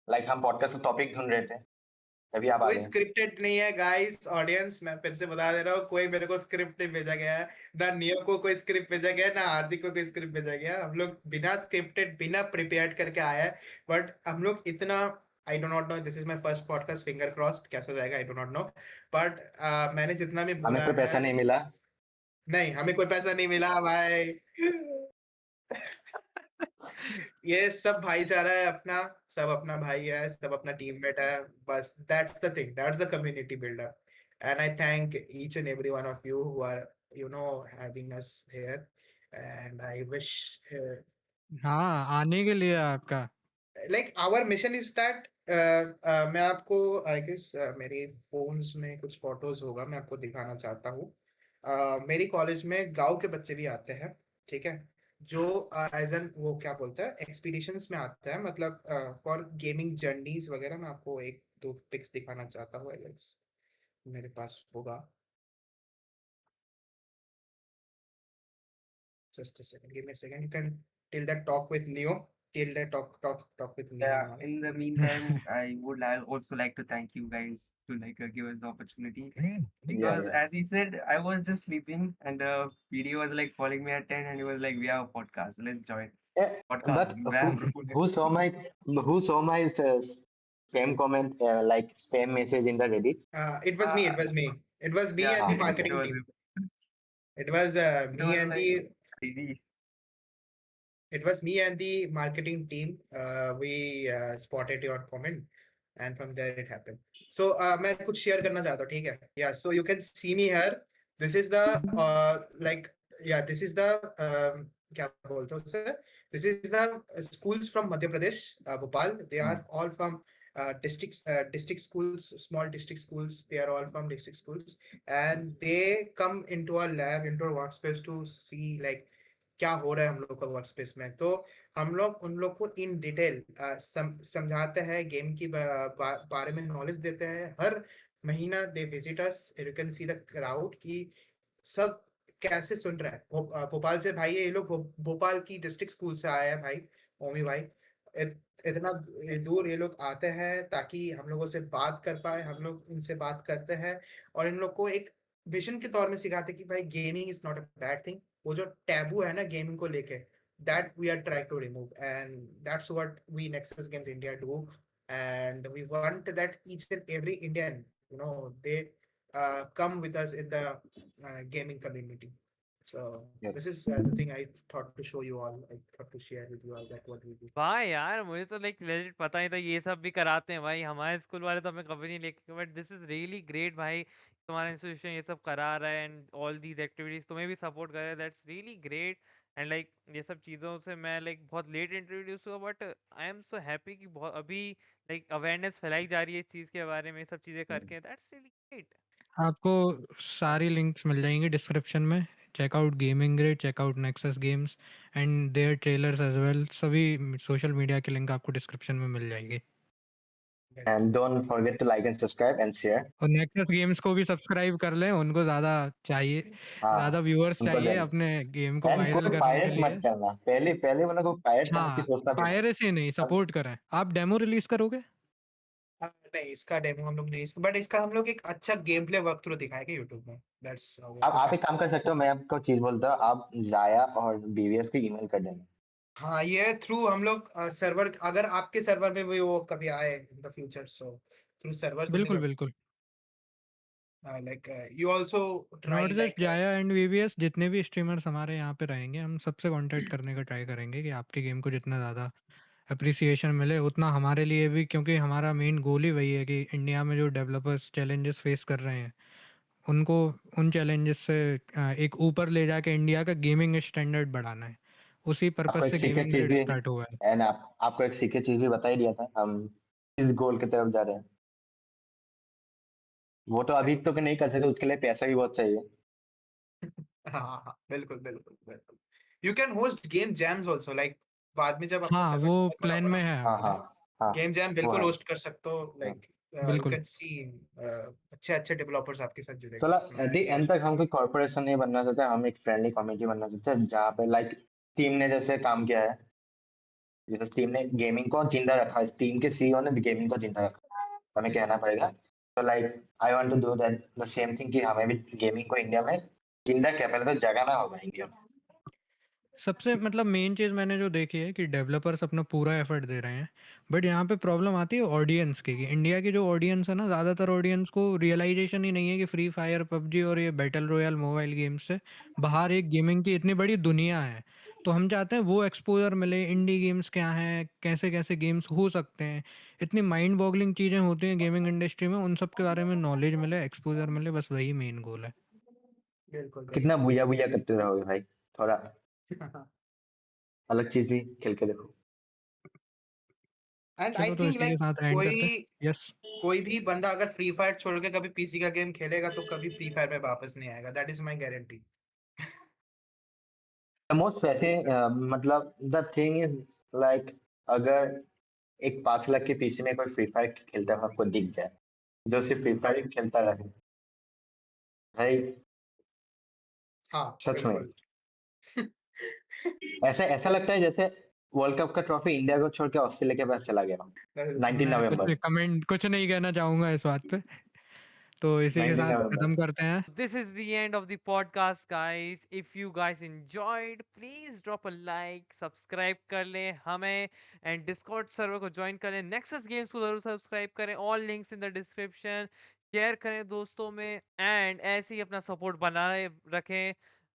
लाइक हम पॉडकास्ट का टॉपिक ढूंढ रहे थे, तभी आप आ कोई गए। स्क्रिप्टेड नहीं है गाइस, ऑडियंस, मैं फिर से बता दे रहा हूँ, कोई मेरे को स्क्रिप्ट नहीं भेजा गया है। ना नियो को कोई स्क्रिप्ट भेजा गया है, ना हार्दिक को कोई स्क्रिप्ट भेजा गया है। हम लोग बिना स्क्रिप्टेड, बिना प्रिपेयर्ड करके आया है। बट हम लोग इतना, आई do not no, this is my first podcast, finger crossed कैसा जाएगा आई डो नॉट नो। बट मैंने जितना भी हमें बोला कोई है, पैसा नहीं मिला। नहीं हमें कोई पैसा नहीं मिला भाई। ये सब भाईचारा है अपना, सब अपना भाई है, सब अपना टीममेट है, बस that's the thing, that's the community buildup. And I thank each and every one of you who are having us here, and I wish हाँ, आने के लिए आपका। Like our mission is that, मैं आपको आई गेस मेरे phones में कुछ फोटोज होगा, मैं आपको दिखाना चाहता हूँ। मेरी कॉलेज में गांव के बच्चे भी आते हैं, ठीक है, जो एज एन वो क्या बोलते हैं एक्सपीडिशंस में आते हैं, मतलब फॉर गेमिंग जर्नीज वगैरह। मैं आपको एक दो पिक्स दिखाना चाहता हूँ, आई गेस मेरे पास होगा। Just a second, give me a second, you can till that talk with Neo, till that talk with Neo Yeah, and all. in the meantime, I would also like to thank you guys to give us the opportunity, because या as he said, I was just sleeping and the video was like calling me at 10 and he was like, we have a podcast, let's join podcast. but Man, who saw my spam comment, like spam message in the Reddit? It was me. uh, It was me. It was me yeah, and the Okay. marketing team. It was it me was and like the crazy. it was me and the marketing team. We spotted your comment, and from there it happened. So मैं कुछ share करना चाहता हूँ, ठीक है? Yeah. So you can see me here. This is the like yeah. This is the क्या बोलते हैं उसे? This is the schools from Madhya Pradesh, Bhopal. They are all from district schools, small district schools. They are all from district schools, and they come into our lab, into our workspace to see like क्या हो रहा है हम लोग का work space में। तो हम लोग उन लोग को इन डिटेल समझाते हैं, गेम की बारे में नॉलेज देते हैं। हर महीना they visit us, you can see the crowd की सब कैसे सुन रहा है। भोपाल से भाई है ये लोग, भोपाल की डिस्ट्रिक्ट स्कूल से आया है भाई, ओमी भाई। इतना दूर ये लोग आते हैं ताकि हम लोगों से बात कर पाए। हम लोग इनसे बात करते हैं और इन लोग को एक विजन के तौर में सिखाते हैं कि भाई gaming is not a bad thing. वो जो टैबू है ना गेमिंग को लेके, that we are try to remove, and that's what we Nexus Games India do. And we want that each and every Indian they come with us in the gaming community. So Yes. this is the thing I thought to show you all. I thought to share with you all that what we do. वाह यार, मुझे तो like legit पता नहीं था ये सब भी कराते हैं भाई। हमारे स्कूल वाले तो हमें कभी नहीं लेके, but this is really great भाई, तुम्हारा इंस्टीट्यूशन ये सब करा रहा है एंड ऑल दीज एक्टिविटीज तुम्हें भी सपोर्ट कर रहा है। That's really great. And like ये सब चीज़ों से मैं लाइक बहुत लेट इंट्रोड्यूस हुआ, but I am so happy कि बहुत अभी लाइक अवेयरनेस फैलाई जा रही है इस चीज़ के बारे में, ये सब चीज़ें करके। That's really great. आपको सारी लिंक्स मिल जाएंगी डिस्क्रिप्शन में। Check out gaming grade, check out Nexus Games and their trailers as well. सभी सोशल मीडिया के लिंक आपको डिस्क्रिप्शन में मिल जाएगी। Yes. And don't forget to like and subscribe and share. और नेक्सस गेम्स को भी सब्सक्राइब कर लें, उनको ज़्यादा चाहिए, ज़्यादा हाँ, व्यूअर्स उनको चाहिए दें। अपने गेम को एंड वायरल कोई करने के पायरेट लिए। मत करना, पहले पहले वाला को पायरेट करने की हाँ, सोचना भी मत। पायरेसी नहीं, अब सपोर्ट करें। आप डेमो रिलीज करोगे? नहीं, इसका डेमो हम लोग नहीं, बट इसका हम लोग एक अच्छा गेम प्ले वर्क थ्रू दिखाएंगे यूट्यूब में। दैट्स अब आप एक काम कर सकते हो, मैं आपको चीज बोलता हूँ, आप जाया और बीवीएस को ईमेल कर देना। हाँ, ये थ्रू हम लोग सर्वर, अगर आपके सर्वर में भी वो कभी आए in the future, so through servers हम बिल्कुल लोग बिल्कुल। You also try not just जाया एंड वीवीएस, जितने भी स्ट्रीमर्स हमारे यहाँ पे रहेंगे हम सबसे कांटेक्ट करने का ट्राई करेंगे कि आपके गेम को जितना ज़्यादा अप्रिसिएशन मिले उतना हमारे लिए भी, क्योंकि हमारा मेन गोल ही वही है कि इंडिया में जो डेवलपर्स चैलेंजेस फेस कर रहे हैं उनको उन चैलेंजेस से एक ऊपर ले जाके इंडिया का गेमिंग स्टैंडर्ड बढ़ाना है। उसी पर्पस आपको एक से सीक्रेट गेमिंग चीज ग्रिड भी स्टार्ट हुआ है। एंड आपको एक सीक्रेट चीज भी बता ही दिया था, हम इस गोल की तरफ जा रहे हैं। वो तो अभी तो नहीं कर सकते, उसके लिए पैसा भी बहुत चाहिए। हाँ, बिल्कुल बिल्कुल बिल्कुल। You can host game jams also, like बाद में जब आपका हाँ, सर्वर वो बहुत बड़ा प्लान बड़ा में है हाँ हमारे। हाँ हाँ, गेम जैम वो बिल्कुल है। होस्ट कर सकते हो, हाँ। लाइक यू बिल्कुल। कैन सी अच्छे अच्छे डेवलपर्स आपके साथ जुड़ेंगे चलो from at the India। And तक हम कोई कॉर्पोरेशन नहीं बनना चाहते, हम एक फ्रेंडली कम्युनिटी बनना चाहते हैं जहाँ पे लाइक टीम ने जैसे काम किया है, जैसे टीम ने गेमिंग को जिंदा रखा, इस टीम के सीईओ ने गेमिंग को जिंदा रखा, हमें कहना पड़ेगा। तो like I want to do that the same thing, कि हमें भी गेमिंग को इंडिया में जिंदा कैपिटल जगाना होगा इंडिया में। सबसे मतलब मेन चीज़ मैंने जो देखी है कि डेवलपर्स अपना पूरा एफर्ट दे रहे हैं, बट यहाँ पे प्रॉब्लम आती है ऑडियंस की, कि इंडिया की जो ऑडियंस है ना, ज़्यादातर ऑडियंस को रियलाइजेशन ही नहीं है कि फ्री फायर, पबजी और ये बैटल रॉयल मोबाइल गेम्स से बाहर एक गेमिंग की इतनी बड़ी दुनिया है। तो हम चाहते हैं वो एक्सपोजर मिले, इंडी गेम्स क्या हैं, कैसे कैसे गेम्स हो सकते हैं, इतनी माइंड बॉगलिंग चीज़ें होती हैं गेमिंग इंडस्ट्री में, उन सब के बारे में नॉलेज मिले, एक्सपोजर मिले, बस वही मेन गोल है। बिल्कुल कितना बिल्कुल। बुया बुया करते रहोगे भाई, थोड़ा अलग चीज भी खेल के देखो। एंड आई चलो तो थिंक इसी के लाइक साथ एंड करते हैं। कोई यस। कोई भी बंदा अगर फ्री फायर छोड़ के कभी पीसी का गेम खेलेगा तो कभी फ्री फायर में वापस नहीं आएगा, that is my guarantee. The most वैसे मतलब द थिंग इज लाइक, अगर एक 5 लाख के पीछे में कोई फ्री फायर खेलता है आपको दिख जाए, जो सिर्फ फ्री फायर खेलता रहे भाई, हाँ सच में बिल्कुल। ऐसा ऐसा लगता है जैसे वर्ल्ड कप का ट्रॉफी इंडिया को छोड़ के ऑस्ट्रेलिया के पास चला गया। 19 मैं नवंबर कुछ नहीं कहना चाहूंगा इस बात पे, तो इसी के 19 साथ नवंबर खत्म करते हैं। This is the end of the podcast, guys. If you guys enjoyed, please drop a like, subscribe कर लें हमें, and Discord server को join कर लें, Nexus Games को जरूर subscribe करें, all links in the description, share करें दोस्तों में, and ऐसे ही अपना support बनाए रखें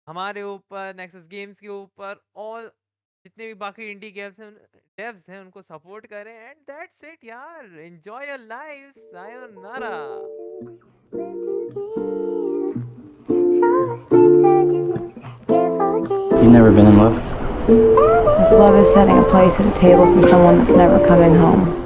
हमारे ऊपर, Nexus Games के ऊपर, all जितने भी बाकी इंडी गेम्स हैं, devs हैं, उनको support करें, and that's it यार, enjoy your life, sayonara. You've never been in love? If love is setting a place at a table for someone that's never coming home.